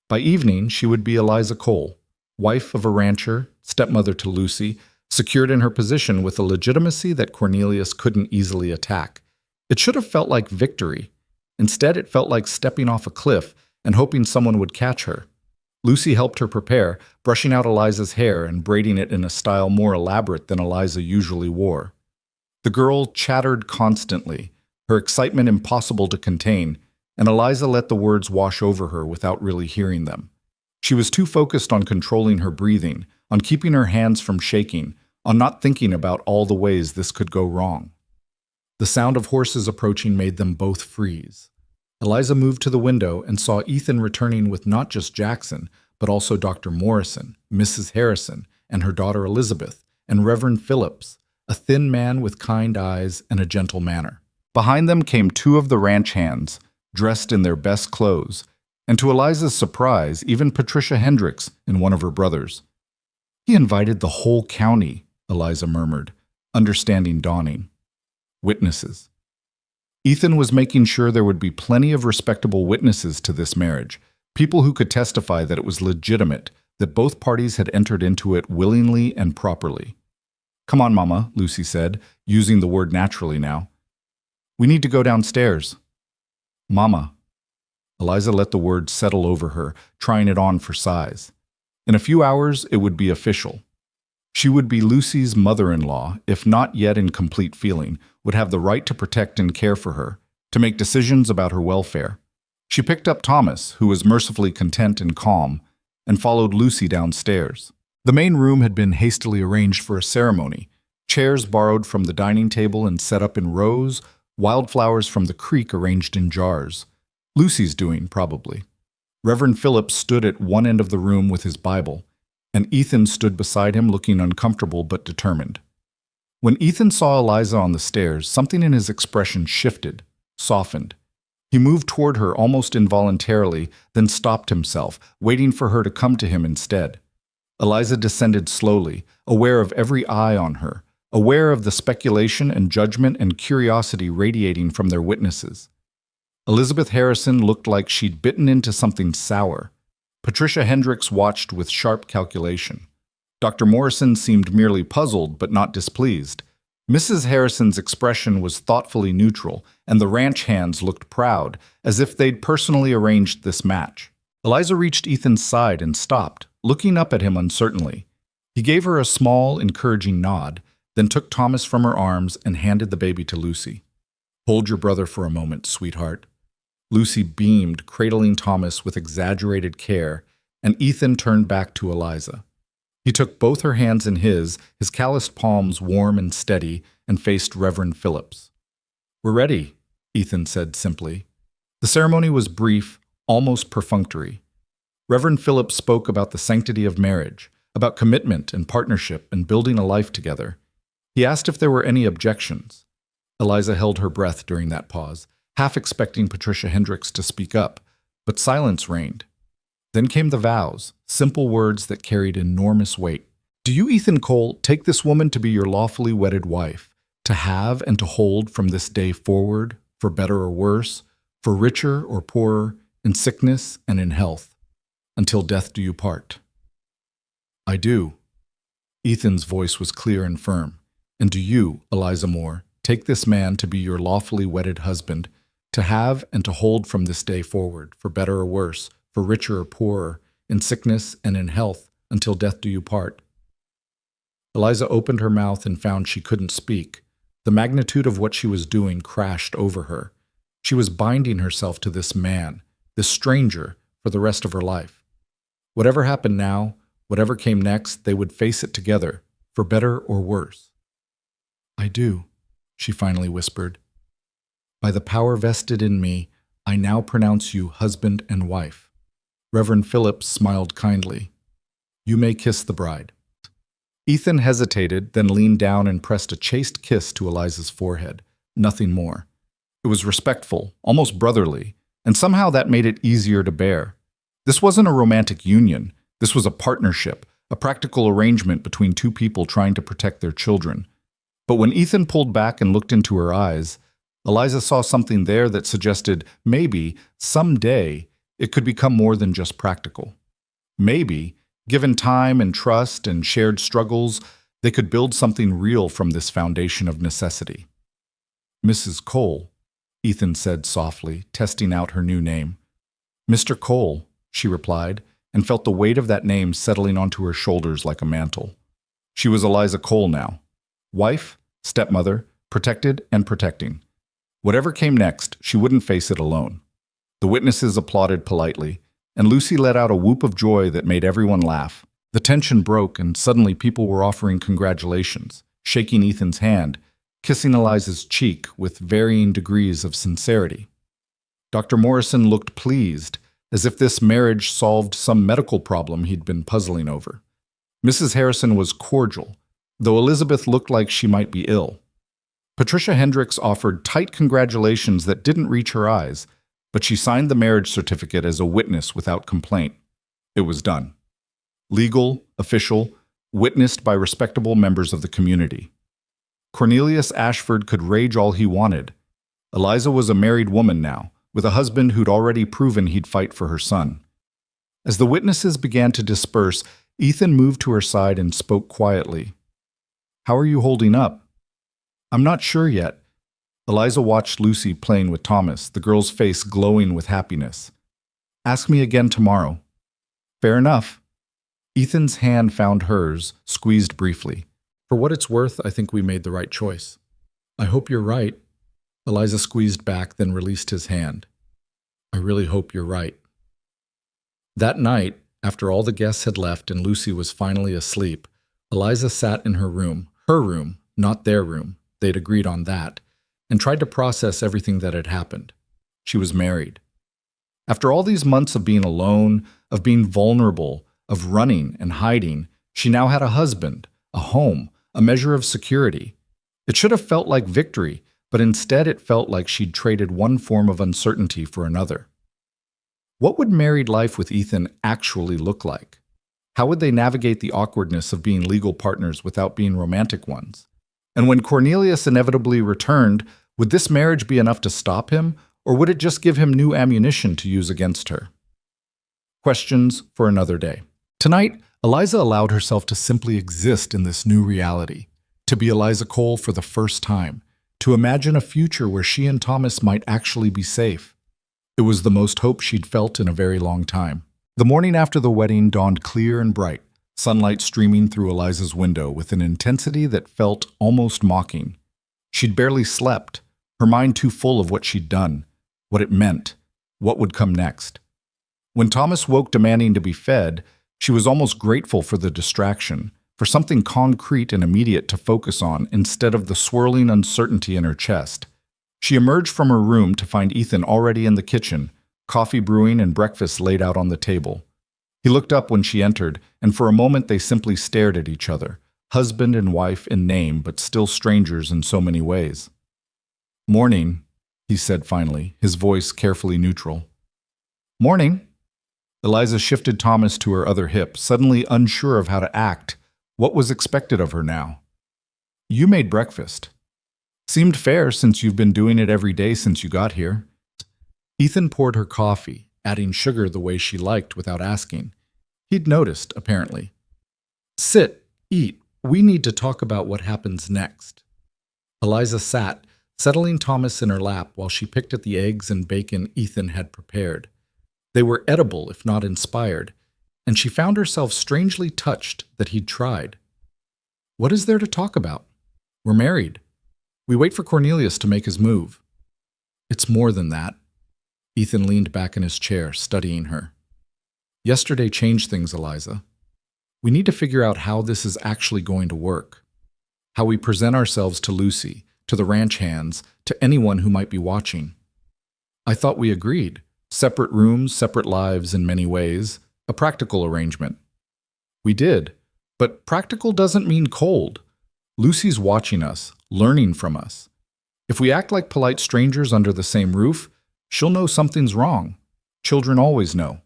By evening, she would be Eliza Cole, wife of a rancher, stepmother to Lucy, secured in her position with a legitimacy that Cornelius couldn't easily attack. It should have felt like victory. Instead, it felt like stepping off a cliff and hoping someone would catch her. Lucy helped her prepare, brushing out Eliza's hair and braiding it in a style more elaborate than Eliza usually wore. The girl chattered constantly, her excitement impossible to contain, and Eliza let the words wash over her without really hearing them. She was too focused on controlling her breathing, on keeping her hands from shaking, on not thinking about all the ways this could go wrong. The sound of horses approaching made them both freeze. Eliza moved to the window and saw Ethan returning with not just Jackson, but also Dr. Morrison, Mrs. Harrison, and her daughter Elizabeth, and Reverend Phillips, a thin man with kind eyes and a gentle manner. Behind them came two of the ranch hands, dressed in their best clothes, and to Eliza's surprise, even Patricia Hendricks and one of her brothers. "He invited the whole county," Eliza murmured, understanding dawning. Witnesses. Ethan was making sure there would be plenty of respectable witnesses to this marriage, people who could testify that it was legitimate, that both parties had entered into it willingly and properly. "Come on, Mama," Lucy said, using the word naturally now. "We need to go downstairs." "Mama." Eliza let the word settle over her, trying it on for size. In a few hours, it would be official. She would be Lucy's mother-in-law, if not yet in complete feeling, would have the right to protect and care for her, to make decisions about her welfare. She picked up Thomas, who was mercifully content and calm, and followed Lucy downstairs. The main room had been hastily arranged for a ceremony, chairs borrowed from the dining table and set up in rows, wildflowers from the creek arranged in jars. Lucy's doing, probably. Reverend Phillips stood at one end of the room with his Bible, and Ethan stood beside him looking uncomfortable but determined. When Ethan saw Eliza on the stairs, something in his expression shifted, softened. He moved toward her almost involuntarily, then stopped himself, waiting for her to come to him instead. Eliza descended slowly, aware of every eye on her, aware of the speculation and judgment and curiosity radiating from their witnesses. Elizabeth Harrison looked like she'd bitten into something sour. Patricia Hendricks watched with sharp calculation. Dr. Morrison seemed merely puzzled but not displeased. Mrs. Harrison's expression was thoughtfully neutral, and the ranch hands looked proud, as if they'd personally arranged this match. Eliza reached Ethan's side and stopped, looking up at him uncertainly. He gave her a small, encouraging nod, then took Thomas from her arms and handed the baby to Lucy. "Hold your brother for a moment, sweetheart." Lucy beamed, cradling Thomas with exaggerated care, and Ethan turned back to Eliza. He took both her hands in his calloused palms warm and steady, and faced Reverend Phillips. "We're ready," Ethan said simply. The ceremony was brief, almost perfunctory. Reverend Phillips spoke about the sanctity of marriage, about commitment and partnership and building a life together. He asked if there were any objections. Eliza held her breath during that pause, half expecting Patricia Hendricks to speak up, but silence reigned. Then came the vows, simple words that carried enormous weight. "Do you, Ethan Cole, take this woman to be your lawfully wedded wife, to have and to hold from this day forward, for better or worse, for richer or poorer, in sickness and in health, until death do you part?" "I do." Ethan's voice was clear and firm. "And do you, Eliza Moore, take this man to be your lawfully wedded husband, to have and to hold from this day forward, for better or worse, for richer or poorer, in sickness and in health, until death do you part?" Eliza opened her mouth and found she couldn't speak. The magnitude of what she was doing crashed over her. She was binding herself to this man, this stranger, for the rest of her life. Whatever happened now, whatever came next, they would face it together, for better or worse. "I do," she finally whispered. "By the power vested in me, I now pronounce you husband and wife." Reverend Phillips smiled kindly. "You may kiss the bride." Ethan hesitated, then leaned down and pressed a chaste kiss to Eliza's forehead. Nothing more. It was respectful, almost brotherly, and somehow that made it easier to bear. This wasn't a romantic union. This was a partnership, a practical arrangement between two people trying to protect their children. But when Ethan pulled back and looked into her eyes, Eliza saw something there that suggested maybe, someday, it could become more than just practical. Maybe, given time and trust and shared struggles, they could build something real from this foundation of necessity. "Mrs. Cole," Ethan said softly, testing out her new name. "Mr. Cole," she replied, and felt the weight of that name settling onto her shoulders like a mantle. She was Eliza Cole now. Wife, stepmother, protected and protecting. Whatever came next, she wouldn't face it alone. The witnesses applauded politely, and Lucy let out a whoop of joy that made everyone laugh. The tension broke, and suddenly people were offering congratulations, shaking Ethan's hand, kissing Eliza's cheek with varying degrees of sincerity. Dr. Morrison looked pleased, as if this marriage solved some medical problem he'd been puzzling over. Mrs. Harrison was cordial, though Elizabeth looked like she might be ill. Patricia Hendricks offered tight congratulations that didn't reach her eyes, but she signed the marriage certificate as a witness without complaint. It was done. Legal, official, witnessed by respectable members of the community. Cornelius Ashford could rage all he wanted. Eliza was a married woman now, with a husband who'd already proven he'd fight for her son. As the witnesses began to disperse, Ethan moved to her side and spoke quietly. "How are you holding up?" "I'm not sure yet." Eliza watched Lucy playing with Thomas, the girl's face glowing with happiness. "Ask me again tomorrow." "Fair enough." Ethan's hand found hers, squeezed briefly. "For what it's worth, I think we made the right choice." "I hope you're right." Eliza squeezed back, then released his hand. "I really hope you're right." That night, after all the guests had left and Lucy was finally asleep, Eliza sat in her room, not their room, they'd agreed on that, and tried to process everything that had happened. She was married. After all these months of being alone, of being vulnerable, of running and hiding, she now had a husband, a home, a measure of security. It should have felt like victory, but instead it felt like she'd traded one form of uncertainty for another. What would married life with Ethan actually look like? How would they navigate the awkwardness of being legal partners without being romantic ones? And when Cornelius inevitably returned, would this marriage be enough to stop him, or would it just give him new ammunition to use against her? Questions for another day. Tonight, Eliza allowed herself to simply exist in this new reality, to be Eliza Cole for the first time, to imagine a future where she and Thomas might actually be safe. It was the most hope she'd felt in a very long time. The morning after the wedding dawned clear and bright, sunlight streaming through Eliza's window with an intensity that felt almost mocking. She'd barely slept, her mind too full of what she'd done, what it meant, what would come next. When Thomas woke demanding to be fed, she was almost grateful for the distraction, for something concrete and immediate to focus on instead of the swirling uncertainty in her chest. She emerged from her room to find Ethan already in the kitchen, coffee brewing and breakfast laid out on the table. He looked up when she entered, and for a moment they simply stared at each other, husband and wife in name, but still strangers in so many ways. "Morning," he said finally, his voice carefully neutral. "Morning." Eliza shifted Thomas to her other hip, suddenly unsure of how to act. What was expected of her now? "You made breakfast. Seemed fair since you've been doing it every day since you got here." Ethan poured her coffee, adding sugar the way she liked without asking. He'd noticed, apparently. "Sit, eat. We need to talk about what happens next." Eliza sat, settling Thomas in her lap while she picked at the eggs and bacon Ethan had prepared. They were edible, if not inspired, and she found herself strangely touched that he'd tried. What is there to talk about? We're married. We wait for Cornelius to make his move. It's more than that. Ethan leaned back in his chair, studying her. Yesterday changed things, Eliza. We need to figure out how this is actually going to work. How we present ourselves to Lucy, to the ranch hands, to anyone who might be watching. I thought we agreed. Separate rooms, separate lives in many ways. A practical arrangement. We did. But practical doesn't mean cold. Lucy's watching us, learning from us. If we act like polite strangers under the same roof, she'll know something's wrong. Children always know.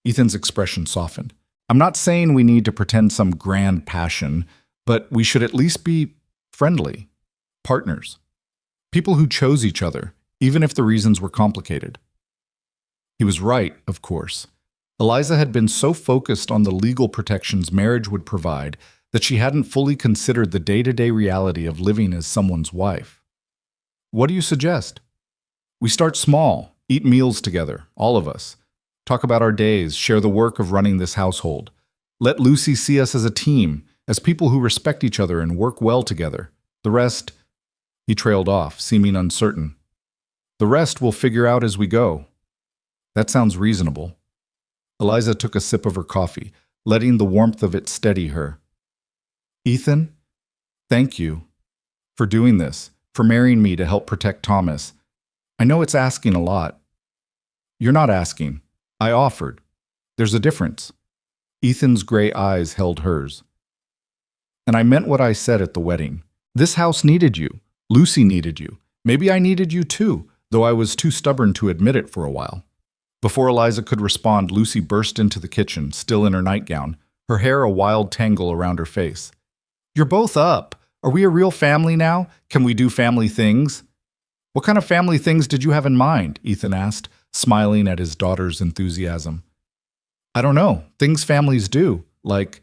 Ethan's expression softened. I'm not saying we need to pretend some grand passion, but we should at least be friendly. Partners. People who chose each other, even if the reasons were complicated. He was right, of course. Eliza had been so focused on the legal protections marriage would provide that she hadn't fully considered the day-to-day reality of living as someone's wife. What do you suggest? We start small, eat meals together, all of us. Talk about our days, share the work of running this household. Let Lucy see us as a team, as people who respect each other and work well together. The rest, he trailed off, seeming uncertain. The rest we'll figure out as we go. That sounds reasonable. Eliza took a sip of her coffee, letting the warmth of it steady her. Ethan, thank you for doing this, for marrying me to help protect Thomas. I know it's asking a lot. You're not asking. I offered. There's a difference. Ethan's gray eyes held hers. And I meant what I said at the wedding. This house needed you. Lucy needed you. Maybe I needed you too, though I was too stubborn to admit it for a while. Before Eliza could respond, Lucy burst into the kitchen, still in her nightgown, her hair a wild tangle around her face. You're both up. Are we a real family now? Can we do family things? What kind of family things did you have in mind? Ethan asked, smiling at his daughter's enthusiasm. I don't know. Things families do, like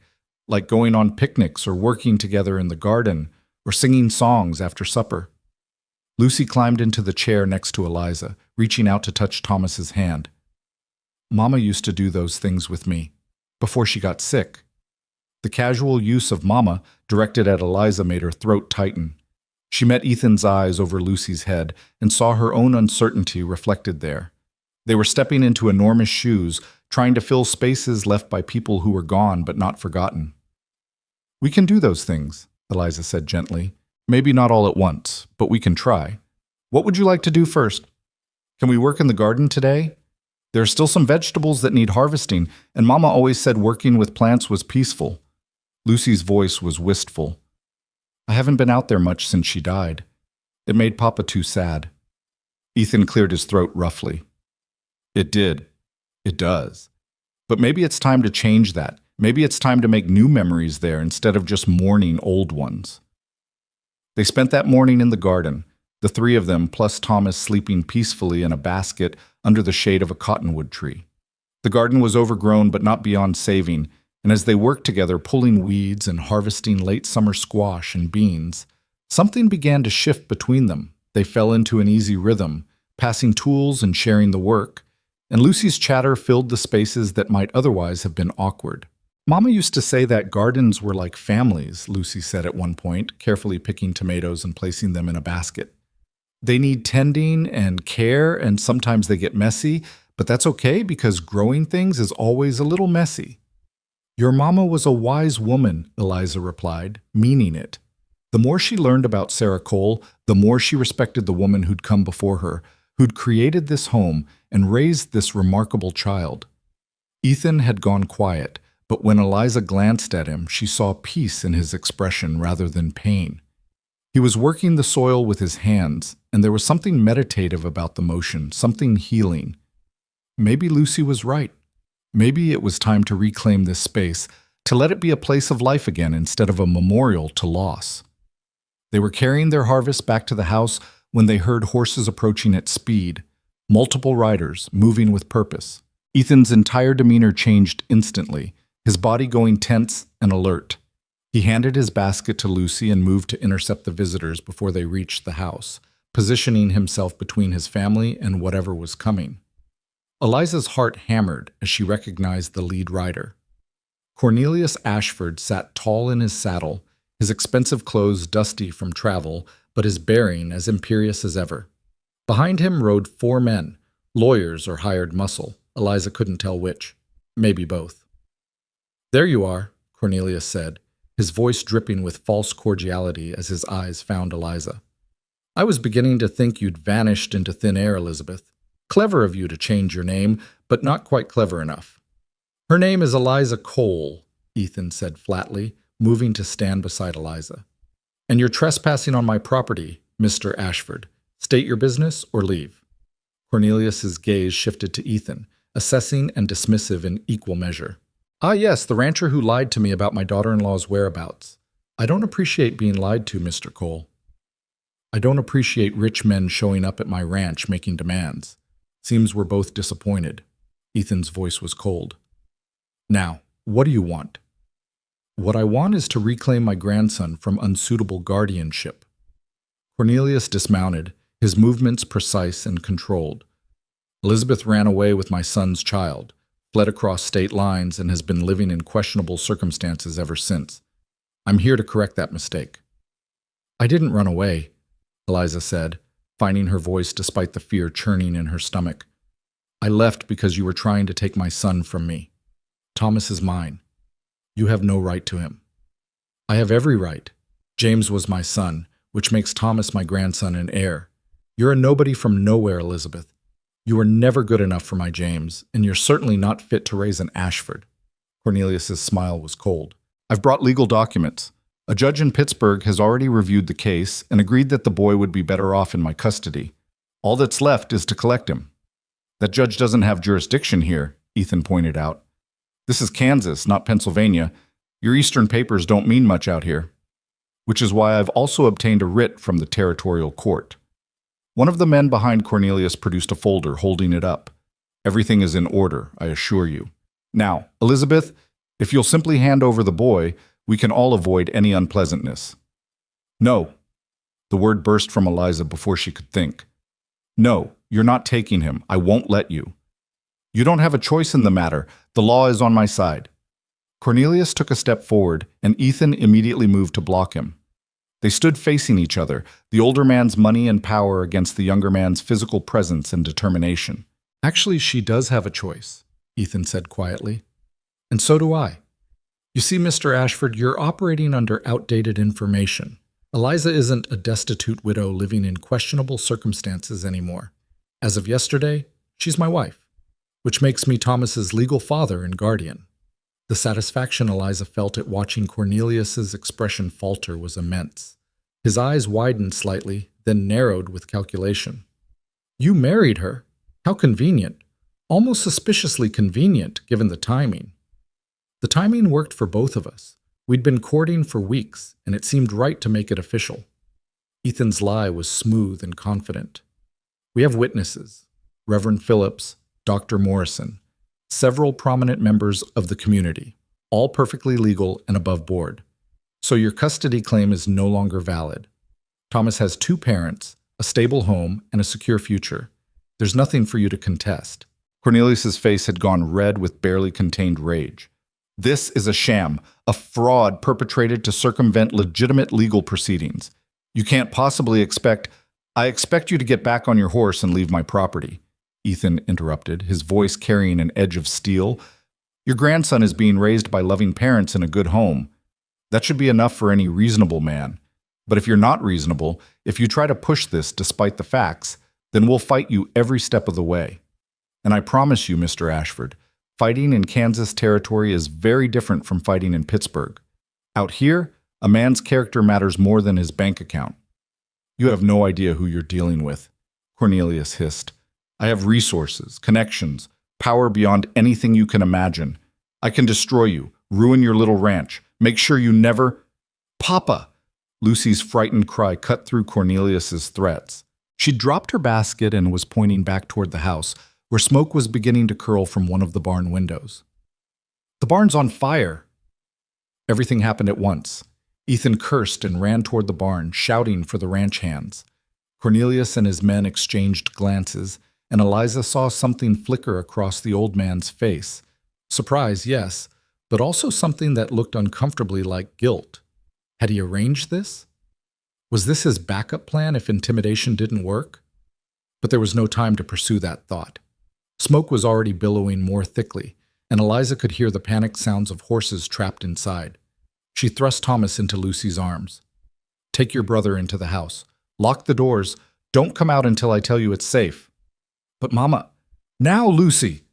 going on picnics or working together in the garden or singing songs after supper. Lucy climbed into the chair next to Eliza, reaching out to touch Thomas's hand. Mama used to do those things with me, before she got sick. The casual use of Mama directed at Eliza made her throat tighten. She met Ethan's eyes over Lucy's head and saw her own uncertainty reflected there. They were stepping into enormous shoes, trying to fill spaces left by people who were gone but not forgotten. We can do those things, Eliza said gently. Maybe not all at once, but we can try. What would you like to do first? Can we work in the garden today? There are still some vegetables that need harvesting, and Mama always said working with plants was peaceful. Lucy's voice was wistful. I haven't been out there much since she died. It made Papa too sad. Ethan cleared his throat roughly. It did. It does. But maybe it's time to change that. Maybe it's time to make new memories there instead of just mourning old ones. They spent that morning in the garden, the three of them plus Thomas sleeping peacefully in a basket under the shade of a cottonwood tree. The garden was overgrown but not beyond saving, and as they worked together pulling weeds and harvesting late summer squash and beans, something began to shift between them. They fell into an easy rhythm, passing tools and sharing the work, and Lucy's chatter filled the spaces that might otherwise have been awkward. Mama used to say that gardens were like families, Lucy said at one point, carefully picking tomatoes and placing them in a basket. They need tending and care, and sometimes they get messy, but that's okay because growing things is always a little messy. Your mama was a wise woman, Eliza replied, meaning it. The more she learned about Sarah Cole, the more she respected the woman who'd come before her, who'd created this home and raised this remarkable child. Ethan had gone quiet, but when Eliza glanced at him, she saw peace in his expression rather than pain. He was working the soil with his hands, and there was something meditative about the motion, something healing. Maybe Lucy was right. Maybe it was time to reclaim this space, to let it be a place of life again instead of a memorial to loss. They were carrying their harvest back to the house when they heard horses approaching at speed, multiple riders moving with purpose. Ethan's entire demeanor changed instantly, his body going tense and alert. He handed his basket to Lucy and moved to intercept the visitors before they reached the house, positioning himself between his family and whatever was coming. Eliza's heart hammered as she recognized the lead rider. Cornelius Ashford sat tall in his saddle, his expensive clothes dusty from travel, but his bearing as imperious as ever. Behind him rode 4 men, lawyers or hired muscle. Eliza couldn't tell which. Maybe both. "There you are," Cornelius said, his voice dripping with false cordiality as his eyes found Eliza. "I was beginning to think you'd vanished into thin air, Elizabeth. Clever of you to change your name, but not quite clever enough." "Her name is Eliza Cole," Ethan said flatly, moving to stand beside Eliza. "And you're trespassing on my property, Mr. Ashford. State your business or leave." Cornelius's gaze shifted to Ethan, assessing and dismissive in equal measure. "Ah, yes, the rancher who lied to me about my daughter-in-law's whereabouts. I don't appreciate being lied to, Mr. Cole. I don't appreciate rich men showing up at my ranch making demands. Seems we're both disappointed." Ethan's voice was cold. "Now, what do you want?" "What I want is to reclaim my grandson from unsuitable guardianship." Cornelius dismounted, his movements precise and controlled. "Elizabeth ran away with my son's child, fled across state lines, and has been living in questionable circumstances ever since. I'm here to correct that mistake." "I didn't run away," Eliza said, finding her voice despite the fear churning in her stomach. "I left because you were trying to take my son from me. Thomas is mine. You have no right to him." "I have every right. James was my son, which makes Thomas my grandson and heir. You're a nobody from nowhere, Elizabeth. You were never good enough for my James, and you're certainly not fit to raise an Ashford." Cornelius's smile was cold. "I've brought legal documents. A judge in Pittsburgh has already reviewed the case and agreed that the boy would be better off in my custody. All that's left is to collect him." "That judge doesn't have jurisdiction here," Ethan pointed out. "This is Kansas, not Pennsylvania. Your Eastern papers don't mean much out here. Which is why I've also obtained a writ from the territorial court." One of the men behind Cornelius produced a folder, holding it up. "Everything is in order, I assure you. Now, Elizabeth, if you'll simply hand over the boy, we can all avoid any unpleasantness." "No." The word burst from Eliza before she could think. "No, you're not taking him. I won't let you. You don't have a choice in the matter. The law is on my side." Cornelius took a step forward, and Ethan immediately moved to block him. They stood facing each other, the older man's money and power against the younger man's physical presence and determination. "Actually, she does have a choice," Ethan said quietly. "And so do I. You see, Mr. Ashford, you're operating under outdated information. Eliza isn't a destitute widow living in questionable circumstances anymore. As of yesterday, she's my wife, which makes me Thomas's legal father and guardian." The satisfaction Eliza felt at watching Cornelius's expression falter was immense. His eyes widened slightly, then narrowed with calculation. "You married her? How convenient. Almost suspiciously convenient, given the timing." "The timing worked for both of us. We'd been courting for weeks, and it seemed right to make it official." Ethan's lie was smooth and confident. "We have witnesses. Reverend Phillips, Dr. Morrison, several prominent members of the community, all perfectly legal and above board. So your custody claim is no longer valid. Thomas has 2 parents, a stable home, and a secure future. There's nothing for you to contest." Cornelius's face had gone red with barely contained rage. "This is a sham, a fraud perpetrated to circumvent legitimate legal proceedings. You can't possibly expect— I expect you to get back on your horse and leave my property," Ethan interrupted, his voice carrying an edge of steel. "Your grandson is being raised by loving parents in a good home. That should be enough for any reasonable man. But if you're not reasonable, if you try to push this despite the facts, then we'll fight you every step of the way. And I promise you, Mr. Ashford, fighting in Kansas territory is very different from fighting in Pittsburgh. Out here, a man's character matters more than his bank account." "You have no idea who you're dealing with," Cornelius hissed. "I have resources, connections, power beyond anything you can imagine. I can destroy you, ruin your little ranch, make sure you never—" "Papa!" Lucy's frightened cry cut through Cornelius's threats. She dropped her basket and was pointing back toward the house, where smoke was beginning to curl from one of the barn windows. "The barn's on fire!" Everything happened at once. Ethan cursed and ran toward the barn, shouting for the ranch hands. Cornelius and his men exchanged glances, and Eliza saw something flicker across the old man's face. Surprise, yes, but also something that looked uncomfortably like guilt. Had he arranged this? Was this his backup plan if intimidation didn't work? But there was no time to pursue that thought. Smoke was already billowing more thickly, and Eliza could hear the panicked sounds of horses trapped inside. She thrust Thomas into Lucy's arms. "Take your brother into the house. Lock the doors. Don't come out until I tell you it's safe." "But Mama—" "Now, Lucy!"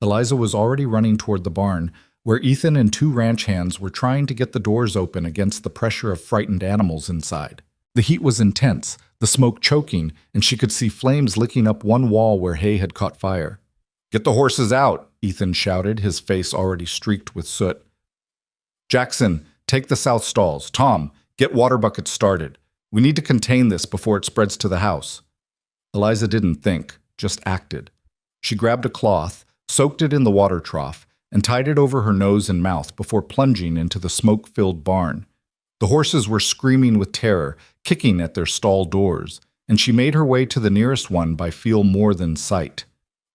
Eliza was already running toward the barn, where Ethan and two ranch hands were trying to get the doors open against the pressure of frightened animals inside. The heat was intense, the smoke choking, and she could see flames licking up one wall where hay had caught fire. "Get the horses out," Ethan shouted, his face already streaked with soot. "Jackson, take the south stalls. Tom, get water buckets started. We need to contain this before it spreads to the house." Eliza didn't think, just acted. She grabbed a cloth, soaked it in the water trough, and tied it over her nose and mouth before plunging into the smoke-filled barn. The horses were screaming with terror, kicking at their stall doors, and she made her way to the nearest one by feel more than sight.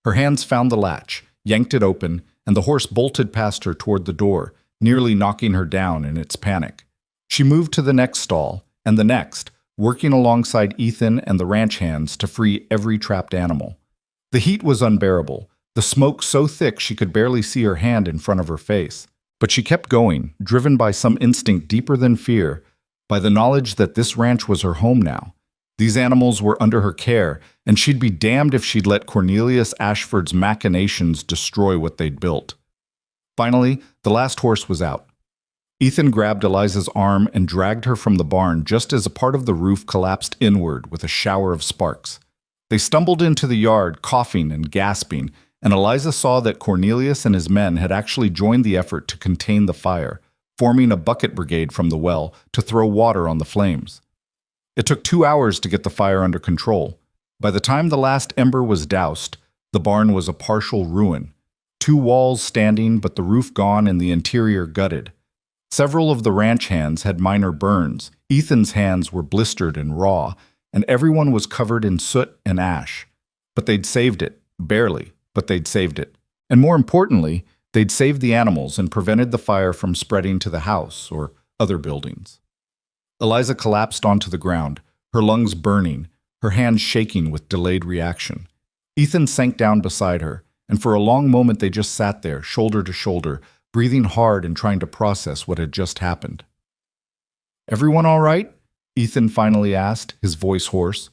Her hands found the latch, yanked it open, and the horse bolted past her toward the door, nearly knocking her down in its panic. She moved to the next stall, and the next, working alongside Ethan and the ranch hands to free every trapped animal. The heat was unbearable, the smoke so thick she could barely see her hand in front of her face. But she kept going, driven by some instinct deeper than fear, by the knowledge that this ranch was her home now. These animals were under her care, and she'd be damned if she'd let Cornelius Ashford's machinations destroy what they'd built. Finally, the last horse was out. Ethan grabbed Eliza's arm and dragged her from the barn just as a part of the roof collapsed inward with a shower of sparks. They stumbled into the yard, coughing and gasping, and Eliza saw that Cornelius and his men had actually joined the effort to contain the fire, forming a bucket brigade from the well to throw water on the flames. It took 2 hours to get the fire under control. By the time the last ember was doused, the barn was a partial ruin. 2 walls standing, but the roof gone and the interior gutted. Several of the ranch hands had minor burns. Ethan's hands were blistered and raw, and everyone was covered in soot and ash. But they'd saved it, barely. But they'd saved it. And more importantly, they'd saved the animals and prevented the fire from spreading to the house or other buildings. Eliza collapsed onto the ground, her lungs burning, her hands shaking with delayed reaction. Ethan sank down beside her, and for a long moment they just sat there, shoulder to shoulder, breathing hard and trying to process what had just happened. "Everyone all right?" Ethan finally asked, his voice hoarse.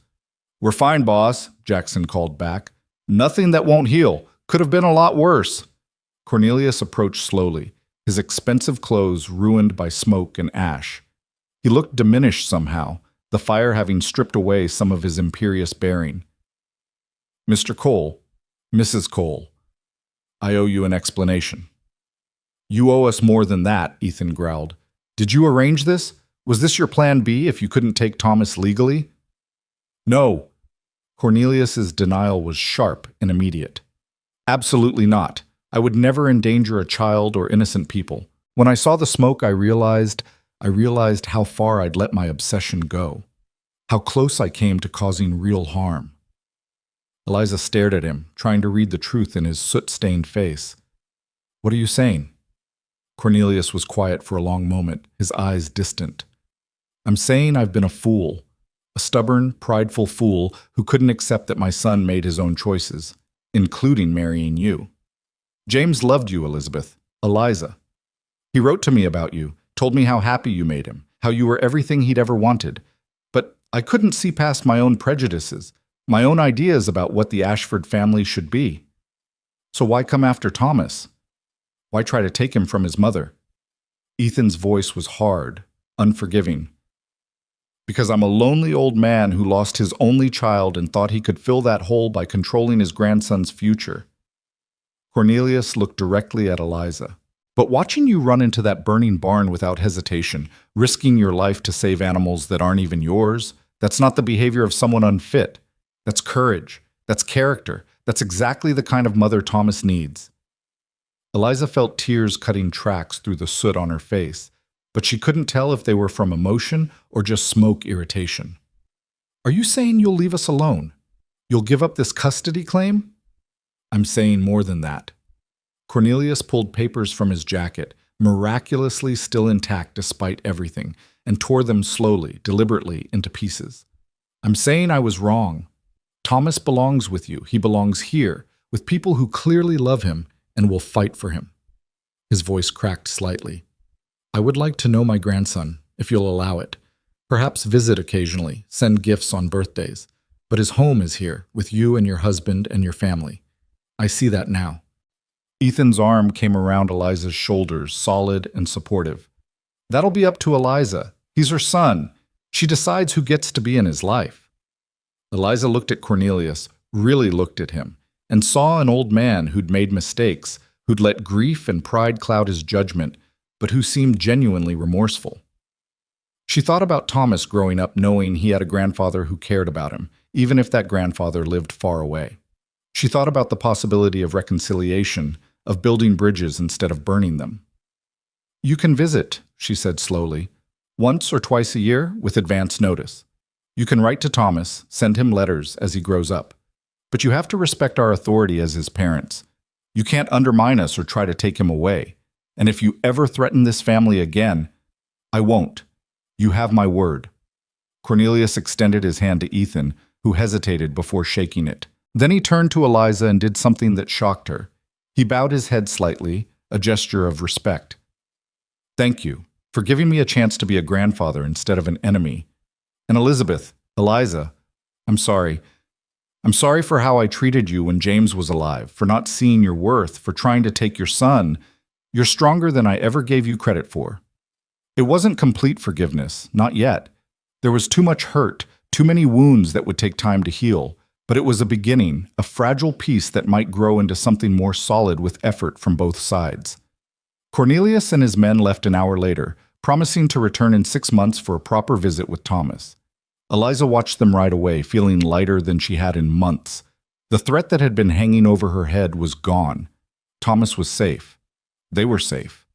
"We're fine, boss," Jackson called back. "Nothing that won't heal. Could have been a lot worse." Cornelius approached slowly, his expensive clothes ruined by smoke and ash. He looked diminished somehow, the fire having stripped away some of his imperious bearing. "Mr. Cole, Mrs. Cole, I owe you an explanation." "You owe us more than that," Ethan growled. "Did you arrange this? Was this your plan B if you couldn't take Thomas legally?" "No." Cornelius's denial was sharp and immediate. "Absolutely not. I would never endanger a child or innocent people. When I saw the smoke, I realized how far I'd let my obsession go, how close I came to causing real harm." Eliza stared at him, trying to read the truth in his soot-stained face. "What are you saying?" Cornelius was quiet for a long moment, his eyes distant. "I'm saying I've been a fool. A stubborn, prideful fool who couldn't accept that my son made his own choices, including marrying you. James loved you, Elizabeth. Eliza. He wrote to me about you, told me how happy you made him, how you were everything he'd ever wanted. But I couldn't see past my own prejudices, my own ideas about what the Ashford family should be. So why come after Thomas? Why try to take him from his mother?" Ethan's voice was hard, unforgiving. "Because I'm a lonely old man who lost his only child and thought he could fill that hole by controlling his grandson's future." Cornelius looked directly at Eliza. "But watching you run into that burning barn without hesitation, risking your life to save animals that aren't even yours, that's not the behavior of someone unfit. That's courage. That's character. That's exactly the kind of mother Thomas needs." Eliza felt tears cutting tracks through the soot on her face, but she couldn't tell if they were from emotion or just smoke irritation. "Are you saying you'll leave us alone? You'll give up this custody claim?" "I'm saying more than that." Cornelius pulled papers from his jacket, miraculously still intact despite everything, and tore them slowly, deliberately into pieces. I'm saying I was wrong. Thomas belongs with you. He belongs here, with people who clearly love him and will fight for him. His voice cracked slightly. I would like to know my grandson, if you'll allow it. Perhaps visit occasionally, send gifts on birthdays. But his home is here, with you and your husband and your family. I see that now. Ethan's arm came around Eliza's shoulders, solid and supportive. That'll be up to Eliza. He's her son. She decides who gets to be in his life. Eliza looked at Cornelius, really looked at him, and saw an old man who'd made mistakes, who'd let grief and pride cloud his judgment, but who seemed genuinely remorseful. She thought about Thomas growing up knowing he had a grandfather who cared about him, even if that grandfather lived far away. She thought about the possibility of reconciliation, of building bridges instead of burning them. You can visit, she said slowly, once or twice a year with advance notice. You can write to Thomas, send him letters as he grows up. But you have to respect our authority as his parents. You can't undermine us or try to take him away. And if you ever threaten this family again, I won't. You have my word. Cornelius extended his hand to Ethan, who hesitated before shaking it. Then he turned to Eliza and did something that shocked her. He bowed his head slightly, a gesture of respect. Thank you for giving me a chance to be a grandfather instead of an enemy. And Elizabeth, Eliza, I'm sorry. I'm sorry for how I treated you when James was alive, for not seeing your worth, for trying to take your son. You're stronger than I ever gave you credit for. It wasn't complete forgiveness, not yet. There was too much hurt, too many wounds that would take time to heal, but it was a beginning, a fragile piece that might grow into something more solid with effort from both sides. Cornelius and his men left an hour later, promising to return in 6 months for a proper visit with Thomas. Eliza watched them ride away, feeling lighter than she had in months. The threat that had been hanging over her head was gone. Thomas was safe. They were safe.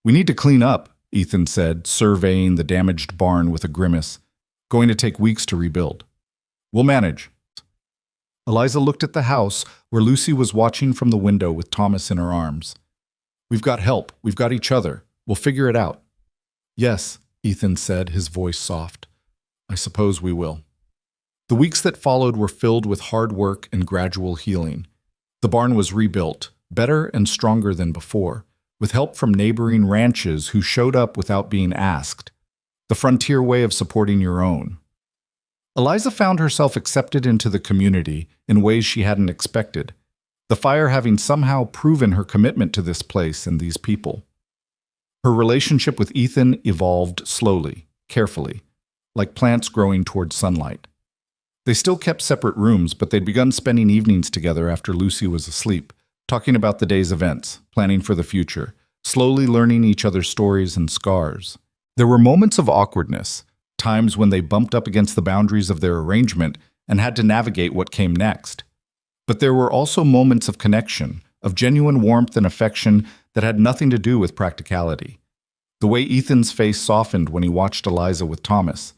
We need to clean up, Ethan said, surveying the damaged barn with a grimace. Going to take weeks to rebuild. We'll manage. Eliza looked at the house where Lucy was watching from the window with Thomas in her arms. We've got help. We've got each other. We'll figure it out. Yes, Ethan said, his voice soft. I suppose we will. The weeks that followed were filled with hard work and gradual healing. The barn was rebuilt, better and stronger than before, with help from neighboring ranches who showed up without being asked. The frontier way of supporting your own. Eliza found herself accepted into the community in ways she hadn't expected, the fire having somehow proven her commitment to this place and these people. Her relationship with Ethan evolved slowly, carefully, like plants growing toward sunlight. They still kept separate rooms, but they'd begun spending evenings together after Lucy was asleep, talking about the day's events, planning for the future, slowly learning each other's stories and scars. There were moments of awkwardness, times when they bumped up against the boundaries of their arrangement and had to navigate what came next. But there were also moments of connection, of genuine warmth and affection that had nothing to do with practicality. The way Ethan's face softened when he watched Eliza with Thomas.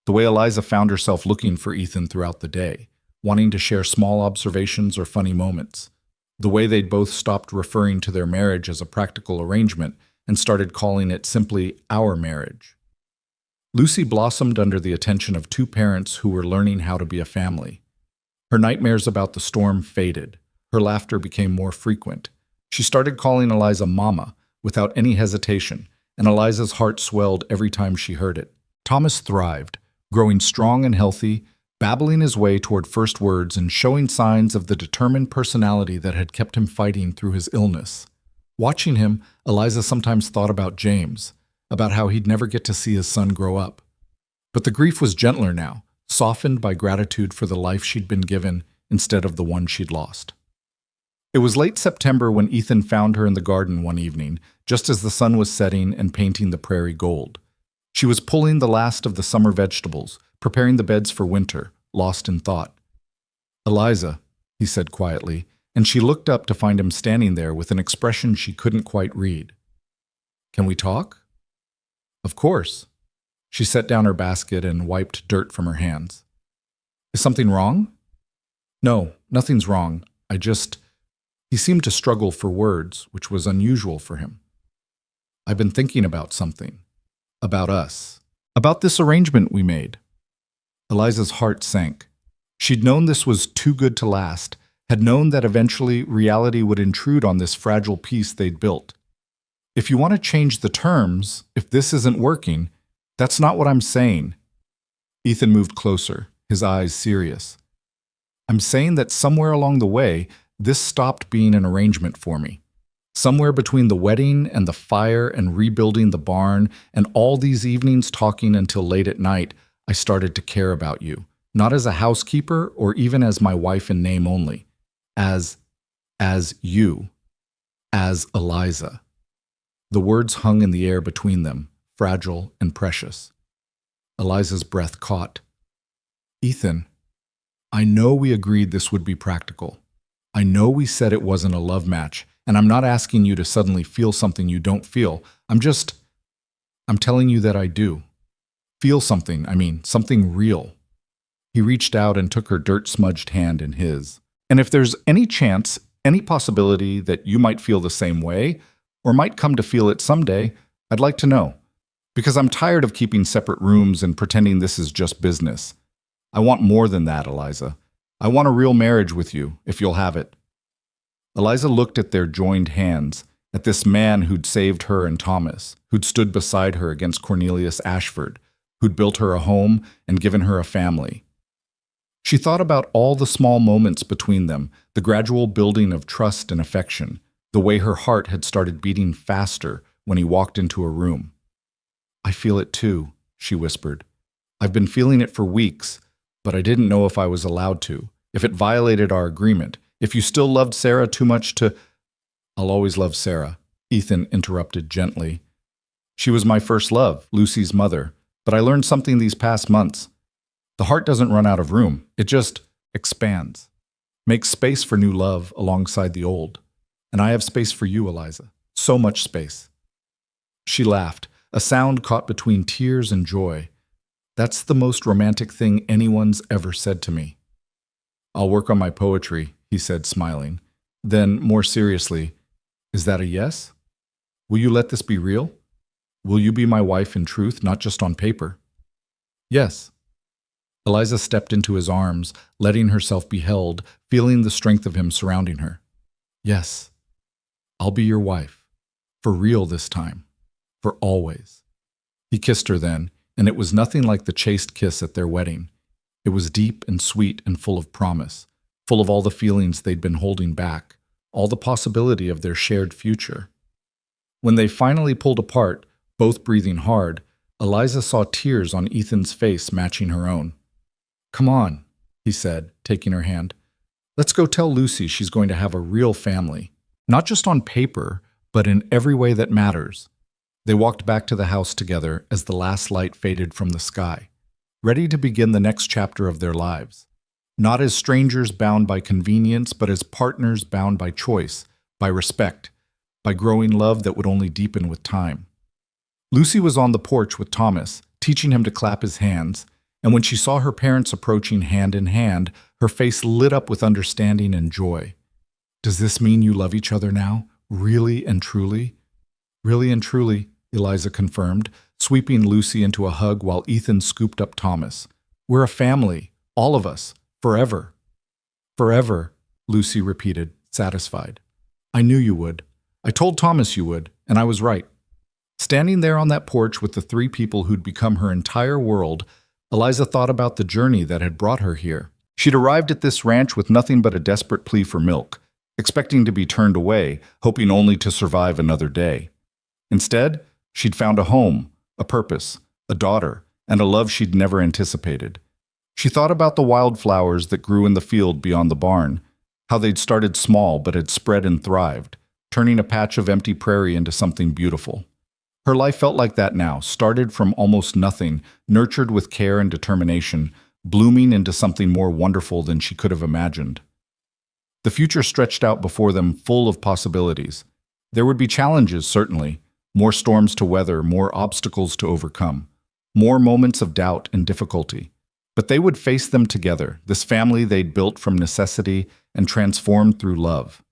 The way Eliza found herself looking for Ethan throughout the day, wanting to share small observations or funny moments. The way they'd both stopped referring to their marriage as a practical arrangement and started calling it simply our marriage. Lucy blossomed under the attention of two parents who were learning how to be a family. Her nightmares about the storm faded. Her laughter became more frequent. She started calling Eliza Mama without any hesitation, and Eliza's heart swelled every time she heard it. Thomas thrived, growing strong and healthy, babbling his way toward first words and showing signs of the determined personality that had kept him fighting through his illness. Watching him, Eliza sometimes thought about James, about how he'd never get to see his son grow up. But the grief was gentler now, softened by gratitude for the life she'd been given instead of the one she'd lost. It was late September when Ethan found her in the garden one evening, just as the sun was setting and painting the prairie gold. She was pulling the last of the summer vegetables, preparing the beds for winter, lost in thought. Eliza, he said quietly, and she looked up to find him standing there with an expression she couldn't quite read. Can we talk? Of course. She set down her basket and wiped dirt from her hands. Is something wrong? No, nothing's wrong. He seemed to struggle for words, which was unusual for him. I've been thinking about something. About us. About this arrangement we made. Eliza's heart sank. She'd known this was too good to last, had known that eventually reality would intrude on this fragile piece they'd built. If you want to change the terms, if this isn't working, that's not what I'm saying. Ethan moved closer, his eyes serious. I'm saying that somewhere along the way, this stopped being an arrangement for me. Somewhere between the wedding and the fire and rebuilding the barn and all these evenings talking until late at night, I started to care about you. Not as a housekeeper or even as my wife in name only. As you. As Eliza. The words hung in the air between them, fragile and precious. Eliza's breath caught. Ethan, I know we agreed this would be practical. I know we said it wasn't a love match, and I'm not asking you to suddenly feel something you don't feel. I'm telling you that I do. Feel something, something real. He reached out and took her dirt-smudged hand in his. And if there's any chance, any possibility that you might feel the same way, or might come to feel it someday, I'd like to know. Because I'm tired of keeping separate rooms and pretending this is just business. I want more than that, Eliza. I want a real marriage with you, if you'll have it. Eliza looked at their joined hands, at this man who'd saved her and Thomas, who'd stood beside her against Cornelius Ashford, who'd built her a home and given her a family. She thought about all the small moments between them, the gradual building of trust and affection, the way her heart had started beating faster when he walked into a room. I feel it too, she whispered. I've been feeling it for weeks, but I didn't know if I was allowed to, if it violated our agreement, if you still loved Sarah too much to— I'll always love Sarah, Ethan interrupted gently. She was my first love, Lucy's mother, but I learned something these past months. The heart doesn't run out of room, it just expands. Makes space for new love alongside the old. And I have space for you, Eliza. So much space. She laughed, a sound caught between tears and joy. That's the most romantic thing anyone's ever said to me. I'll work on my poetry, he said, smiling. Then, more seriously, is that a yes? Will you let this be real? Will you be my wife in truth, not just on paper? Yes. Eliza stepped into his arms, letting herself be held, feeling the strength of him surrounding her. Yes. I'll be your wife. For real this time. For always. He kissed her then, and it was nothing like the chaste kiss at their wedding. It was deep and sweet and full of promise, full of all the feelings they'd been holding back, all the possibility of their shared future. When they finally pulled apart, both breathing hard, Eliza saw tears on Ethan's face matching her own. Come on, he said, taking her hand. Let's go tell Lucy she's going to have a real family. Not just on paper, but in every way that matters. They walked back to the house together as the last light faded from the sky, ready to begin the next chapter of their lives. Not as strangers bound by convenience, but as partners bound by choice, by respect, by growing love that would only deepen with time. Lucy was on the porch with Thomas, teaching him to clap his hands, and when she saw her parents approaching hand in hand, her face lit up with understanding and joy. Does this mean you love each other now? Really and truly? Really and truly, Eliza confirmed, sweeping Lucy into a hug while Ethan scooped up Thomas. We're a family, all of us, forever. Forever, Lucy repeated, satisfied. I knew you would. I told Thomas you would, and I was right. Standing there on that porch with the three people who'd become her entire world, Eliza thought about the journey that had brought her here. She'd arrived at this ranch with nothing but a desperate plea for milk, expecting to be turned away, hoping only to survive another day. Instead, she'd found a home, a purpose, a daughter, and a love she'd never anticipated. She thought about the wildflowers that grew in the field beyond the barn, how they'd started small but had spread and thrived, turning a patch of empty prairie into something beautiful. Her life felt like that now, started from almost nothing, nurtured with care and determination, blooming into something more wonderful than she could have imagined. The future stretched out before them, full of possibilities. There would be challenges, certainly, more storms to weather, more obstacles to overcome, more moments of doubt and difficulty. But they would face them together, this family they'd built from necessity and transformed through love.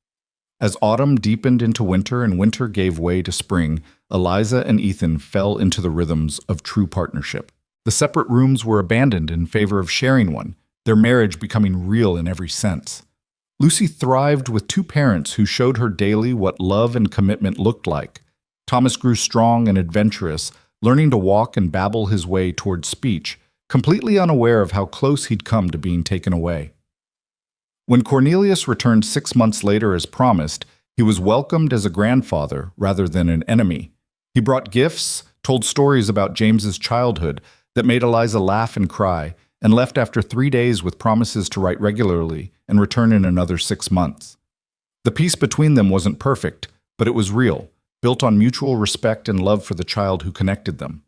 As autumn deepened into winter and winter gave way to spring, Eliza and Ethan fell into the rhythms of true partnership. The separate rooms were abandoned in favor of sharing one, their marriage becoming real in every sense. Lucy thrived with two parents who showed her daily what love and commitment looked like. Thomas grew strong and adventurous, learning to walk and babble his way toward speech, completely unaware of how close he'd come to being taken away. When Cornelius returned 6 months later as promised, he was welcomed as a grandfather rather than an enemy. He brought gifts, told stories about James's childhood that made Eliza laugh and cry, and left after 3 days with promises to write regularly and return in another 6 months. The peace between them wasn't perfect, but it was real, built on mutual respect and love for the child who connected them.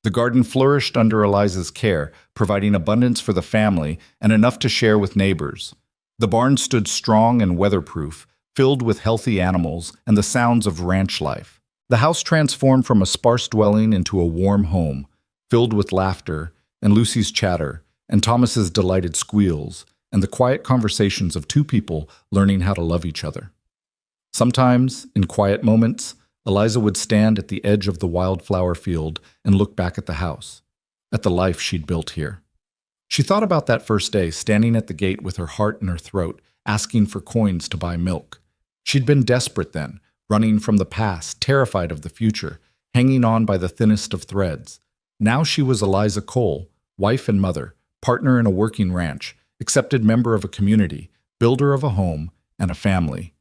The garden flourished under Eliza's care, providing abundance for the family and enough to share with neighbors. The barn stood strong and weatherproof, filled with healthy animals and the sounds of ranch life. The house transformed from a sparse dwelling into a warm home, filled with laughter and Lucy's chatter and Thomas's delighted squeals and the quiet conversations of two people learning how to love each other. Sometimes, in quiet moments, Eliza would stand at the edge of the wildflower field and look back at the house, at the life she'd built here. She thought about that first day, standing at the gate with her heart in her throat, asking for coins to buy milk. She'd been desperate then, running from the past, terrified of the future, hanging on by the thinnest of threads. Now she was Eliza Cole, wife and mother, partner in a working ranch, accepted member of a community, builder of a home, and a family.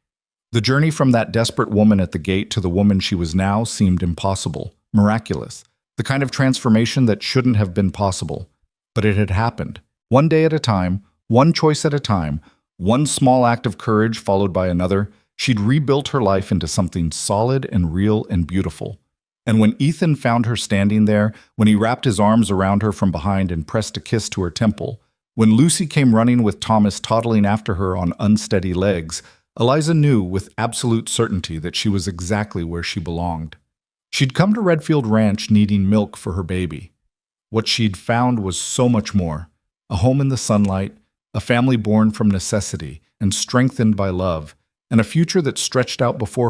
The journey from that desperate woman at the gate to the woman she was now seemed impossible, miraculous, the kind of transformation that shouldn't have been possible. But it had happened, one day at a time, one choice at a time, one small act of courage followed by another. She'd rebuilt her life into something solid and real and beautiful. And when Ethan found her standing there, when he wrapped his arms around her from behind and pressed a kiss to her temple, when Lucy came running with Thomas toddling after her on unsteady legs, Eliza knew with absolute certainty that she was exactly where she belonged. She'd come to Redfield Ranch needing milk for her baby. What she'd found was so much more: a home in the sunlight, a family born from necessity and strengthened by love, and a future that stretched out before